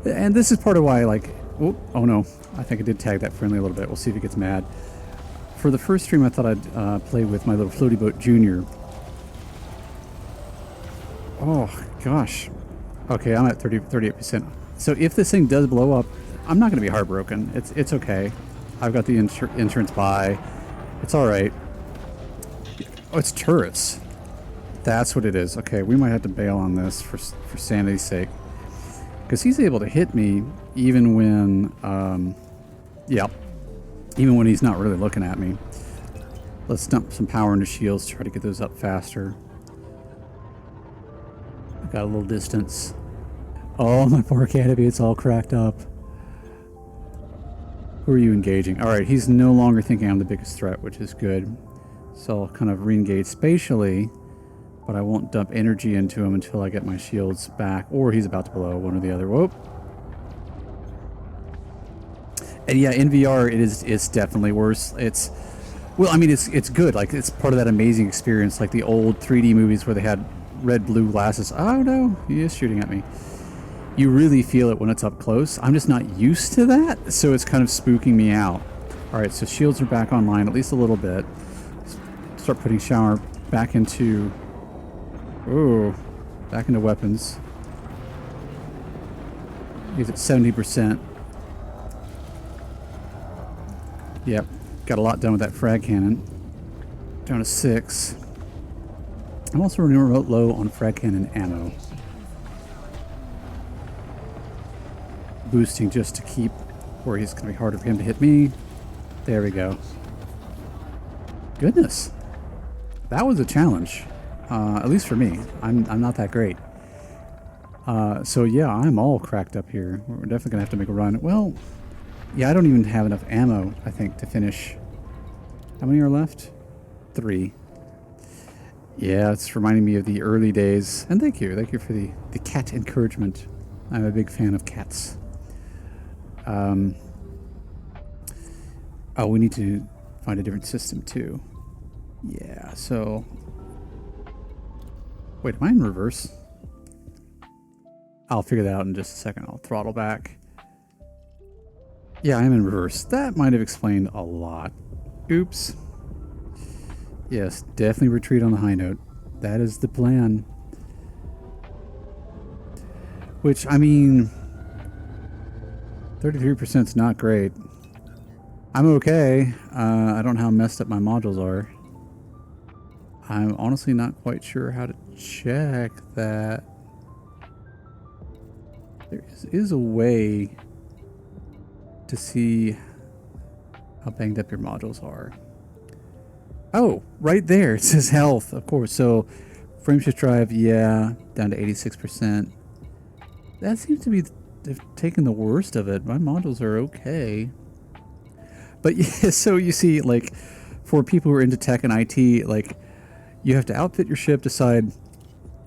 And this is part of why, like... Oh no. I think I did tag that friendly a little bit. We'll see if he gets mad. For the first stream, I thought I'd play with my little floaty boat Junior. Oh, gosh. Okay, I'm at 38%. So if this thing does blow up, I'm not going to be heartbroken. It's okay. I've got the insurance buy. It's all right. Oh, it's turrets. That's what it is. Okay, we might have to bail on this for sanity's sake. Because he's able to hit me even when... Yep. Even when he's not really looking at me. Let's dump some power into shields, try to get those up faster. I've got a little distance. Oh, my poor canopy, it's all cracked up. Who are you engaging? Alright, he's no longer thinking I'm the biggest threat, which is good. So I'll kind of re-engage spatially, but I won't dump energy into him until I get my shields back, or he's about to blow, one or the other. Whoop. And yeah, in VR, it's definitely worse. It's, well, I mean, it's good. Like, it's part of that amazing experience, like the old 3D movies where they had red-blue glasses. Oh no, he is shooting at me. You really feel it when it's up close. I'm just not used to that, so it's kind of spooking me out. All right, so shields are back online, at least a little bit. Start putting shower back into, back into weapons. He's at 70%. Yep, got a lot done with that frag cannon. Down to 6. I'm also running low on frag cannon ammo. Boosting just to keep where he's going to be harder for him to hit me. There we go. Goodness. That was a challenge. At least for me. I'm not that great. So yeah, I'm all cracked up here. We're definitely going to have to make a run. Well, yeah, I don't even have enough ammo, I think, to finish. How many are left? 3. Yeah, it's reminding me of the early days. And thank you for the cat encouragement. I'm a big fan of cats. Oh, we need to find a different system too. Yeah, so... Wait, am I in reverse? I'll figure that out in just a second. I'll throttle back. Yeah, I'm in reverse. That might have explained a lot. Oops. Yes, definitely retreat on the high note. That is the plan. Which, I mean... 33% is not great. I'm okay. I don't know how messed up my modules are. I'm honestly not quite sure how to check that. There is a way to see how banged up your modules are. Oh, right there. It says health, of course. So frameshift drive, yeah, down to 86%. That seems to be they've taken the worst of it. My modules are okay. But yeah, so you see, like, for people who are into tech and IT, like, you have to outfit your ship, decide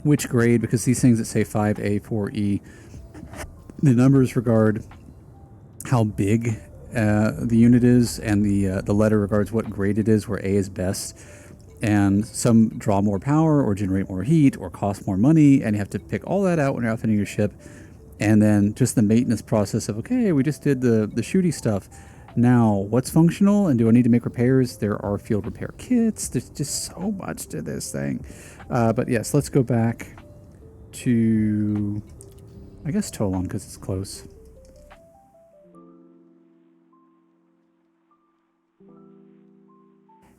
which grade, because these things that say 5A, 4E, the numbers regard how big the unit is, and the letter regards what grade it is, where A is best. And some draw more power, or generate more heat, or cost more money, and you have to pick all that out when you're outfitting your ship. And then just the maintenance process of, okay, we just did the shooty stuff. Now, what's functional, and do I need to make repairs? There are field repair kits. There's just so much to this thing. But yes, let's go back to, I guess, Toulon, because it's close.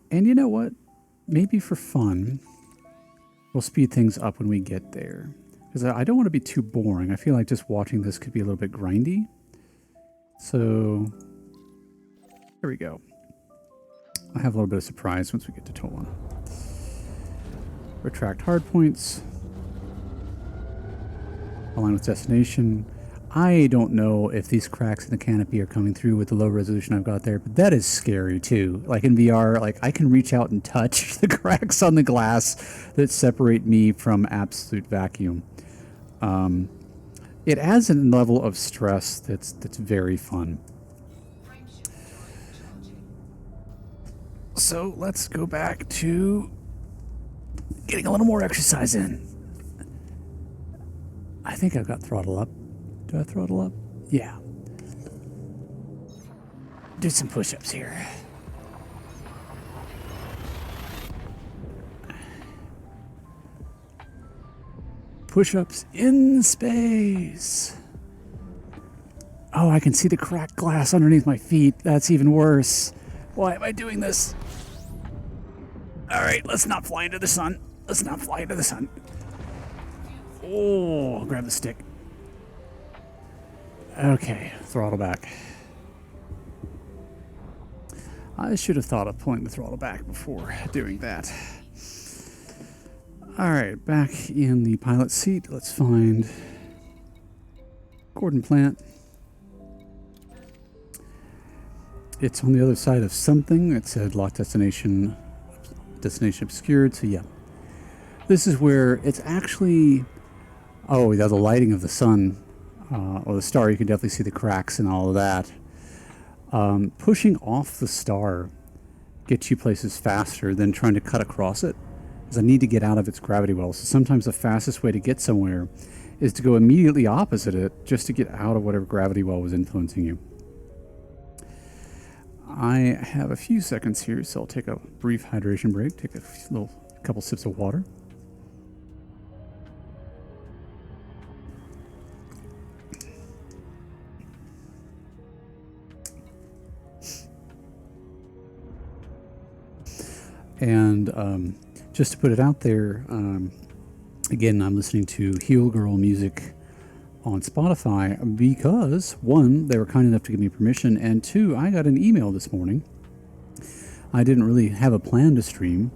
And you know what? Maybe for fun, we'll speed things up when we get there. Because I don't want to be too boring. I feel like just watching this could be a little bit grindy. So, here we go. I have a little bit of surprise once we get to Toulon. Retract hardpoints. Align with destination. I don't know if these cracks in the canopy are coming through with the low resolution I've got there, but that is scary too. Like in VR, like I can reach out and touch the cracks on the glass that separate me from absolute vacuum. It adds a level of stress that's very fun. So let's go back to getting a little more exercise in. I think I've got throttle up. Do I throttle up? Yeah. Do some push-ups here. Push-ups in space. Oh, I can see the cracked glass underneath my feet. That's even worse. Why am I doing this? All right, let's not fly into the sun. Let's not fly into the sun. Oh, I'll grab the stick. Okay, throttle back. I should have thought of pulling the throttle back before doing that. Alright, back in the pilot seat. Let's find Gordon Plant. It's on the other side of something. It said lock destination obscured. So yeah, this is where it's actually, oh yeah, the lighting of the sun or the star. You can definitely see the cracks and all of that. Pushing off the star gets you places faster than trying to cut across it, because I need to get out of its gravity well. So sometimes the fastest way to get somewhere is to go immediately opposite it, just to get out of whatever gravity well was influencing you. I have a few seconds here, so I'll take a brief hydration break, take a couple sips of water. And just to put it out there, again, I'm listening to Heel Girl music on Spotify because, one, they were kind enough to give me permission, and two, I got an email this morning. I didn't really have a plan to stream,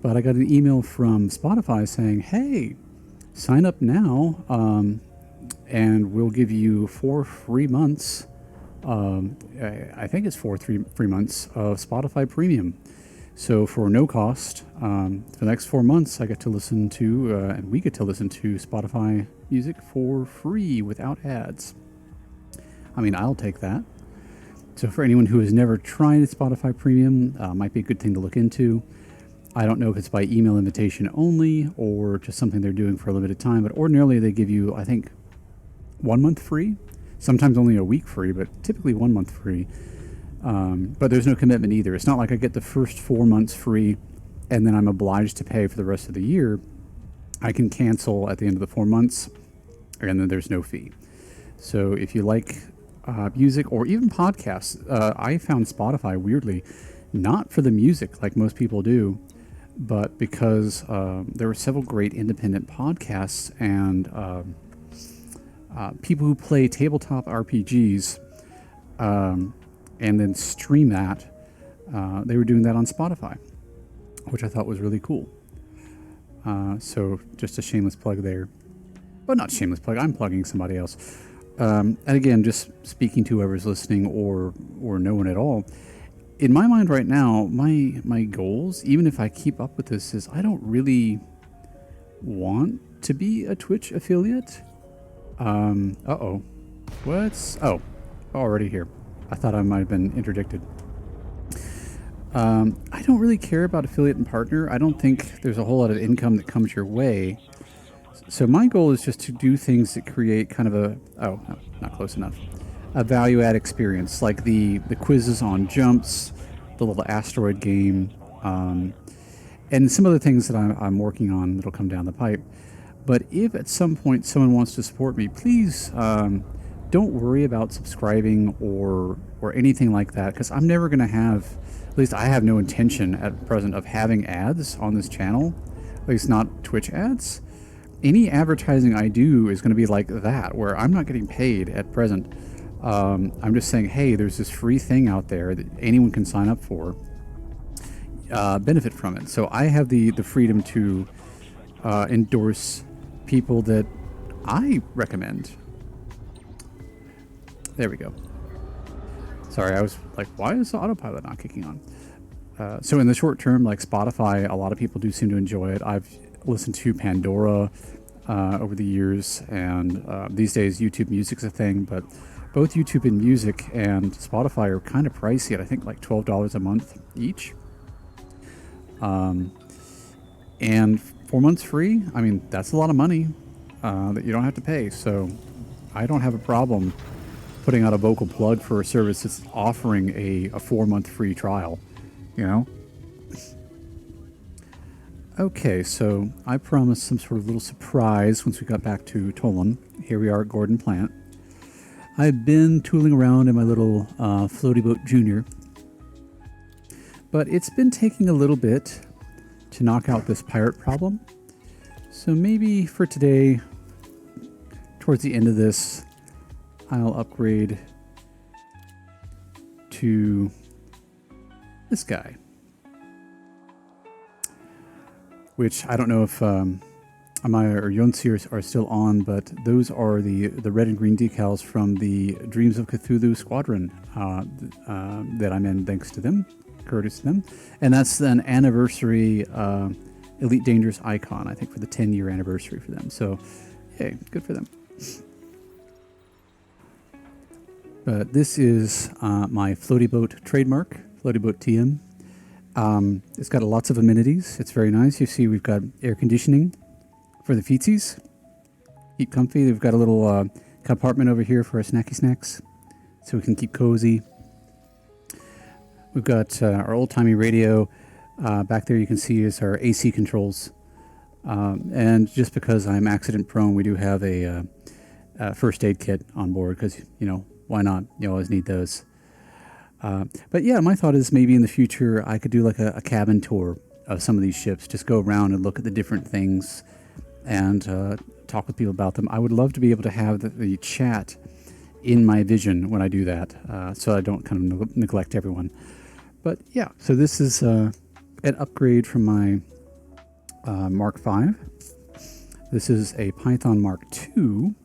but I got an email from Spotify saying, hey, sign up now, and we'll give you 4 free months. I think it's 4 free months of Spotify Premium. So for no cost, for the next 4 months, I get to listen to, and we get to listen to Spotify music for free without ads. I mean, I'll take that. So for anyone who has never tried Spotify Premium, might be a good thing to look into. I don't know if it's by email invitation only or just something they're doing for a limited time, but ordinarily they give you, I think, 1 month free, sometimes only a week free, but typically 1 month free. But there's no commitment either. It's not like I get the first 4 months free and then I'm obliged to pay for the rest of the year. I can cancel at the end of the 4 months and then there's no fee. So if you like music or even podcasts, I found Spotify weirdly not for the music like most people do, but because there were several great independent podcasts and people who play tabletop RPGs and then stream that, they were doing that on Spotify, which I thought was really cool. So just a shameless plug there. But not shameless plug, I'm plugging somebody else. And again, just speaking to whoever's listening or no one at all, in my mind right now, my goals, even if I keep up with this, is I don't really want to be a Twitch affiliate. Uh-oh. What's... Oh, already here. I thought I might have been interdicted. I don't really care about affiliate and partner. I don't think there's a whole lot of income that comes your way. So my goal is just to do things that create kind of a... Oh, no, not close enough. A value-add experience, like the quizzes on jumps, the little asteroid game, and some other things that I'm working on that'll come down the pipe. But if at some point someone wants to support me, please don't worry about subscribing or anything like that, because I'm never going to have, at least I have no intention at present of having ads on this channel, at least not Twitch ads. Any advertising I do is going to be like that, where I'm not getting paid at present. I'm just saying, hey, there's this free thing out there that anyone can sign up for, benefit from it. So I have the freedom to endorse people that I recommend. There we go. Sorry, I was like, why is the autopilot not kicking on? So in the short term, like Spotify, a lot of people do seem to enjoy it. I've listened to Pandora over the years, and these days YouTube Music's a thing, but both YouTube and Music and Spotify are kind of pricey at I think like $12 a month each. And 4 months free, I mean, that's a lot of money that you don't have to pay. So I don't have a problem putting out a vocal plug for a service that's offering a 4-month free trial, you know? Okay, so I promised some sort of little surprise once we got back to Tolan. Here we are at Gordon Plant. I've been tooling around in my little floaty boat Junior, but it's been taking a little bit to knock out this pirate problem. So maybe for today, towards the end of this, I'll upgrade to this guy, which I don't know if Amaya or Yonsi are still on, but those are the red and green decals from the Dreams of Cthulhu Squadron that I'm in, thanks to them, courtesy to them. And that's an anniversary Elite Dangerous icon, I think, for the 10-year anniversary for them. So, yay, good for them. But this is my floaty boat trademark, floaty boat TM. It's got lots of amenities. It's very nice. You see we've got air conditioning for the feetsies. Keep comfy. We've got a little compartment over here for our snacky snacks, so we can keep cozy. We've got our old-timey radio. Back there you can see is our AC controls. And just because I'm accident prone, we do have a first aid kit on board because, you know, why not? You always need those. But yeah, my thought is maybe in the future I could do like a cabin tour of some of these ships, just go around and look at the different things and talk with people about them. I would love to be able to have the chat in my vision when I do that, so I don't kind of neglect everyone. But yeah, so this is an upgrade from my Mark V. This is a Python Mark II,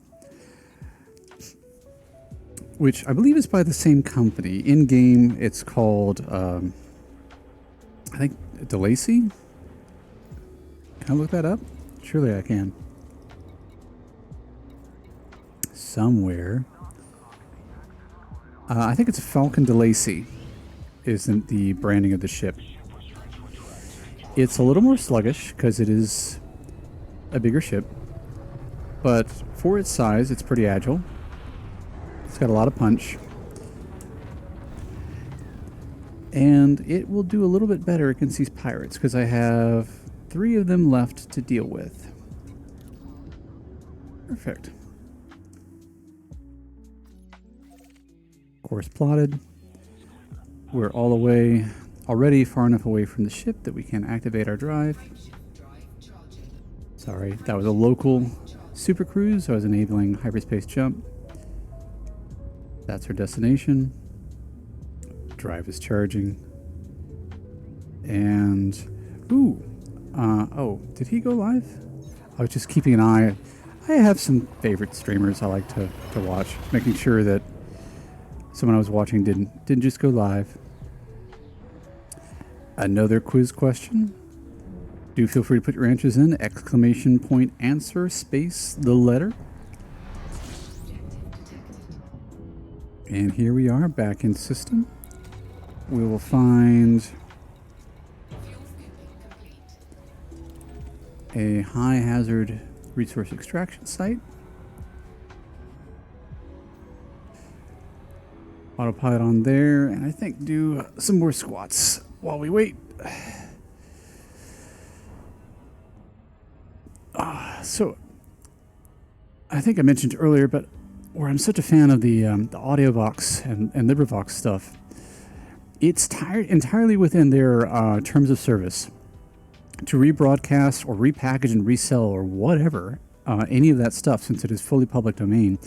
which I believe is by the same company. In-game, it's called, I think, DeLacy? Can I look that up? Surely I can. Somewhere. I think it's Falcon DeLacy, isn't the branding of the ship. It's a little more sluggish because it is a bigger ship, but for its size, it's pretty agile. It's got a lot of punch. And it will do a little bit better against these pirates because I have 3 of them left to deal with. Perfect. Course plotted. We're all the way already far enough away from the ship that we can activate our drive. Sorry, that was a local super cruise, so I was enabling hyperspace jump. That's our destination. Drive is charging. And, oh, did he go live? I was just keeping an eye. I have some favorite streamers I like to watch, making sure that someone I was watching didn't just go live. Another quiz question. Do feel free to put your answers in. ! Answer space the letter. And here we are back in system. We will find a high hazard resource extraction site. Autopilot on there, and I think do some more squats while we wait. So, I think I mentioned earlier, but where I'm such a fan of the AudioVox and LibriVox stuff, it's entirely within their terms of service to rebroadcast or repackage and resell or whatever any of that stuff, since it is fully public domain.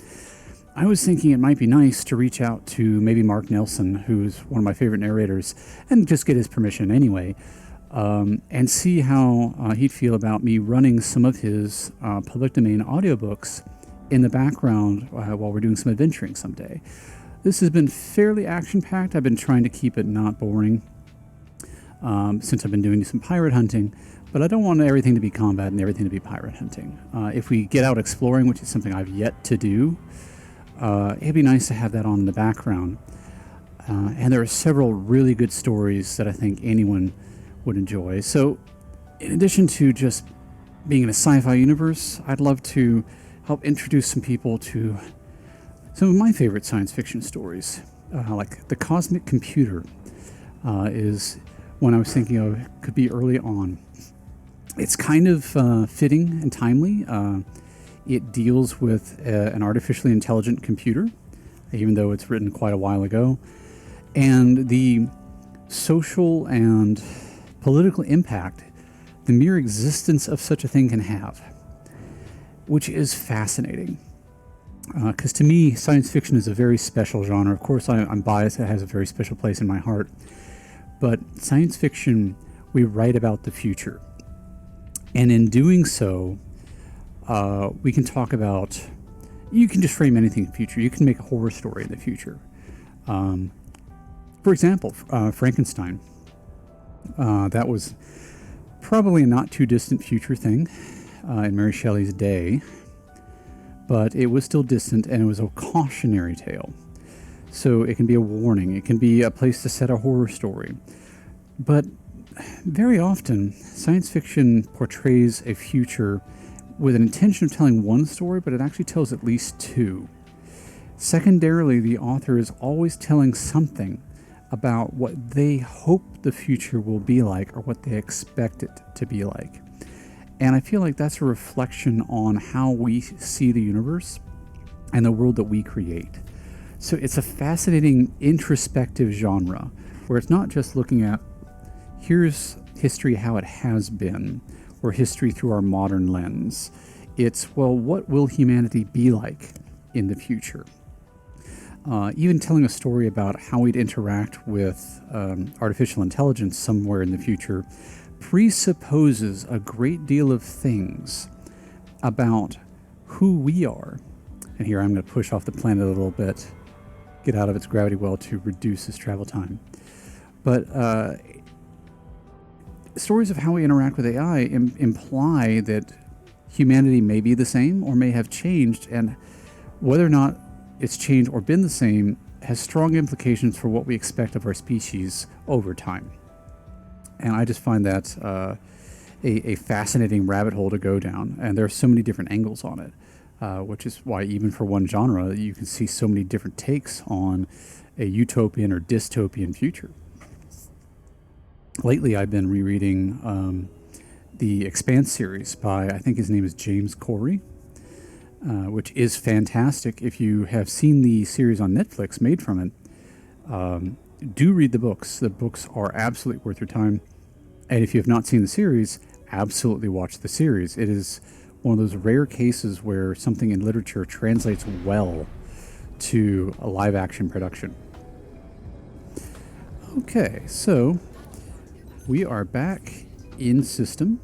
I was thinking it might be nice to reach out to maybe Mark Nelson, who's one of my favorite narrators, and just get his permission anyway, and see how he'd feel about me running some of his public domain audiobooks in the background while we're doing some adventuring someday. This has been fairly action-packed. I've been trying to keep it not boring since I've been doing some pirate hunting, but I don't want everything to be combat and everything to be pirate hunting. If we get out exploring, which is something I've yet to do, it'd be nice to have that on in the background. And there are several really good stories that I think anyone would enjoy. So, in addition to just being in a sci-fi universe, I'd love to help introduce some people to some of my favorite science fiction stories. Like The Cosmic Computer is one I was thinking of, could be early on. It's kind of fitting and timely. It deals with an artificially intelligent computer, even though it's written quite a while ago, and the social and political impact the mere existence of such a thing can have, which is fascinating. Because to me, science fiction is a very special genre. Of course, I'm biased. It has a very special place in my heart. But science fiction, we write about the future. And in doing so, we can talk about, you can just frame anything in the future. You can make a horror story in the future. For example, Frankenstein. That was probably a not too distant future thing in Mary Shelley's day, but it was still distant, and it was a cautionary tale. So it can be a warning. It can be a place to set a horror story. But very often, science fiction portrays a future with an intention of telling one story, but it actually tells at least two. Secondarily, the author is always telling something about what they hope the future will be like or what they expect it to be like. And I feel like that's a reflection on how we see the universe and the world that we create. So it's a fascinating introspective genre where it's not just looking at here's history how it has been, or history through our modern lens. It's, well, what will humanity be like in the future? Even telling a story about how we'd interact with artificial intelligence somewhere in the future presupposes a great deal of things about who we are. And here I'm going to push off the planet a little bit, get out of its gravity well to reduce its travel time. But stories of how we interact with AI imply that humanity may be the same or may have changed, and whether or not it's changed or been the same has strong implications for what we expect of our species over time. And I just find that a fascinating rabbit hole to go down, and there are so many different angles on it, which is why even for one genre, you can see so many different takes on a utopian or dystopian future. Lately, I've been rereading the Expanse series by, I think his name is James Corey, which is fantastic. If you have seen the series on Netflix made from it, Do read the books. The books are absolutely worth your time. And if you have not seen the series, absolutely watch the series. It is one of those rare cases where something in literature translates well to a live action production. Okay, so we are back in system.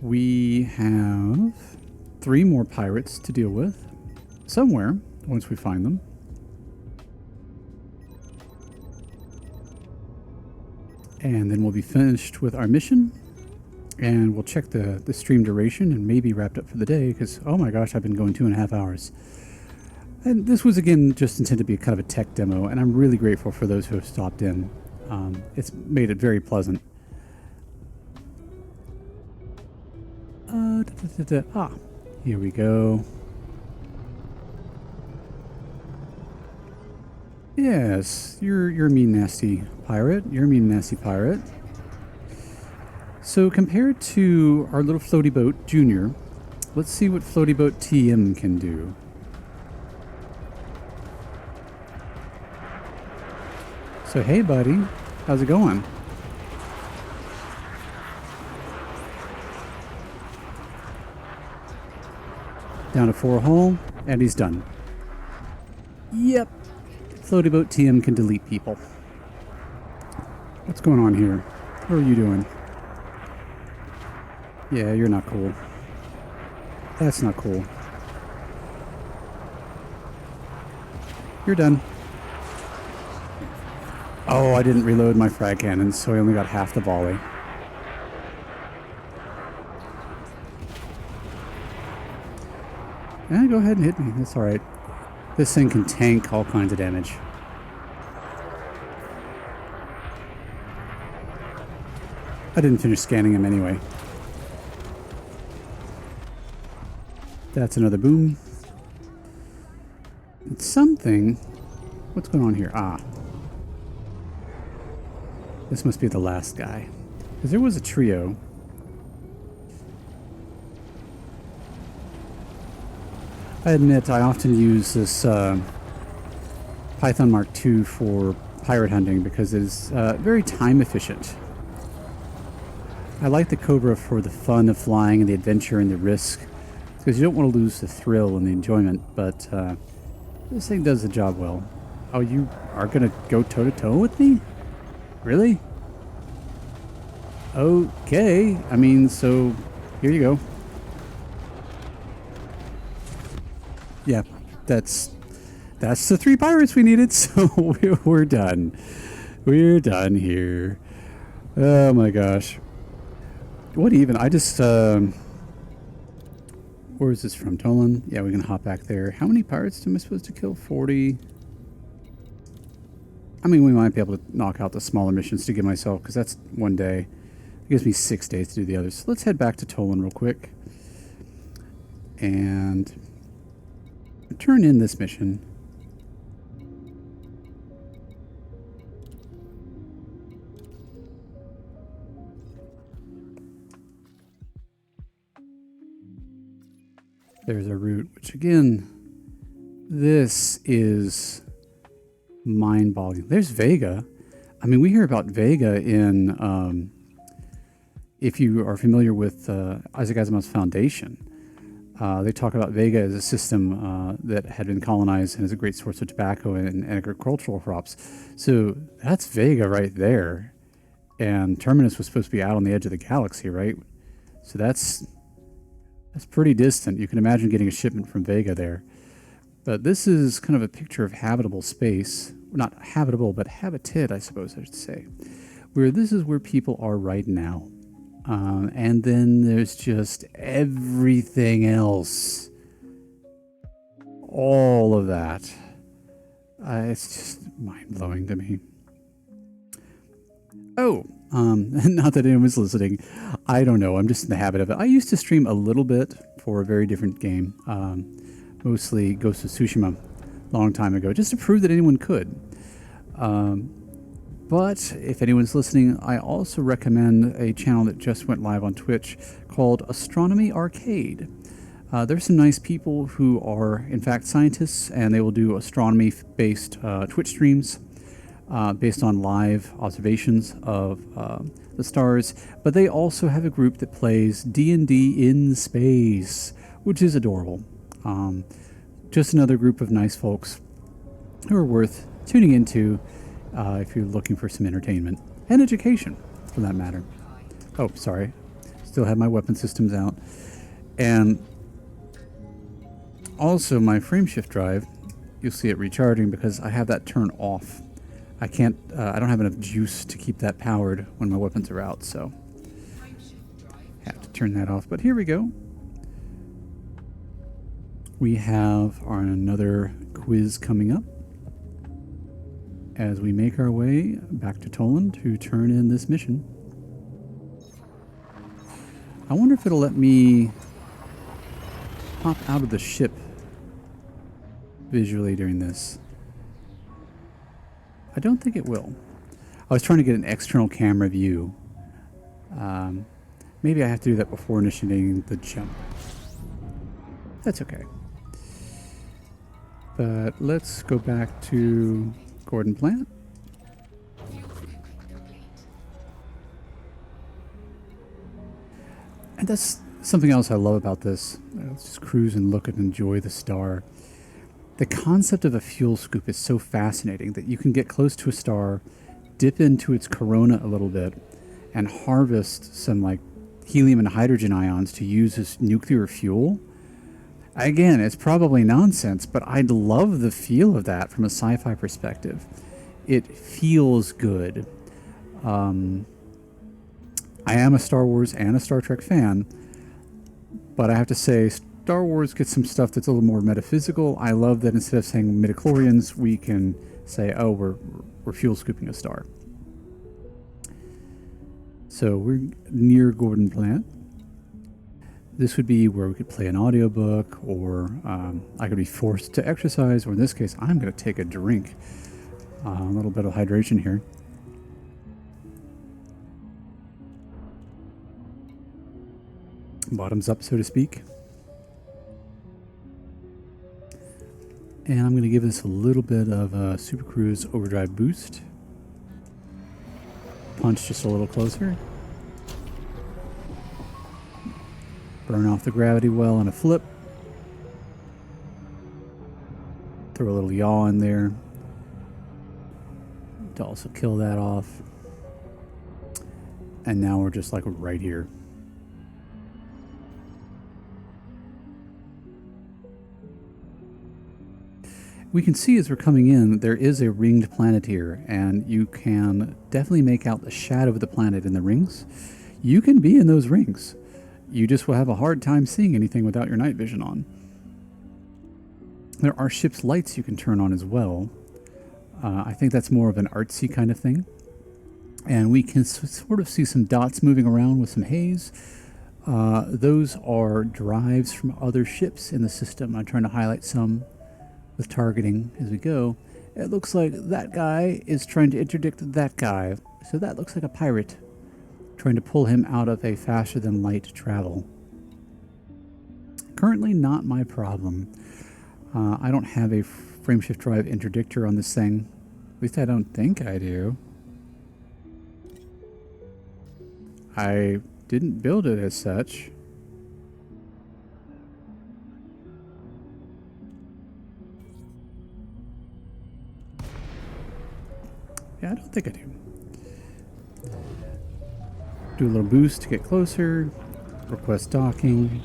We have 3 more pirates to deal with somewhere once we find them. And then we'll be finished with our mission, and we'll check the stream duration and maybe wrapped up for the day, because oh my gosh, I've been going 2.5 hours. And this was again just intended to be kind of a tech demo, and I'm really grateful for those who have stopped in. It's made it very pleasant. Here we go. Yes, you're a mean, nasty pirate. You're a mean, nasty pirate. So compared to our little floaty boat, Junior, let's see what floaty boat TM can do. So hey, buddy, how's it going? Down to 4 hull, and he's done. Yep. Floaty boat TM can delete people. What's going on here? What are you doing? Yeah, you're not cool. That's not cool. You're done. Oh, I didn't reload my frag cannons, so I only got half the volley. Go ahead and hit me. That's alright. This thing can tank all kinds of damage. I didn't finish scanning him anyway. That's another boom. It's something. What's going on here? Ah. This must be the last guy. Because there was a trio. I admit I often use this Python Mark II for pirate hunting because it is very time efficient. I like the Cobra for the fun of flying and the adventure and the risk, because you don't want to lose the thrill and the enjoyment, but this thing does the job well. Oh, you are going to go toe-to-toe with me? Really? Okay, I mean, so here you go. Yeah, that's the 3 pirates we needed, so we're done. We're done here. Oh my gosh. What even? I just, where is this from? Tolan? Yeah, we can hop back there. How many pirates am I supposed to kill? 40? I mean, we might be able to knock out the smaller missions to give myself, because that's 1 day. It gives me 6 days to do the others. So let's head back to Tolan real quick. And turn in this mission. There's a route, which again, this is mind-boggling. There's Vega. I mean, we hear about Vega in, if you are familiar with Isaac Asimov's Foundation. They talk about Vega as a system that had been colonized and is a great source of tobacco and agricultural crops. So that's Vega right there. And Terminus was supposed to be out on the edge of the galaxy, right? So that's pretty distant. You can imagine getting a shipment from Vega there. But this is kind of a picture of habitable space. Not habitable, but habited, I suppose I should say. Where this is where people are right now. And then there's just everything else. All of that. It's just mind-blowing to me. Oh, not that anyone's listening. I don't know. I'm just in the habit of it. I used to stream a little bit for a very different game. Mostly Ghost of Tsushima a long time ago, just to prove that anyone could. But if anyone's listening, I also recommend a channel that just went live on Twitch called Astronomy Arcade. There's some nice people who are, in fact, scientists, and they will do astronomy-based Twitch streams based on live observations of the stars. But they also have a group that plays D&D in space, which is adorable. Just another group of nice folks who are worth tuning into if you're looking for some entertainment and education, for that matter. Oh, sorry. Still have my weapon systems out. And also my frameshift drive, you'll see it recharging because I have that turned off. I can't, I don't have enough juice to keep that powered when my weapons are out, so have to turn that off. But here we go. We have another quiz coming up as we make our way back to Toland to turn in this mission. I wonder if it'll let me pop out of the ship visually during this. I don't think it will. I was trying to get an external camera view. Maybe I have to do that before initiating the jump. That's okay. But let's go back to Gordon Plant. And that's something else I love about this. Let's just cruise and look and enjoy the star. The concept of a fuel scoop is so fascinating that you can get close to a star, dip into its corona a little bit, and harvest some like helium and hydrogen ions to use as nuclear fuel. Again, it's probably nonsense, but I love the feel of that from a sci-fi perspective. It feels good. I am a Star Wars and a Star Trek fan, but I have to say Star Wars gets some stuff that's a little more metaphysical. I love that instead of saying midichlorians, we can say, oh, we're fuel scooping a star. So we're near Gordon Plant. This would be where we could play an audiobook, or I could be forced to exercise, or in this case, I'm going to take a drink. A little bit of hydration here. Bottoms up, so to speak. And I'm going to give this a little bit of a Super Cruise Overdrive boost. Punch just a little closer. Burn off the gravity well in a flip. Throw a little yaw in there to also kill that off. And now we're just like right here. We can see as we're coming in, there is a ringed planet here, and you can definitely make out the shadow of the planet in the rings. You can be in those rings. You just will have a hard time seeing anything without your night vision on. There are ship's lights you can turn on as well. I think that's more of an artsy kind of thing. And we can sort of see some dots moving around with some haze. Those are drives from other ships in the system. I'm trying to highlight some with targeting as we go. It looks like that guy is trying to interdict that guy. So that looks like a pirate trying to pull him out of a faster than light travel. Currently not my problem. I don't have a frameshift drive interdictor on this thing. At least I don't think I do. I didn't build it as such. Yeah, I don't think I do. Do a little boost to get closer. Request docking.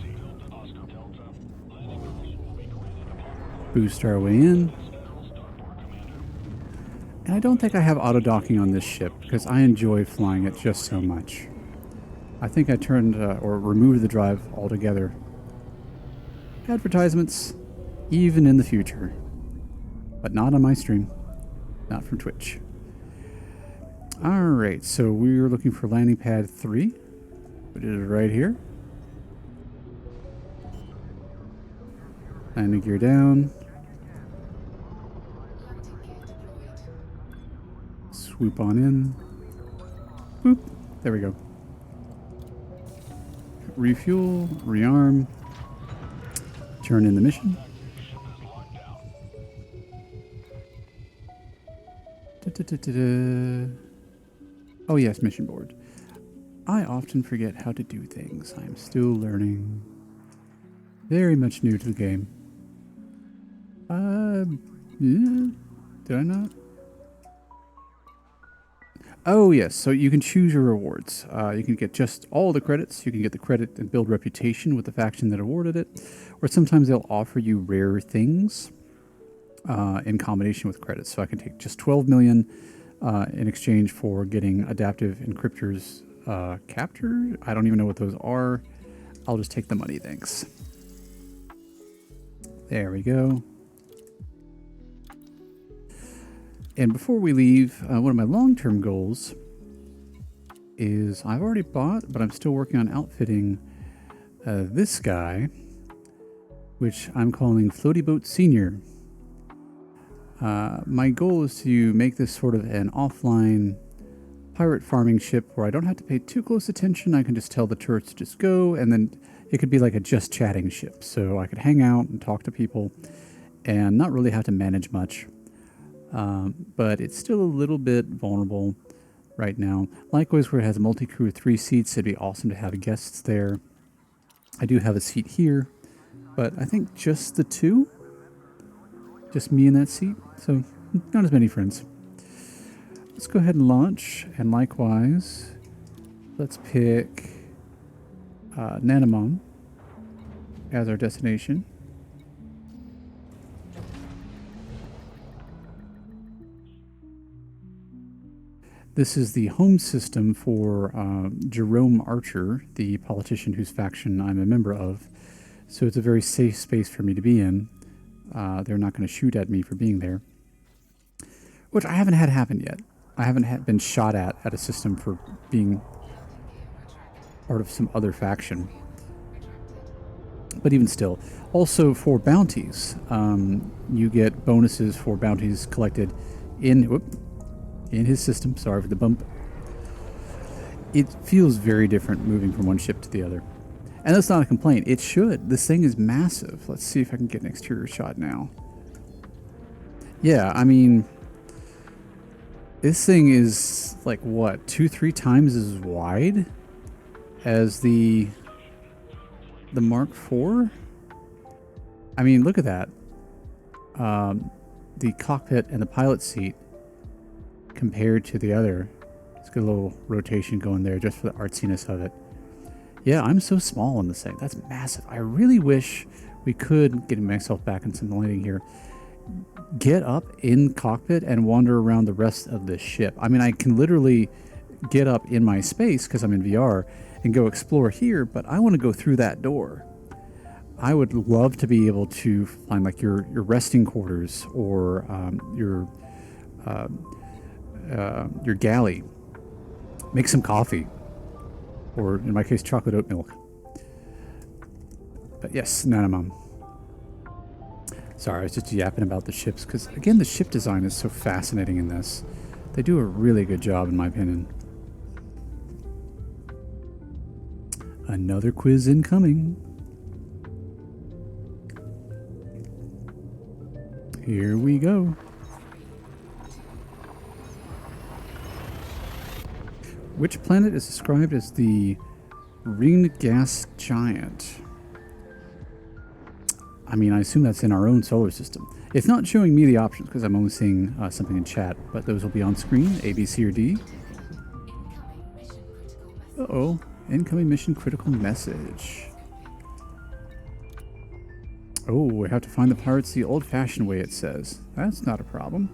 Boost our way in. And I don't think I have auto docking on this ship because I enjoy flying it just so much. I think I turned or removed the drive altogether. Advertisements, even in the future. But not on my stream. Not from Twitch. Alright, so we're looking for landing pad 3, which is right here. Landing gear down. Swoop on in. Boop. There we go. Refuel, rearm. turn in the mission. Oh yes, mission board. I often forget how to do things. I'm still learning. Very much new to the game. Yeah. Did I not? Oh yes, so you can choose your rewards. You can get just all the credits. You can get the credit and build reputation with the faction that awarded it. Or sometimes they'll offer you rare things in combination with credits. So I can take just 12 million in exchange for getting adaptive encryptors captured. I don't even know what those are. I'll just take the money, thanks. There we go. And before we leave, one of my long-term goals is I've already bought, but I'm still working on outfitting this guy, which I'm calling Floaty Boat Senior. My goal is to make this sort of an offline pirate farming ship where I don't have to pay too close attention. I can just tell the turrets to just go, and then it could be like a just chatting ship. So I could hang out and talk to people and not really have to manage much. But it's still a little bit vulnerable right now. Likewise, where it has a multi-crew with 3 seats, it'd be awesome to have guests there. I do have a seat here, but I think just the 2. Just me in that seat, so not as many friends. Let's go ahead and launch, and likewise, let's pick Nanamon as our destination. This is the home system for Jerome Archer, the politician whose faction I'm a member of. So it's a very safe space for me to be in. They're not going to shoot at me for being there. Which I haven't had happen yet. I haven't been shot at a system for being part of some other faction. But even still. Also for bounties. You get bonuses for bounties collected in his system. Sorry for the bump. It feels very different moving from one ship to the other. And that's not a complaint. It should. This thing is massive. Let's see if I can get an exterior shot now. Yeah, I mean, this thing is like what, 2-3 times as wide as the Mark IV? I mean, look at that. The cockpit and the pilot seat compared to the other. Let's get a little rotation going there just for the artsiness of it. Yeah, I'm so small in this thing. That's massive. I really wish we could, getting myself back in some lighting here, get up in cockpit and wander around the rest of the ship. I mean, I can literally get up in my space because I'm in VR and go explore here, but I want to go through that door. I would love to be able to find like your resting quarters or your galley. Make some coffee. Or, in my case, chocolate oat milk. But yes, Nanamon. Sorry, I was just yapping about the ships, because, again, the ship design is so fascinating in this. They do a really good job, in my opinion. Another quiz incoming. Here we go. Which planet is described as the ringed gas giant? I mean, I assume that's in our own solar system. It's not showing me the options because I'm only seeing something in chat, but those will be on screen, A, B, C, or D. Uh-oh, incoming mission critical message. Oh, we have to find the pirates the old-fashioned way, it says. That's not a problem.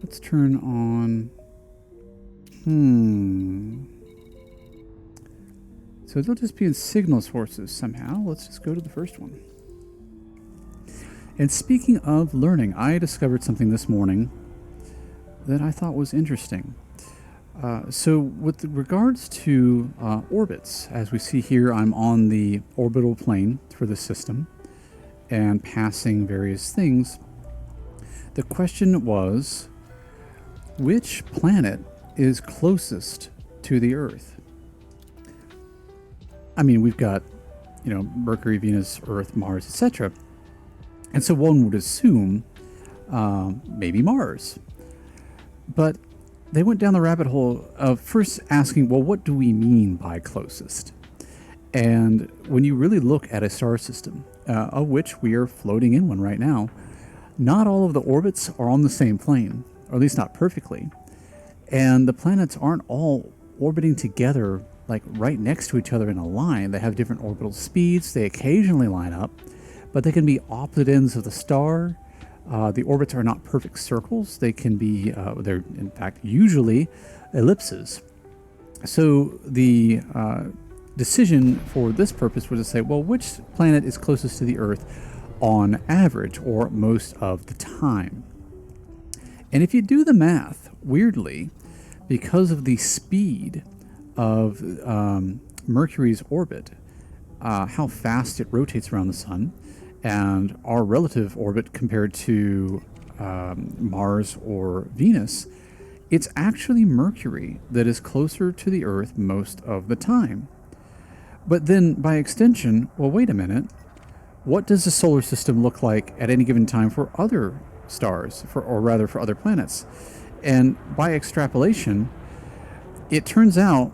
Let's turn on... So they'll just be in signal sources somehow. Let's just go to the first one. And speaking of learning, I discovered something this morning that I thought was interesting. So with regards to orbits, as we see here, I'm on the orbital plane for the system and passing various things. The question was, which planet is closest to the Earth. I mean, we've got, Mercury, Venus, Earth, Mars, etc. And so one would assume maybe Mars. But they went down the rabbit hole of first asking, well, what do we mean by closest? And when you really look at a star system, of which we are floating in one right now, not all of the orbits are on the same plane, or at least not perfectly. And the planets aren't all orbiting together, like right next to each other in a line. They have different orbital speeds. They occasionally line up, but they can be opposite ends of the star. The orbits are not perfect circles. They can be, they're in fact usually ellipses. So the decision for this purpose was to say, well, which planet is closest to the Earth on average, or most of the time? And if you do the math, weirdly, because of the speed of Mercury's orbit, how fast it rotates around the sun, and our relative orbit compared to Mars or Venus, it's actually Mercury that is closer to the Earth most of the time. But then, by extension, well, wait a minute. What does the solar system look like at any given time for other stars, or rather for other planets? And by extrapolation, it turns out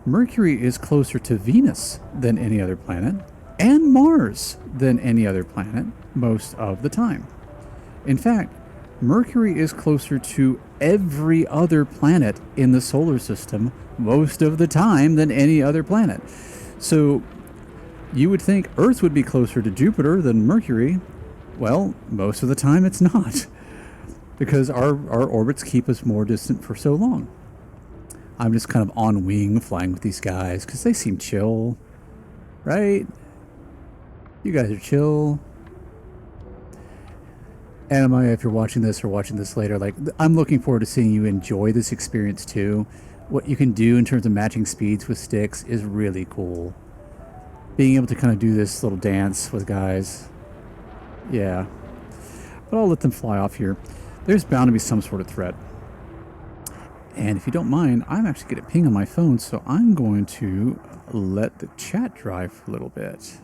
Mercury is closer to Venus than any other planet, and Mars than any other planet most of the time. In fact, Mercury is closer to every other planet in the solar system most of the time than any other planet. So you would think Earth would be closer to Jupiter than Mercury. Well, most of the time it's not, because our orbits keep us more distant for so long. I'm just kind of on wing flying with these guys because they seem chill, right? You guys are chill. Anima, if you're watching this or watching this later, like, I'm looking forward to seeing you enjoy this experience too. What you can do in terms of matching speeds with sticks is really cool. Being able to kind of do this little dance with guys. Yeah. But I'll let them fly off here. There's bound to be some sort of threat. And if you don't mind, I'm actually getting a ping on my phone, so I'm going to let the chat dry for a little bit.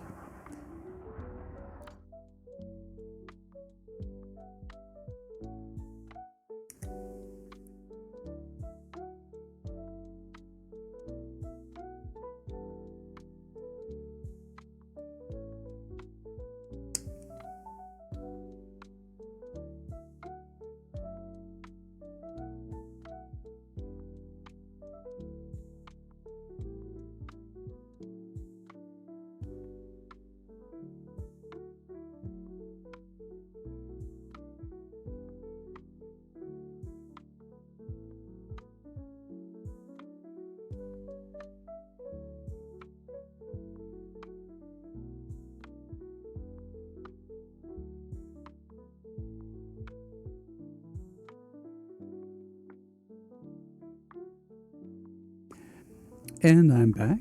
And I'm back.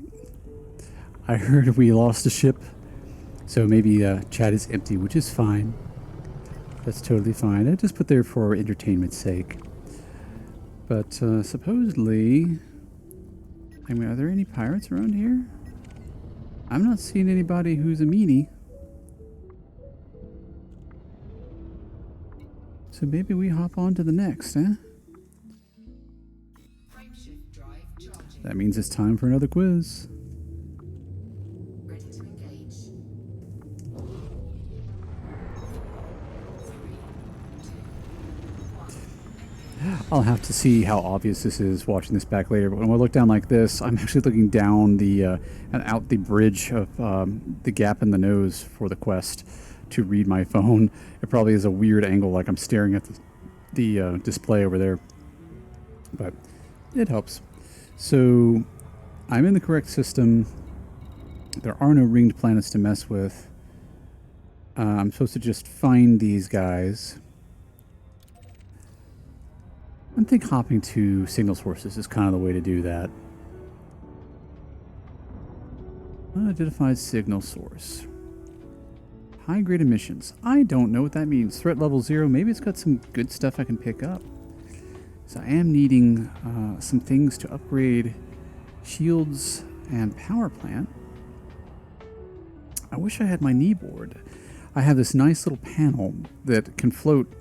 I heard we lost a ship, so maybe chat is empty, which is fine. That's totally fine. I just put there for entertainment's sake. But supposedly, I mean, are there any pirates around here? I'm not seeing anybody who's a meanie. So maybe we hop on to the next, eh? That means it's time for another quiz. Ready to engage. 3, 2, 1. I'll have to see how obvious this is watching this back later, but when I look down like this, I'm actually looking down the and out the bridge of the gap in the nose for the quest to read my phone. It probably is a weird angle, like I'm staring at the display over there, but it helps. So I'm in the correct system. There are no ringed planets to mess with. I'm supposed to just find these guys. I think hopping to signal sources is kind of the way to do that. Unidentified signal source. High-grade emissions. I don't know what that means. Threat level 0. Maybe it's got some good stuff I can pick up. So I am needing some things to upgrade shields and power plant. I wish I had my kneeboard. I have this nice little panel that can float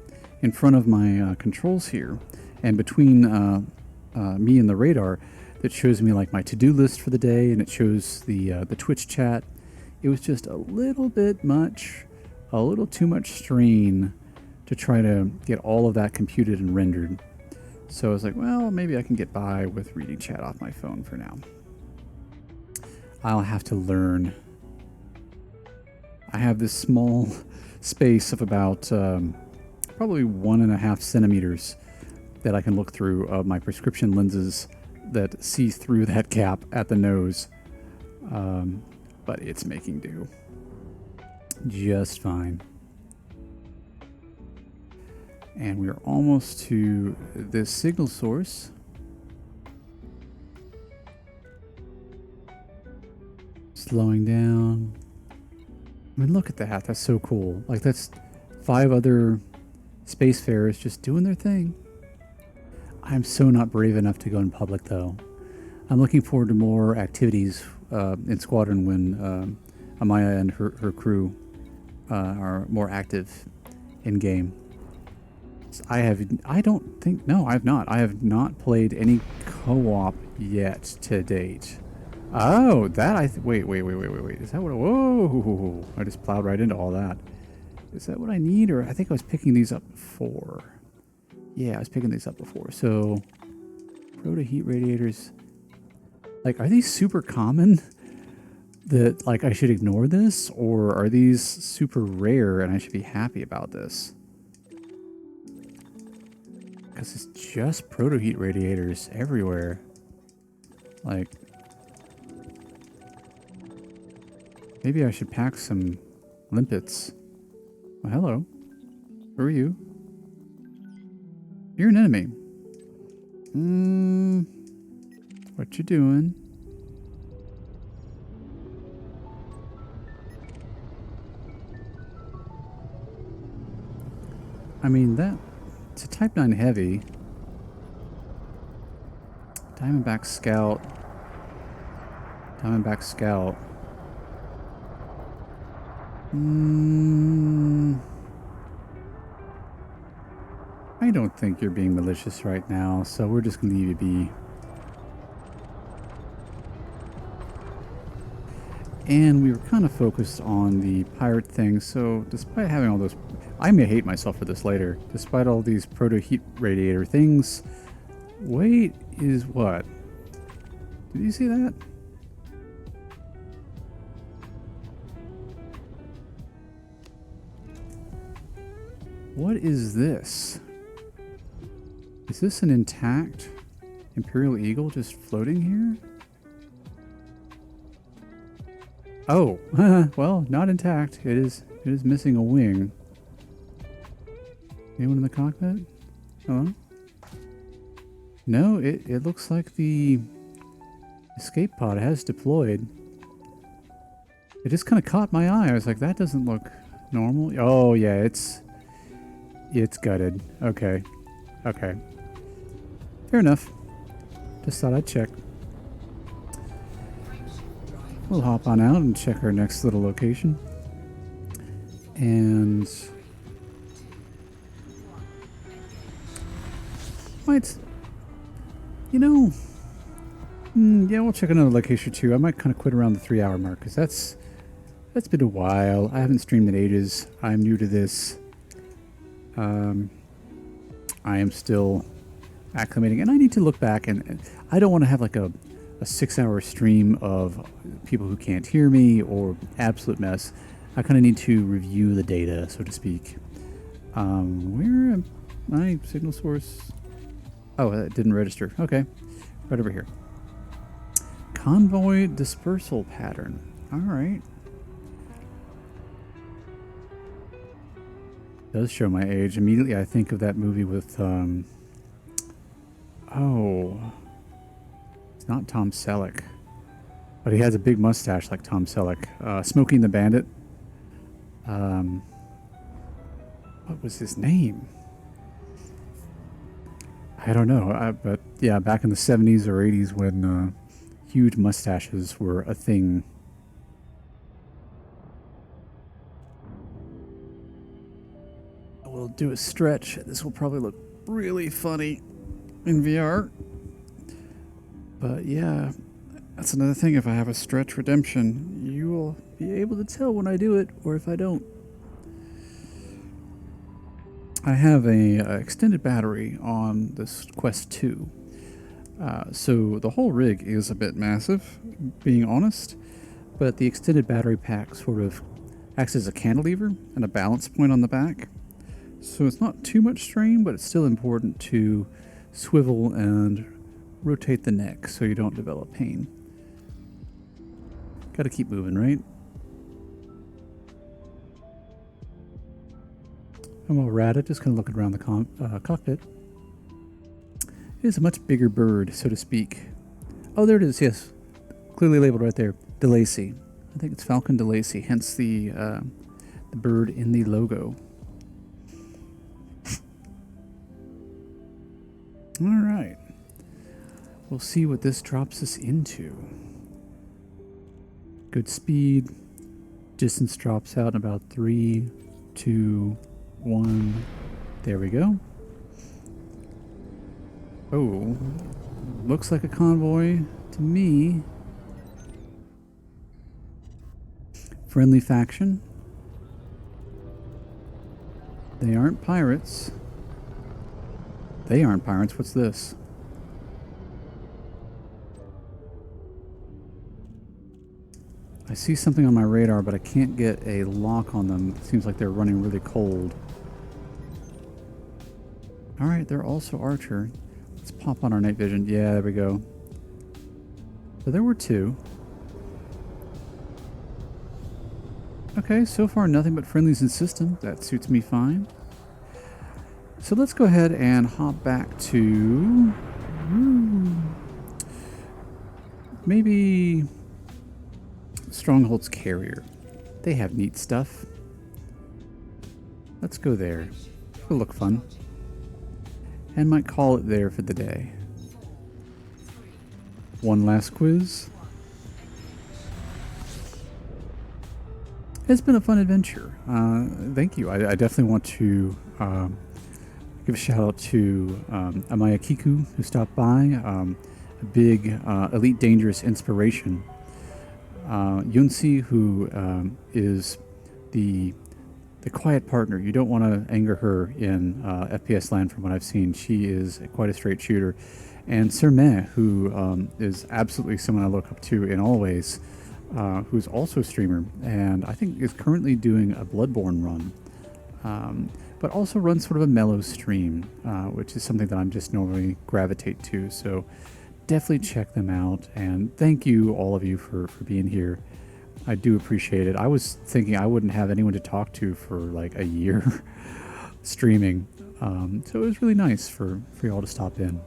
in front of my controls here, and between me and the radar, that shows me like my to-do list for the day, and it shows the Twitch chat. It was just a little bit much, a little too much strain to try to get all of that computed and rendered. So I was like, well, maybe I can get by with reading chat off my phone for now. I'll have to learn. I have this small space of about probably 1.5 centimeters that I can look through of my prescription lenses that see through that gap at the nose. But it's making do just fine. And we're almost to this signal source. Slowing down. I mean, look at that. That's so cool. Like, that's 5 other spacefarers just doing their thing. I'm so not brave enough to go in public, though. I'm looking forward to more activities in Squadron when Amaya and her crew are more active in game. I have not played any co-op yet to date. Oh, that wait. Is that what? Whoa! I just plowed right into all that. Is that what I need, or I think I was picking these up before? Yeah, I was picking these up before. So, proto heat radiators. Like, are these super common? That like I should ignore this, or are these super rare and I should be happy about this? Because it's just proto heat radiators everywhere. Like, maybe I should pack some limpets. Oh, hello. Who are you? You're an enemy. What you doing? I mean, it's a Type 9 Heavy. Diamondback Scout. Diamondback Scout. I don't think you're being malicious right now, so we're just going to leave you be. And we were kind of focused on the pirate thing, so despite having all those... I may hate myself for this later. Despite all these proto-heat radiator things, weight is what? Did you see that? What is this? Is this an intact Imperial Eagle just floating here? Oh, well, not intact. It is missing a wing. Anyone in the cockpit? Hello? No, it looks like the escape pod has deployed. It just kind of caught my eye. I was like, that doesn't look normal. Oh, yeah, it's gutted. Okay. Okay. Fair enough. Just thought I'd check. We'll hop on out and check our next little location. And... might... You know... yeah, we'll check another location too. I might kind of quit around the 3-hour mark, because that's been a while. I haven't streamed in ages. I'm new to this. I am still acclimating, and I need to look back, and I don't want to have like a 6-hour stream of people who can't hear me or absolute mess. I kind of need to review the data, so to speak. Where am my signal source? Oh, it didn't register. Okay, right over here. Convoy dispersal pattern. All right. Does show my age. Immediately I think of that movie with, oh, it's not Tom Selleck, but he has a big mustache like Tom Selleck. Smoking the Bandit. What was his name? I I don't know, but yeah, back in the 70s or 80s when huge mustaches were a thing. We'll do a stretch. This will probably look really funny in VR. But yeah, that's another thing. If I have a stretch redemption, you will be able to tell when I do it or if I don't. I have a extended battery on this Quest 2. So the whole rig is a bit massive, being honest, but the extended battery pack sort of acts as a cantilever and a balance point on the back. So it's not too much strain, but it's still important to swivel and rotate the neck so you don't develop pain. Gotta keep moving, right? I'm all ratted, just kind of looking around the cockpit. It is a much bigger bird, so to speak. Oh, there it is, yes. Clearly labeled right there. DeLacy. I think it's Falcon DeLacy, hence the bird in the logo. All right. We'll see what this drops us into. Good speed. Distance drops out in about 3, 2, 1. There we go. Oh, looks like a convoy to me. Friendly faction. They aren't pirates. They aren't pirates. What's this? I see something on my radar, but I can't get a lock on them. It seems like they're running really cold. Alright, they're also Archer. Let's pop on our night vision. Yeah, there we go. So there were 2. Okay, so far nothing but friendlies in system. That suits me fine. So let's go ahead and hop back to maybe Stronghold's carrier. They have neat stuff. Let's go there. It'll look fun. And might call it there for the day. One last quiz. It's been a fun adventure. Thank you. I definitely want to give a shout out to Amaya Kiku, who stopped by. A big Elite Dangerous inspiration. Yunsi, who is the quiet partner. You don't want to anger her in FPS land from what I've seen. She is quite a straight shooter. And Sir Meh, who is absolutely someone I look up to in all ways, who's also a streamer, and I think is currently doing a Bloodborne run. But also runs sort of a mellow stream, which is something that I'm just normally gravitate to. So definitely check them out, and thank you all of you for being here. I do appreciate it. I was thinking I wouldn't have anyone to talk to for like a year streaming, so it was really nice for y'all to stop in.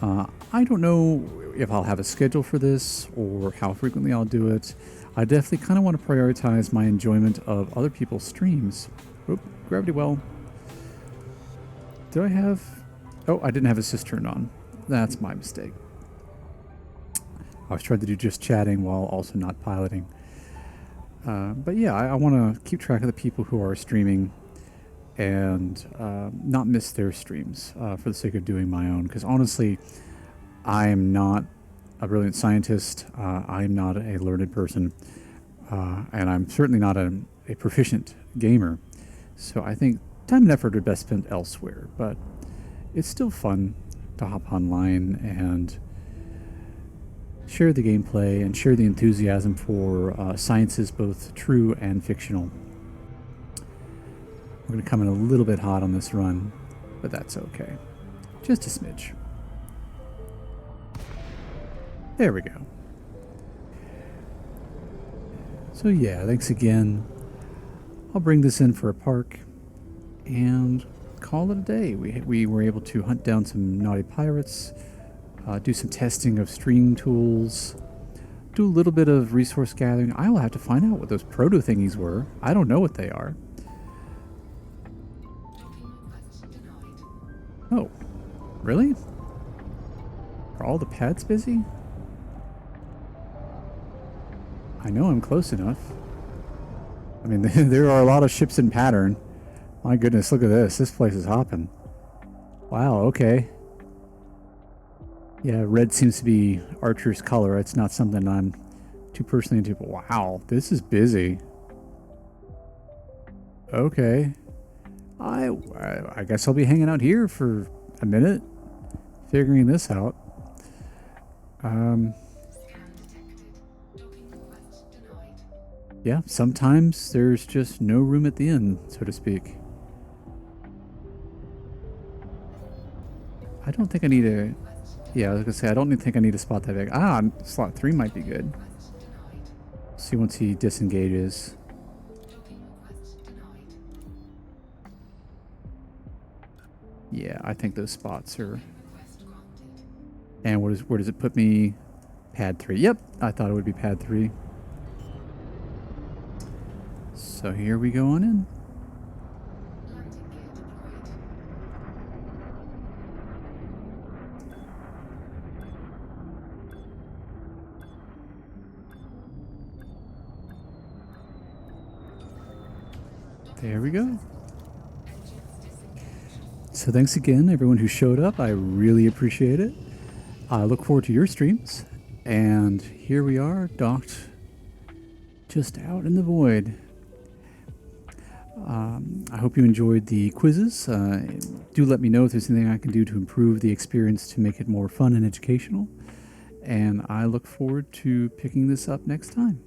I don't know if I'll have a schedule for this or how frequently I'll do it. I definitely kind of want to prioritize my enjoyment of other people's streams. Oop, gravity well. Did I have... Oh, I didn't have assist turned on. That's my mistake. I was trying to do just chatting while also not piloting. But yeah, I want to keep track of the people who are streaming and not miss their streams for the sake of doing my own. Because honestly, I am not a brilliant scientist. I am not a learned person. And I'm certainly not a proficient gamer. So I think time and effort are best spent elsewhere. But it's still fun to hop online and share the gameplay and share the enthusiasm for sciences, both true and fictional. We're going to come in a little bit hot on this run, but that's okay. Just a smidge. There we go. So yeah, thanks again. I'll bring this in for a park and call it a day. We were able to hunt down some naughty pirates, do some testing of stream tools, do a little bit of resource gathering. I will have to find out what those proto thingies were. I don't know what they are. Oh, Really? Are all the pads busy? I know I'm close enough. I mean, there are a lot of ships in pattern. My goodness, look at this. This place is hopping. Wow, okay. Yeah, red seems to be Archer's color. It's not something I'm too personally into. But wow, this is busy. Okay. I guess I'll be hanging out here for a minute, figuring this out. Scan detected. Docking request denied. Yeah, sometimes there's just no room at the inn, so to speak. I don't think I need a... Yeah, I was gonna say, I don't think I need a spot that big. Ah, slot 3 might be good. Request denied. See once he disengages. Docking request denied. Yeah, I think those spots are... Request granted. And where does it put me? Pad 3. Yep, I thought it would be pad 3. So here we go on in. Landing gear deployed. There we go. Engines disengaged. So thanks again, everyone who showed up. I really appreciate it. I look forward to your streams. And here we are, docked just out in the void. I hope you enjoyed the quizzes. Do let me know if there's anything I can do to improve the experience to make it more fun and educational. And I look forward to picking this up next time.